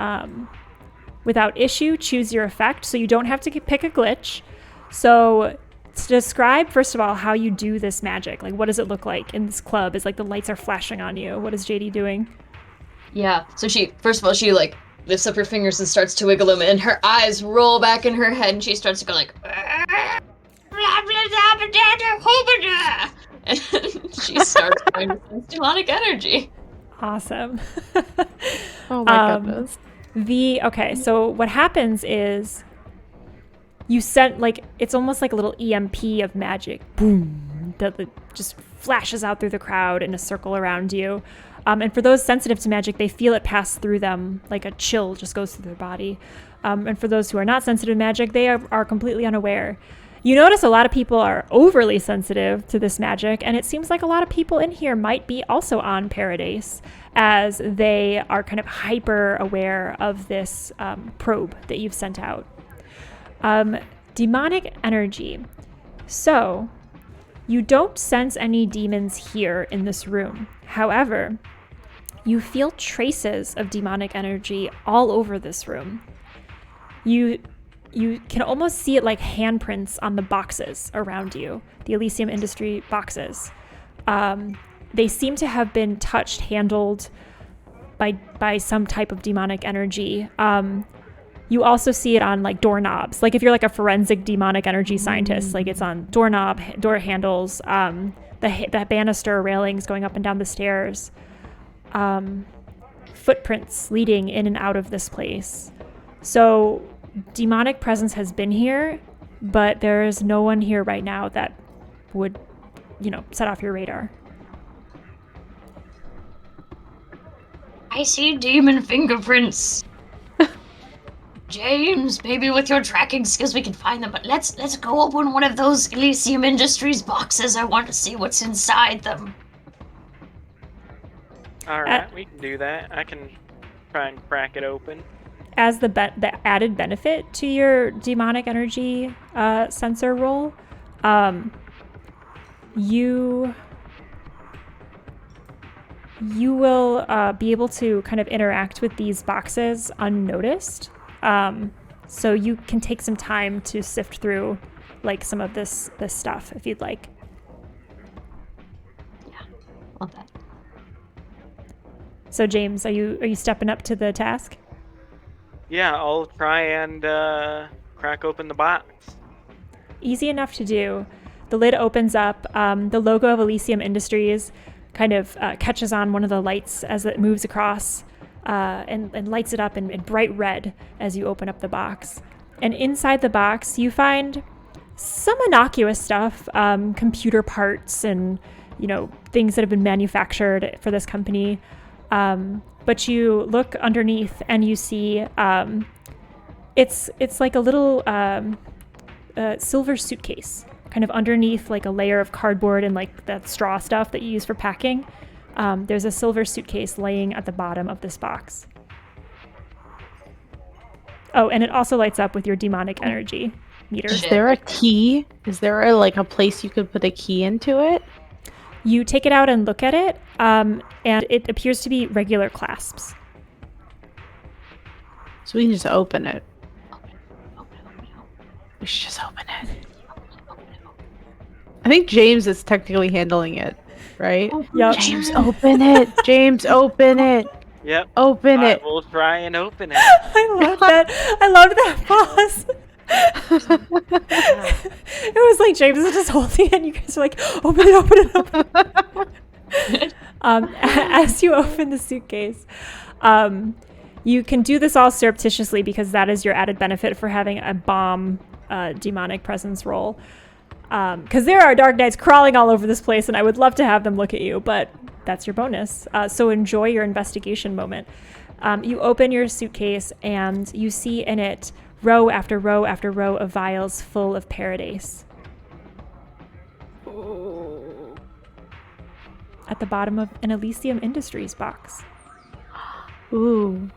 without issue. Choose your effect, so you don't have to pick a glitch. So describe first of all how you do this magic. Like, what does it look like in this club? Is like the lights are flashing on you. What is JD doing? Yeah, so she, first of all, she like lifts up her fingers and starts to wiggle them, and her eyes roll back in her head, and she starts to go like, and she starts going to sense demonic energy. Awesome. Oh my goodness. Okay, so what happens is you sent like it's almost like a little EMP of magic, boom, that just flashes out through the crowd in a circle around you. And for those sensitive to magic, they feel it pass through them like a chill just goes through their body. And for those who are not sensitive to magic, they are completely unaware. You notice a lot of people are overly sensitive to this magic, and it seems like a lot of people in here might be also on Paradise, as they are kind of hyper aware of this probe that you've sent out. Demonic energy. So, you don't sense any demons here in this room. However, you feel traces of demonic energy all over this room. You can almost see it like handprints on the boxes around you, the Elysium Industry boxes. They seem to have been touched, handled by some type of demonic energy. You also see it on like doorknobs. Like if you're like a forensic demonic energy scientist, like it's on door handles, the banister railings going up and down the stairs, footprints leading in and out of this place. So demonic presence has been here, but there is no one here right now that would, set off your radar. I see demon fingerprints. James, maybe with your tracking skills we can find them, but let's go open one of those Elysium Industries boxes. I want to see what's inside them. Alright, we can do that. I can try and crack it open. As the added benefit to your demonic energy sensor roll, you will be able to kind of interact with these boxes unnoticed. So you can take some time to sift through like some of this stuff if you'd like. Yeah, love that. So James, are you stepping up to the task? Yeah, I'll try and crack open the box. Easy enough to do. The lid opens up. The logo of Elysium Industries kind of catches on one of the lights as it moves across and lights it up in bright red as you open up the box. And inside the box, you find some innocuous stuff, computer parts and, things that have been manufactured for this company. But you look underneath and you see it's like a little silver suitcase kind of underneath like a layer of cardboard and like that straw stuff that you use for packing. There's a silver suitcase laying at the bottom of this box. Oh, and it also lights up with your demonic energy meter. Is there a key? Is there a place you could put a key into it? You take it out and look at it, and it appears to be regular clasps. So we can just open it. We should just open it. I think James is technically handling it, right? Yep. James, open it! James, open it! Yep. Open it! I will try and open it. I love that. I loved that pause. It was like James is just holding it and you guys are like, open it, open it, open it. As you open the suitcase, you can do this all surreptitiously because that is your added benefit for having a bomb demonic presence roll. Because there are Dark Knights crawling all over this place and I would love to have them look at you, but that's your bonus. So enjoy your investigation moment. You open your suitcase and you see in it row after row after row of vials full of paradise. At the bottom of an Elysium Industries box. Ooh.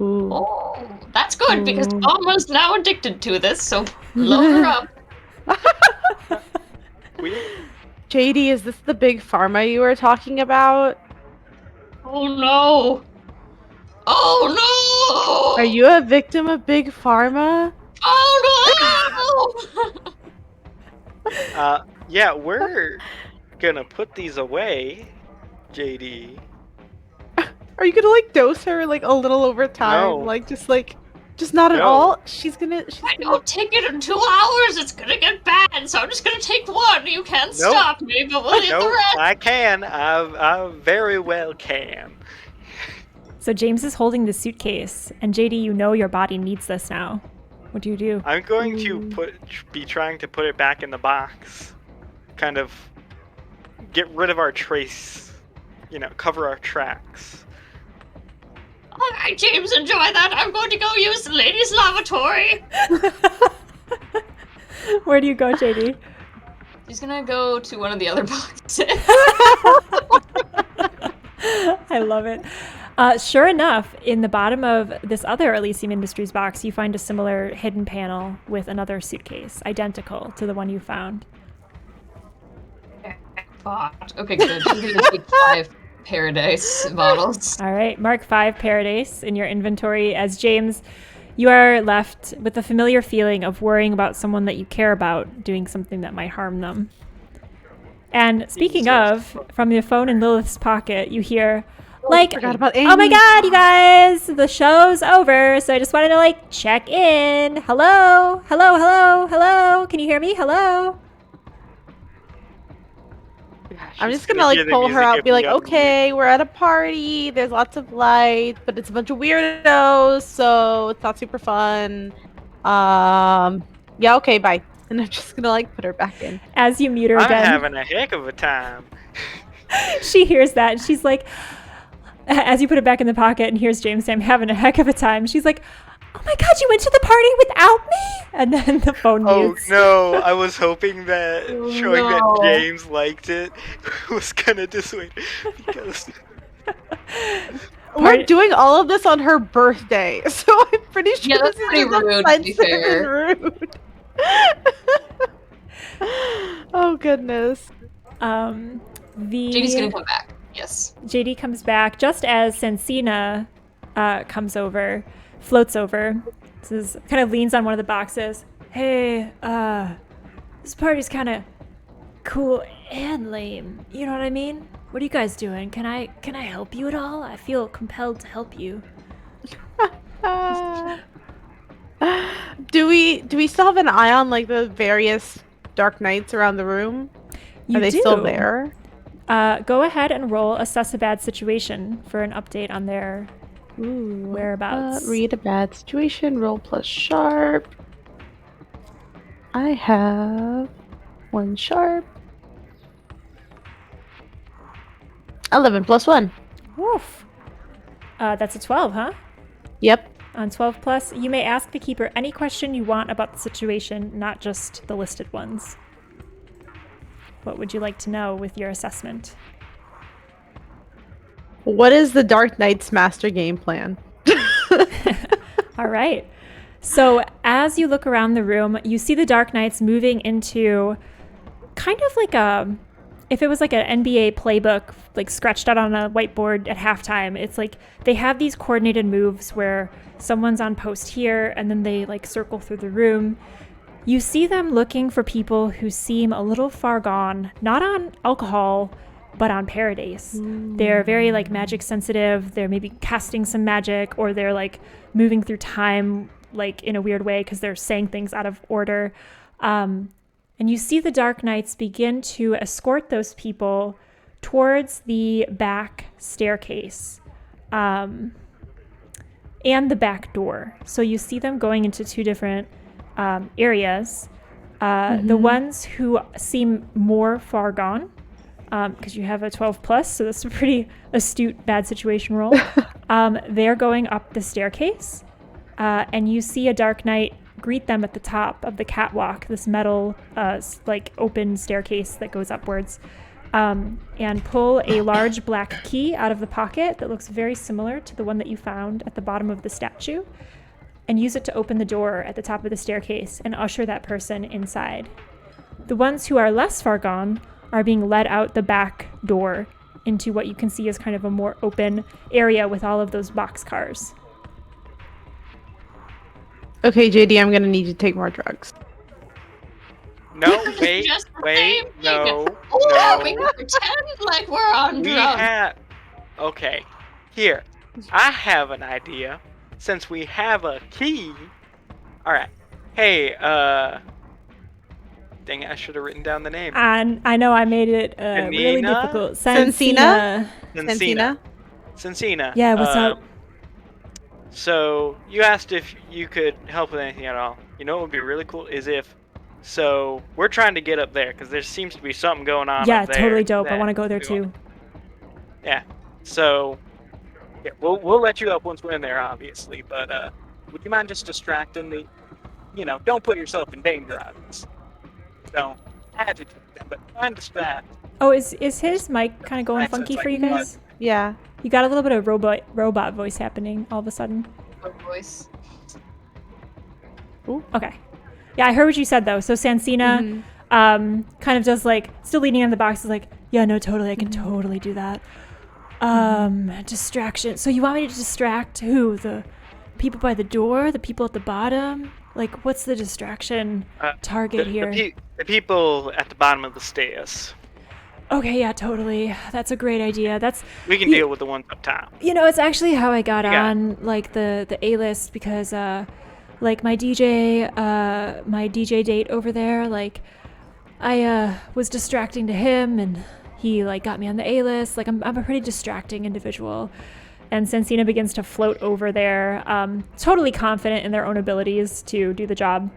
Ooh. Oh, that's good because Alma's now addicted to this, so load her up. JD, is this the big pharma you were talking about? Oh no! Oh no! Are you a victim of big pharma? Oh no! Yeah, we're gonna put these away, JD. Are you gonna dose her a little over time? No. Just not at No. all? She's gonna I don't take it in 2 hours, it's gonna get bad, so I'm just gonna take one. You can't Nope. stop me, but we'll get No, the rest. I can. I very well can. So James is holding the suitcase, and JD, you know your body needs this now. What do you do? I'm going to be trying to put it back in the box. Kind of get rid of our trace. Cover our tracks. Alright, James, enjoy that. I'm going to go use the ladies' lavatory. Where do you go, JD? He's gonna go to one of the other boxes. I love it. Sure enough, in the bottom of this other Elysium Industries box, you find a similar hidden panel with another suitcase, identical to the one you found. Okay, good. I'm gonna take 5 Paradise bottles. All right, mark 5 Paradise in your inventory as James, you are left with the familiar feeling of worrying about someone that you care about doing something that might harm them. And speaking of, from your phone in Lilith's pocket, you hear, forgot about oh my Amy. god, you guys, the show's over, so I just wanted to check in. Hello? Hello, hello, hello? Can you hear me? Hello? I'm She's just gonna hear the pull her music out, if be like, we unmute. okay, we're at a party, there's lots of lights, but it's a bunch of weirdos, so it's not super fun. Yeah, okay, bye. And I'm just gonna put her back in. As you mute her I'm again, having a heck of a time. she hears that, and she's like, as you put it back in the pocket and hears James say, I'm having a heck of a time, she's like, oh my god, you went to the party without me? And then the phone Oh mutes. no, I was hoping that showing that No. James liked it was gonna dissuade because We're doing all of this on her birthday, so I'm pretty sure Yeah, that's this is pretty just rude, to be offensive fair. and rude. Oh goodness. JD's gonna come back. Yes. JD comes back just as Sensina comes over, floats over, kind of leans on one of the boxes. Hey, this party's kind of cool and lame. You know what I mean? What are you guys doing? Can I help you at all? I feel compelled to help you. Do we still have an eye on the various Dark Knights around the room? You Are they do. still there? Go ahead and roll Assess a Bad Situation for an update on their Ooh, whereabouts. read a bad situation, roll plus sharp. I have 1 sharp. 11 plus 1. Woof. That's a 12, huh? Yep. On 12 plus, you may ask the keeper any question you want about the situation, not just the listed ones. What would you like to know with your assessment? What is the Dark Knight's master game plan? All right. So as you look around the room, you see the Dark Knights moving into kind of like if it was like an NBA playbook, like scratched out on a whiteboard at halftime. It's like they have these coordinated moves where someone's on post here and then they like circle through the room. You see them looking for people who seem a little far gone, not on alcohol, but on Paradise. They're very like magic sensitive. They're maybe casting some magic, or they're like moving through time like in a weird way because they're saying things out of order. And you see the Dark Knights begin to escort those people towards the back staircase and the back door. So you see them going into two different areas. The ones who seem more far gone, because you have a 12 plus, so that's a pretty astute bad situation roll. They're going up the staircase, and you see a Dark Knight greet them at the top of the catwalk, this metal like open staircase that goes upwards, and pull a large black key out of the pocket that looks very similar to the one that you found at the bottom of the statue, and use it to open the door at the top of the staircase and usher that person inside. The ones who are less far gone are being led out the back door into what you can see as kind of a more open area with all of those boxcars. Okay, JD, I'm gonna need you to take more drugs. No, wait, Just the wait, same thing. no, Oh, no. we can pretend like we're on We drugs. have. Okay, here. I have an idea. Since we have a key. Alright. Hey, dang it, I should have written down the name. And I know I made it really Janina? difficult. Sensina? Sensina. Sensina. Yeah, what's up? So, you asked if you could help with anything at all. You know what would be really cool is if. So, we're trying to get up there because there seems to be something going on Yeah, up there. totally dope. I that want to go there we too. want- Yeah. So, yeah, we'll let you up once we're in there, obviously. But would you mind just distracting the, don't put yourself in danger, obviously. Don't agitate them, but try and distract. Oh, is his mic kind of going Accent's funky like for you mud. guys? Yeah. You got a little bit of robot voice happening all of a sudden. Her voice. Okay. Yeah, I heard what you said though. So Sansina kind of just like still leaning on the box is like, yeah, no, totally, I can totally do that. Distraction. So you want me to distract who? The people by the door? The people at the bottom? Like, what's the distraction target here? The people at the bottom of the stairs. Okay, yeah, totally. That's a great idea. We can deal with the ones up top. You know, it's actually how I got Yeah. on like the A-list because like my DJ date over there, like I was distracting to him and he like got me on the A-list. Like I'm a pretty distracting individual. And Sensina begins to float over there, totally confident in their own abilities to do the job.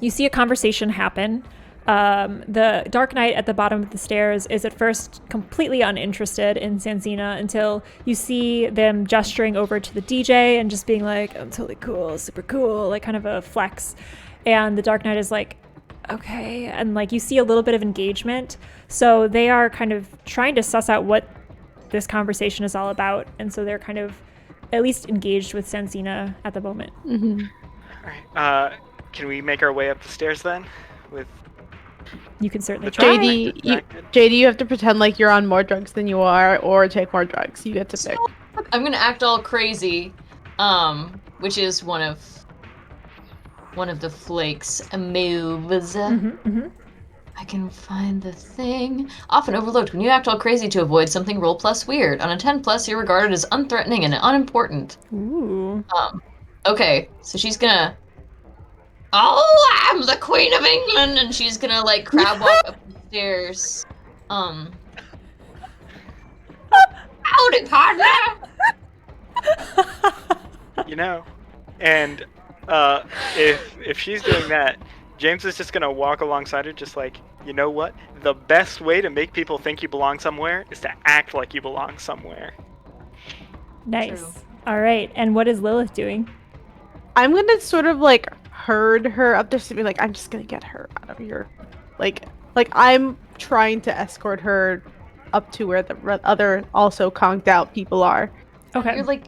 You see a conversation happen. The Dark Knight at the bottom of the stairs is at first completely uninterested in Sansina until you see them gesturing over to the DJ and just being like, I'm totally cool, super cool, like kind of a flex. And the Dark Knight is like, okay. And like you see a little bit of engagement. So they are kind of trying to suss out what this conversation is all about. And so they're kind of at least engaged with Sansina at the moment. Mm-hmm. Alright, can we make our way up the stairs then? With You can certainly the try. JD, you have to pretend like you're on more drugs than you are, or take more drugs. You get to pick. I'm gonna act all crazy, which is one of the Flake's moves. I can find the thing. Often overlooked. When you act all crazy to avoid something, roll plus weird. On a 10 plus, you're regarded as unthreatening and unimportant. Ooh. Okay, so she's gonna. Oh, I'm the Queen of England, and she's gonna like crab walk up the stairs. Howdy, partner. And if she's doing that, James is just gonna walk alongside her, just like, you know what? The best way to make people think you belong somewhere is to act like you belong somewhere. Nice. True. All right. And what is Lilith doing? I'm gonna sort of like herd her up there to be like, I'm just gonna get her out of here. Like I'm trying to escort her up to where the other also conked out people are. Okay. You're like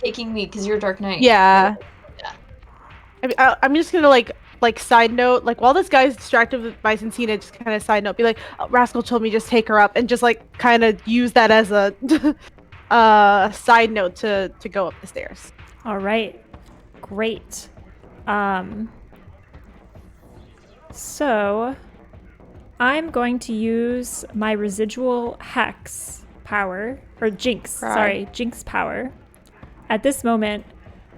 taking me because you're a Dark Knight. Yeah. Yeah. I'm just gonna like side note, like while this guy's distracted by Sensina, just kind of side note, be like, oh, Rascal told me just take her up, and just like kind of use that as a side note to go up the stairs. All right. Great. So I'm going to use my residual hex power, or jinx, sorry, jinx power. At this moment,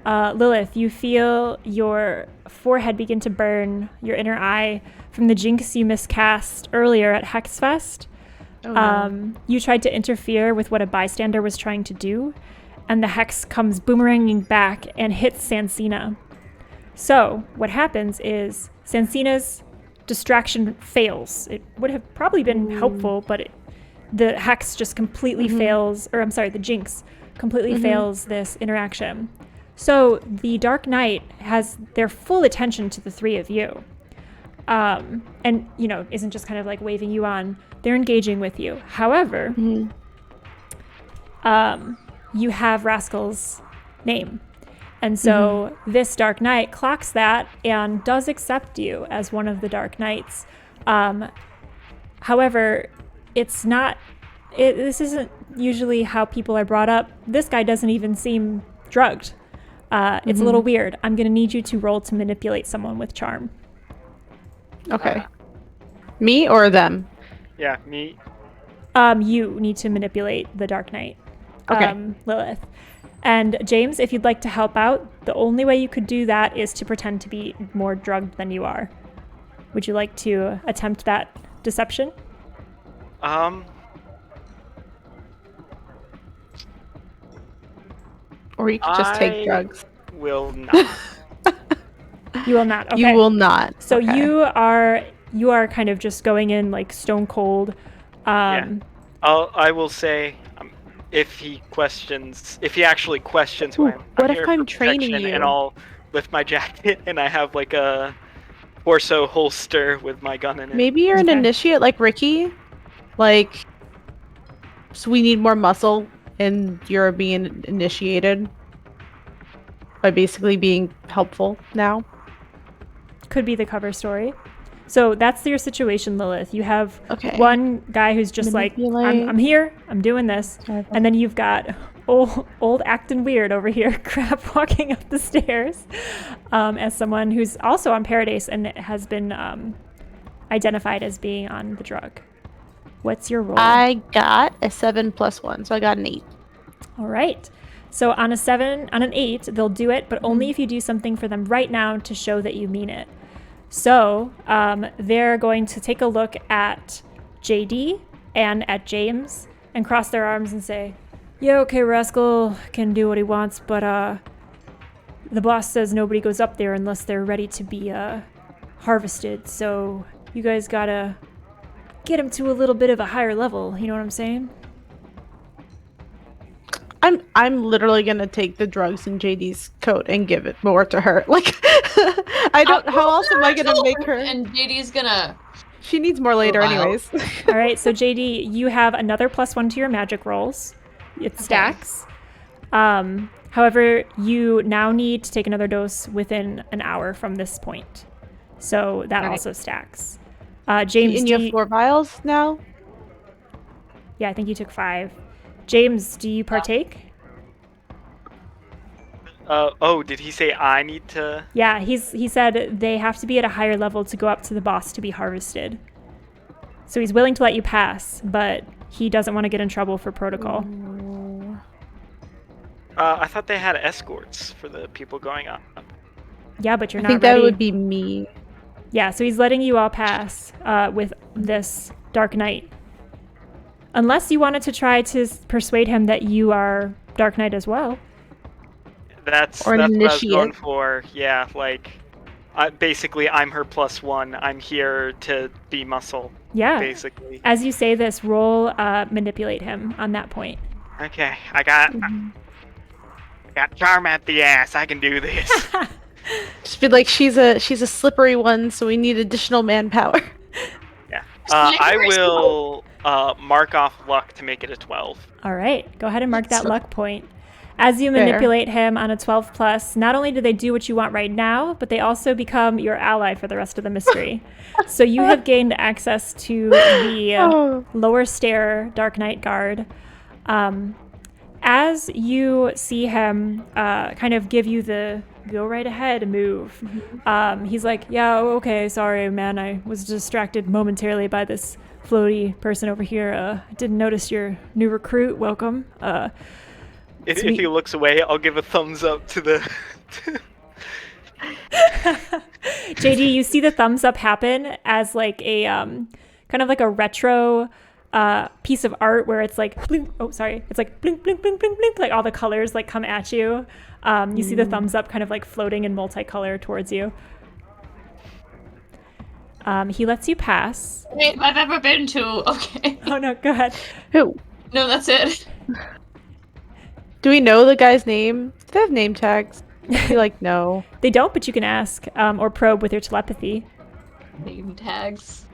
Lilith, you feel your forehead begin to burn, your inner eye, from the jinx you miscast earlier at Hex Fest. Oh, no. You tried to interfere with what a bystander was trying to do, and the hex comes boomeranging back and hits Sansina. So what happens is Sansina's distraction fails. It would have probably been helpful, but the hex just completely fails, or I'm sorry, the jinx completely fails this interaction. So the Dark Knight has their full attention to the three of you. And, you know, isn't just kind of like waving you on. They're engaging with you. However, you have Rascal's name. And so this Dark Knight clocks that and does accept you as one of the Dark Knights. However, it's not, this isn't usually how people are brought up. This guy doesn't even seem drugged. It's a little weird. I'm going to need you to roll to manipulate someone with charm. Okay. Me or them? Yeah, me. You need to manipulate the Dark Knight, Okay. Lilith. And James, if you'd like to help out, the only way you could do that is to pretend to be more drugged than you are. Would you like to attempt that deception? Or you could just take drugs. Will not. You will not. Okay. You will not. So Okay. you are kind of just going in like stone cold. I will say, if he actually questions who I am, what I'm if here I'm for training protection, you? and I'll lift my jacket and I have like a torso holster with my gun in it. Maybe you're an Okay. initiate like Ricky. Like, so we need more muscle, and you're being initiated by basically being helpful now. Could be the cover story. So that's your situation, Lilith. You have Okay. one guy who's just like, Manipulate. I'm here, I'm doing this. And then you've got old acting weird over here, Crap, walking up the stairs as someone who's also on Paradise and has been identified as being on the drug. What's your roll? I got a 7 + 1, so I got an 8. All right. So on an 8, they'll do it, but only if you do something for them right now to show that you mean it. So they're going to take a look at JD and at James and cross their arms and say, yeah, okay, Rascal can do what he wants, but the boss says nobody goes up there unless they're ready to be harvested. So you guys gotta get him to a little bit of a higher level. You know what I'm saying? I'm literally gonna take the drugs in JD's coat and give it more to her. Like, I don't. How else am I gonna make her? And JD's gonna. She needs more later, Wow. anyways. All right, so JD, you have another +1 to your magic rolls. It stacks. However, you now need to take another dose within an hour from this point. So that Right. also stacks. James, And you have 4 vials now. yeah, I think you took 5. James, do you partake? Did he say I need to? Yeah, he said they have to be at a higher level to go up to the boss to be harvested. So he's willing to let you pass, but he doesn't want to get in trouble for protocol. I thought they had escorts for the people going up. Yeah, but you're I not think ready. that would be me. Yeah, so he's letting you all pass with this Dark Knight. Unless you wanted to try to persuade him that you are Dark Knight as well. That's Or an what I was going initiate. for. Yeah, like, basically I'm her +1. I'm here to be muscle. Yeah. Basically. As you say this, roll manipulate him on that point. Okay, I got charm at the ass. I can do this. Just be like, she's a slippery one, so we need additional manpower. Yeah. I Slippery will mark off luck to make it a 12. All right, go ahead and mark that luck point. As you Fair. manipulate him on a 12 plus, not only do they do what you want right now, but they also become your ally for the rest of the mystery. So you have gained access to the Oh. lower stair Dark Knight guard. As you see him kind of give you the go right ahead move, he's like, yeah, okay, sorry, man. I was distracted momentarily by this floaty person over here. I didn't notice your new recruit. Welcome. If Sweet. he looks away, I'll give a thumbs up to the. JD, you see the thumbs up happen as like a kind of like a retro piece of art where it's like blink, it's like blink blink blink blink blink, like all the colors like come at you. You see the thumbs up kind of like floating in multicolor towards you. He lets you pass. I've ever been to. Okay. Oh no, go ahead. Who? No, that's it. Do we know the guy's name? Do they have name tags? I feel like no. They don't, but you can ask or probe with your telepathy. Name tags.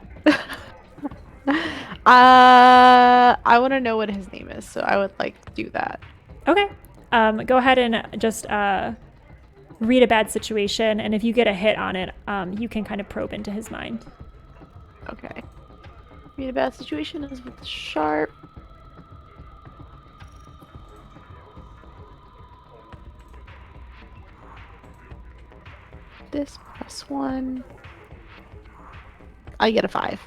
I want to know what his name is, so I would like to do that. Okay. Go ahead and just read a bad situation, and if you get a hit on it, you can kind of probe into his mind. Okay. Read a bad situation is with sharp. This +1. I get a 5.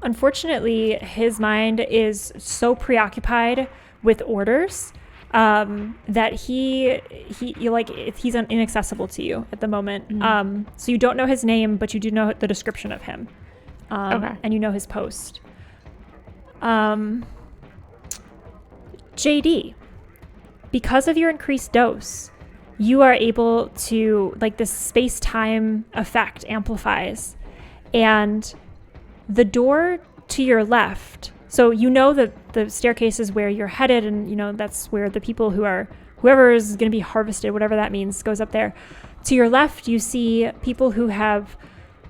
Unfortunately, his mind is so preoccupied with orders that he's inaccessible to you at the moment. So you don't know his name, but you do know the description of him, Okay. and you know his post. JD, because of your increased dose, you are able to, like, this space-time effect amplifies, and the door to your left, so you know that the staircase is where you're headed, and you know that's where the people whoever is going to be harvested, whatever that means, goes up there. To your left, you see people who have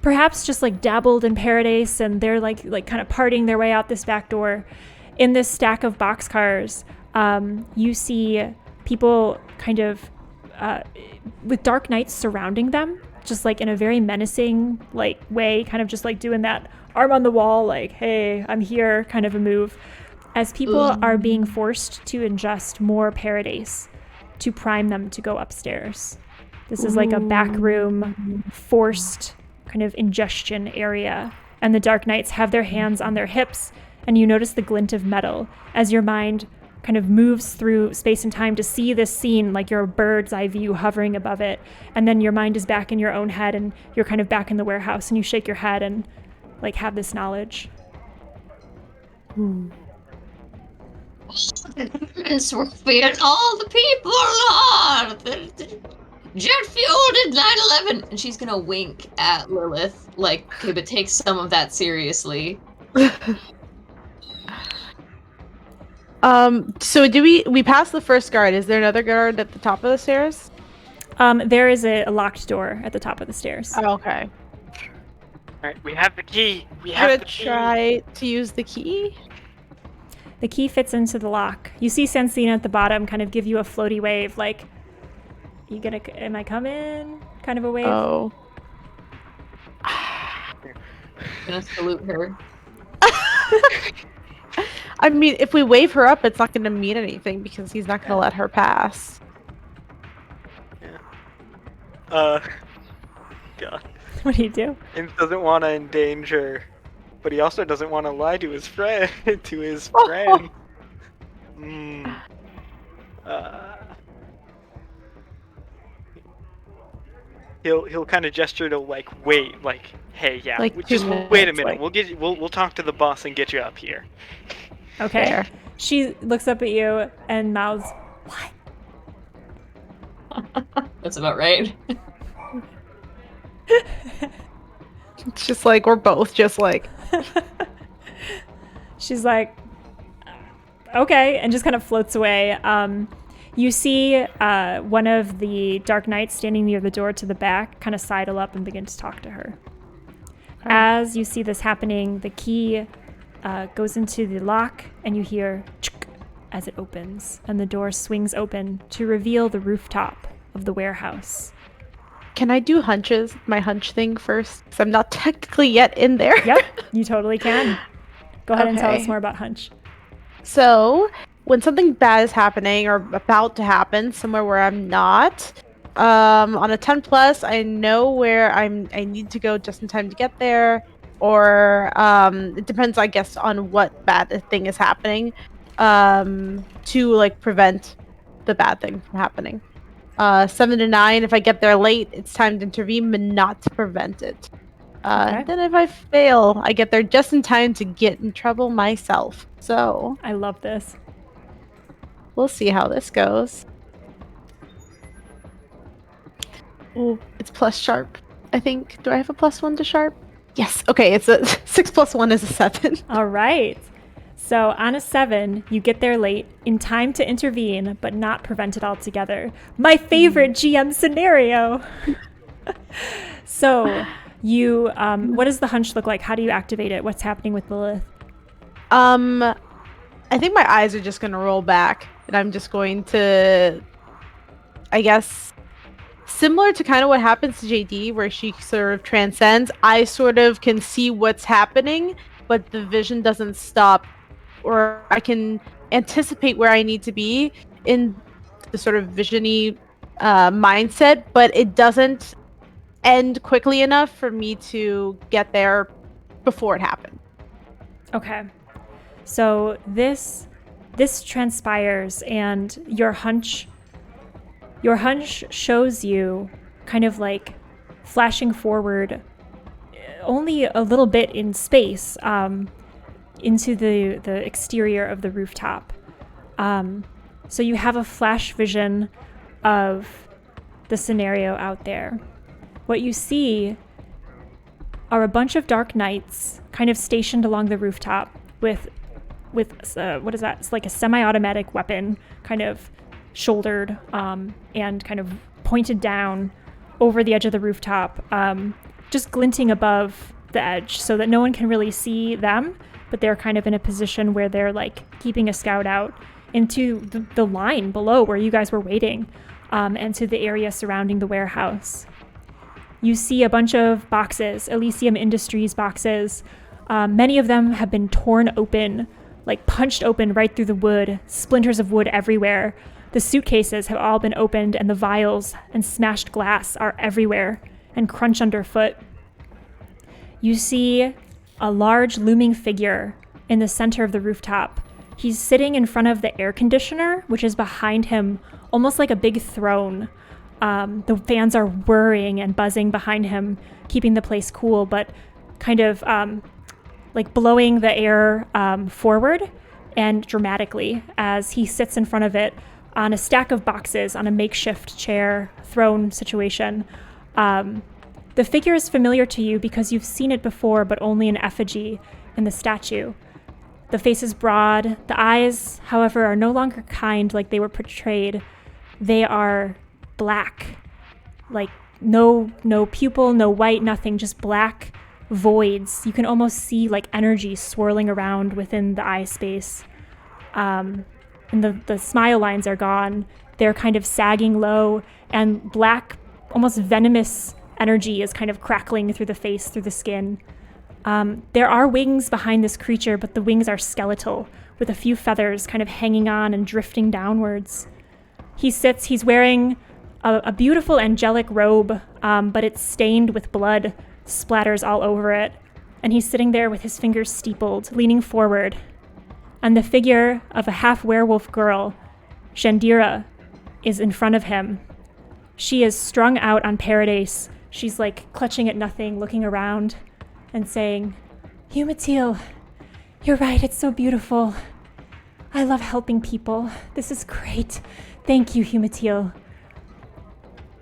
perhaps just like dabbled in paradise, and they're like kind of partying their way out this back door. In this stack of boxcars, you see people kind of with dark knights surrounding them, just like in a very menacing like way, kind of just like doing that arm on the wall, like, hey, I'm here kind of a move, as people are being forced to ingest more paradise to prime them to go upstairs. This is like a back room forced kind of ingestion area, and the dark knights have their hands on their hips, and you notice the glint of metal as your mind kind of moves through space and time to see this scene, like your bird's eye view hovering above it, and then your mind is back in your own head, and you're kind of back in the warehouse, and you shake your head and like have this knowledge. It's worth being all the people are. The jet fueled in 9/11, and she's gonna wink at Lilith, like, okay, but take some of that seriously. So do we passed the first guard? Is there another guard at the top of the stairs? There is a locked door at the top of the stairs. Oh, okay. Alright, we have the key. We I'm have gonna the key. try to use the key. The key fits into the lock. You see Sensina at the bottom kind of give you a floaty wave, like, am I coming? Kind of a wave. Oh. Gonna salute her. I mean, if we wave her up, it's not gonna mean anything because he's not gonna let her pass. God. What do you do? And doesn't want to endanger, but he also doesn't want to lie to his friend. To his friend. He'll kind of gesture to like wait, like, hey, yeah, Like just 2 wait a minutes, minute. like- We'll talk to the boss and get you up here. Okay. Fair. She looks up at you and mouths, "What?" That's about right. It's just like we're both just like. She's like, okay, and just kind of floats away. You see one of the Dark Knights standing near the door to the back kind of sidle up and begin to talk to her. Okay. As you see this happening, the key goes into the lock, and you hear, "Chick," as it opens, and the door swings open to reveal the rooftop of the warehouse. Can I do hunches, my hunch thing first? Because I'm not technically yet in there. Yep, you totally can. Go ahead and tell us Okay. more about Hunch. So, when something bad is happening or about to happen somewhere where I'm not, on a 10 plus, I know where I need to go just in time to get there, or it depends, I guess, on what bad thing is happening, to like prevent the bad thing from happening. 7 to 9, if I get there late, it's time to intervene, but not to prevent it. Okay. Then if I fail, I get there just in time to get in trouble myself. So, I love this. we'll see how this goes. Oh, it's plus sharp, I think. Do I have a +1 to sharp? Yes. Okay, it's a 6 + 1 is a 7. All right. So on a 7, you get there late, in time to intervene, but not prevent it altogether. My favorite GM scenario. So you, what does the hunch look like? How do you activate it? What's happening with Lilith? I think my eyes are just gonna roll back, and I'm just going to, I guess, similar to kind of what happens to JD, where she sort of transcends. I sort of can see what's happening, but the vision doesn't stop, or I can anticipate where I need to be in the sort of visiony mindset, but it doesn't end quickly enough for me to get there before it happened. Okay. So this transpires, and your hunch shows you kind of like flashing forward only a little bit in space into the exterior of the rooftop. So you have a flash vision of the scenario out there. What you see are a bunch of dark knights kind of stationed along the rooftop with what is that? It's like a semi-automatic weapon, kind of shouldered and kind of pointed down over the edge of the rooftop, just glinting above the edge so that no one can really see them, but they're kind of in a position where they're like keeping a scout out into the line below where you guys were waiting, and to the area surrounding the warehouse. You see a bunch of boxes, Elysium Industries boxes. Many of them have been torn open, like punched open right through the wood, splinters of wood everywhere. The suitcases have all been opened, and the vials and smashed glass are everywhere and crunch underfoot. You see a large looming figure in the center of the rooftop. He's sitting in front of the air conditioner, which is behind him, almost like a big throne. The fans are whirring and buzzing behind him, keeping the place cool, but kind of like blowing the air forward and dramatically as he sits in front of it on a stack of boxes on a makeshift chair throne situation. The figure is familiar to you because you've seen it before, but only in effigy in the statue. The face is broad. The eyes, however, are no longer kind like they were portrayed. They are black, like no pupil, no white, nothing, just black voids. You can almost see like energy swirling around within the eye space. And the smile lines are gone. They're kind of sagging low, and black, almost venomous energy is kind of crackling through the face, through the skin. There are wings behind this creature, but the wings are skeletal, with a few feathers kind of hanging on and drifting downwards. He's wearing a beautiful angelic robe, but it's stained with blood, splatters all over it. And he's sitting there with his fingers steepled, leaning forward. And the figure of a half-werewolf girl, Shandira, is in front of him. She is strung out on Paradise. She's like clutching at nothing, looking around and saying, "Humatil, you're right, it's so beautiful. I love helping people. This is great. Thank you, Humatil."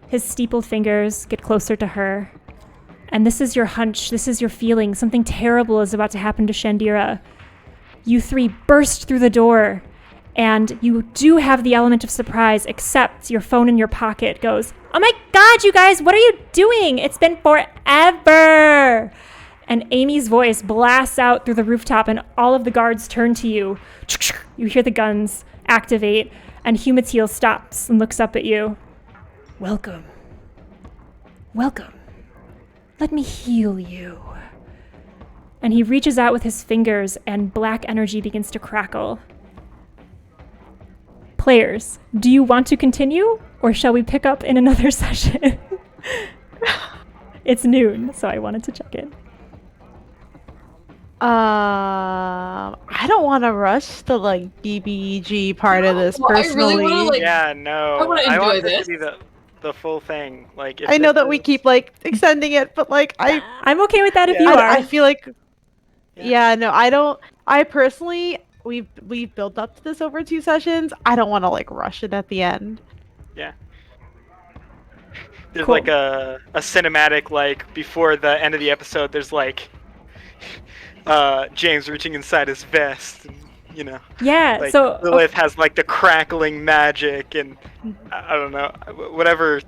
His steepled fingers get closer to her. And this is your hunch, this is your feeling. Something terrible is about to happen to Shandira. You three burst through the door, and you do have the element of surprise, except your phone in your pocket goes, "Oh my God, you guys, what are you doing? It's been forever." And Amy's voice blasts out through the rooftop, and all of the guards turn to you. You hear the guns, activate, and Humatil stops and looks up at you. Welcome. Welcome. Let me heal you. And he reaches out with his fingers, and black energy begins to crackle. Players, do you want to continue, or shall we pick up in another session? It's noon, so I wanted to check in. I don't want to rush the like BBEG part of this Well, I personally. really wanna, like, Yeah, no. I wanna enjoy want this. to be the full thing. Like, if I know this that we is- keep like extending it, but like I'm okay with that if Yeah. you are. I feel like Yeah. no, I don't. I personally, we've built up to this over 2 sessions. I don't want to like rush it at the end. Yeah. There's Cool. like a cinematic, like, before the end of the episode, there's like James reaching inside his vest, and, you know. Yeah, Like, so Lilith has like the crackling magic, and I don't know, whatever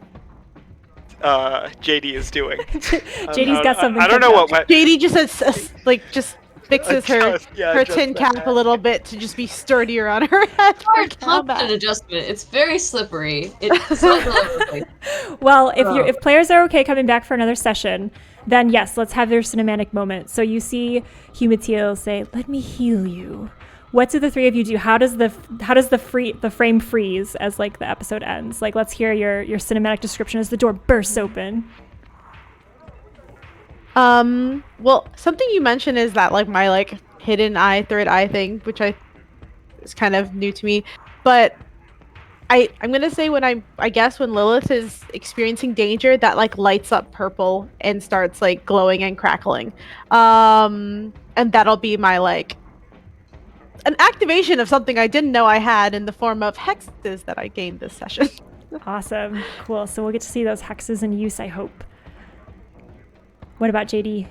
JD is doing. JD's got something. I don't cooked know up. what. JD just like just fixes her Adjust tin the cap hat. a little bit to just be sturdier on her head for Hard constant combat. adjustment. It's very slippery. It's slides all over the place. Well, if players are okay coming back for another session, then yes, let's have their cinematic moment. So you see Humatil say, "Let me heal you." What do the three of you do? How does the frame freeze as like the episode ends? Like, let's hear your cinematic description as the door bursts open. Well, something you mentioned is that like my like hidden eye, third eye thing, which is kind of new to me, but I'm gonna say I guess when Lilith is experiencing danger, that like lights up purple and starts like glowing and crackling, and that'll be my like an activation of something I didn't know I had in the form of hexes that I gained this session. Awesome, cool. So we'll get to see those hexes in use, I hope. What about JD?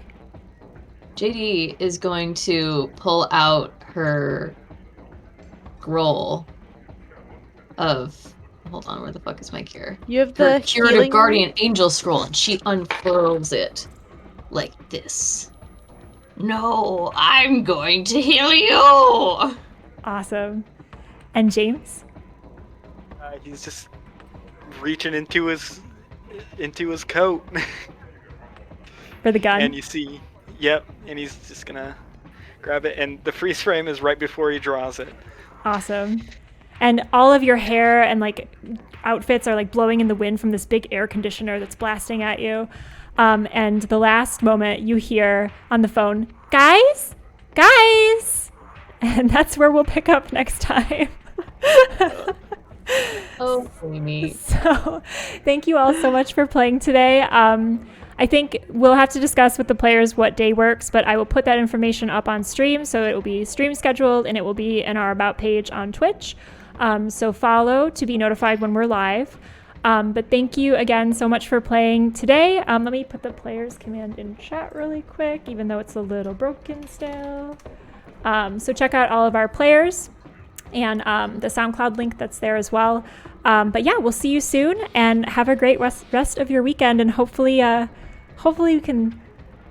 JD is going to pull out her scroll of. Hold on, where the fuck is my cure? You have Her the curative healing guardian angel scroll, and she unfurls it like this. No, I'm going to heal you. Awesome. And James? He's just reaching into his coat, For the gun? and you see, yep, and he's just gonna grab it, and the freeze frame is right before he draws it. Awesome. And all of your hair and like outfits are like blowing in the wind from this big air conditioner that's blasting at you. And the last moment you hear on the phone, guys, and that's where we'll pick up next time. Oh, Amy. So thank you all so much for playing today. I think we'll have to discuss with the players what day works, but I will put that information up on stream, so it will be stream scheduled and it will be in our About page on Twitch. So follow to be notified when we're live. But thank you again so much for playing today. Let me put the players command in chat really quick, even though it's a little broken still. So check out all of our players and the SoundCloud link that's there as well. But yeah, we'll see you soon and have a great rest of your weekend, and hopefully you can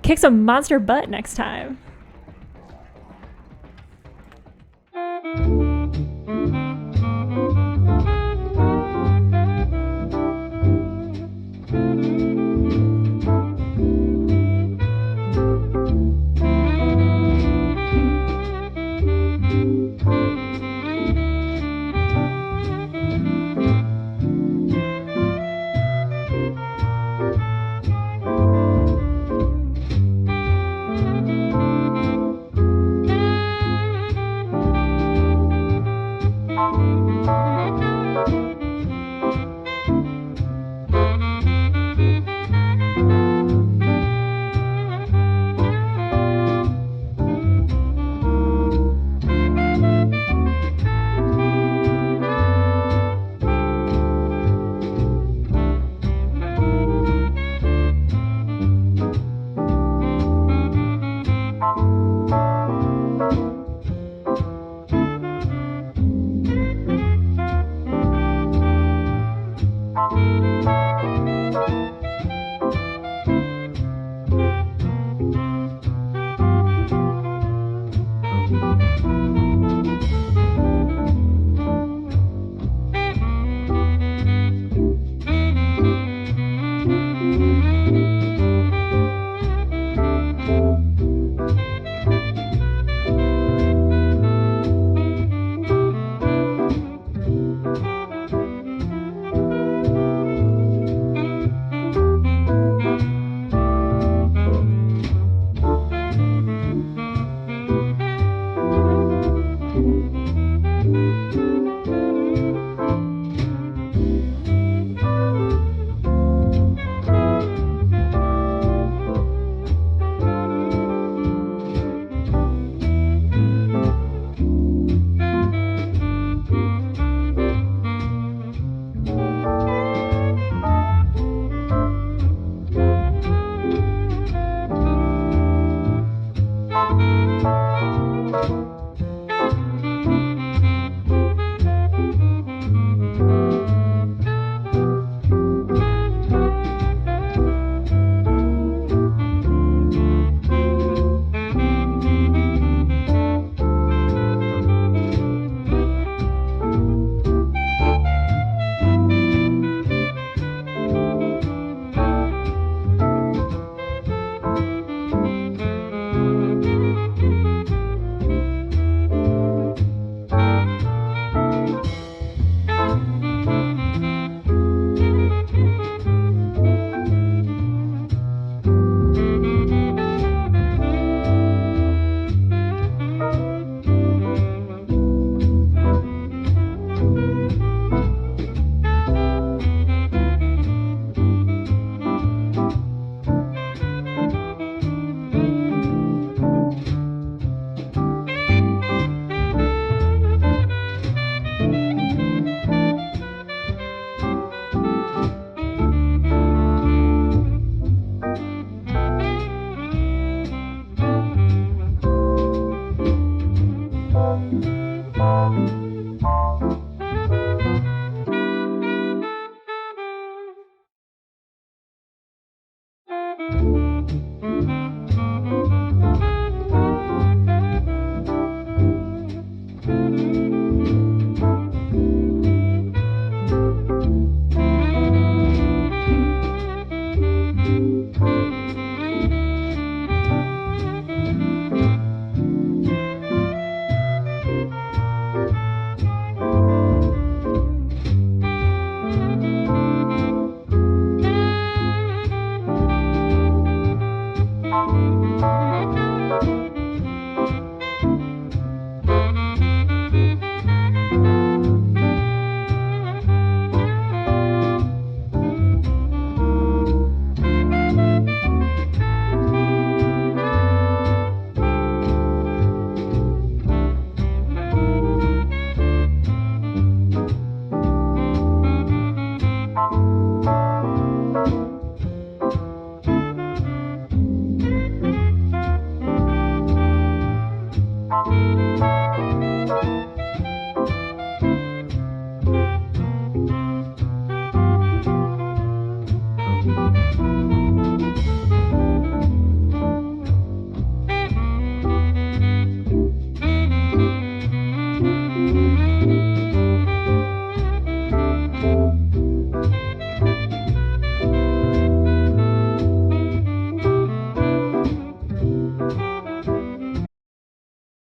kick some monster butt next time.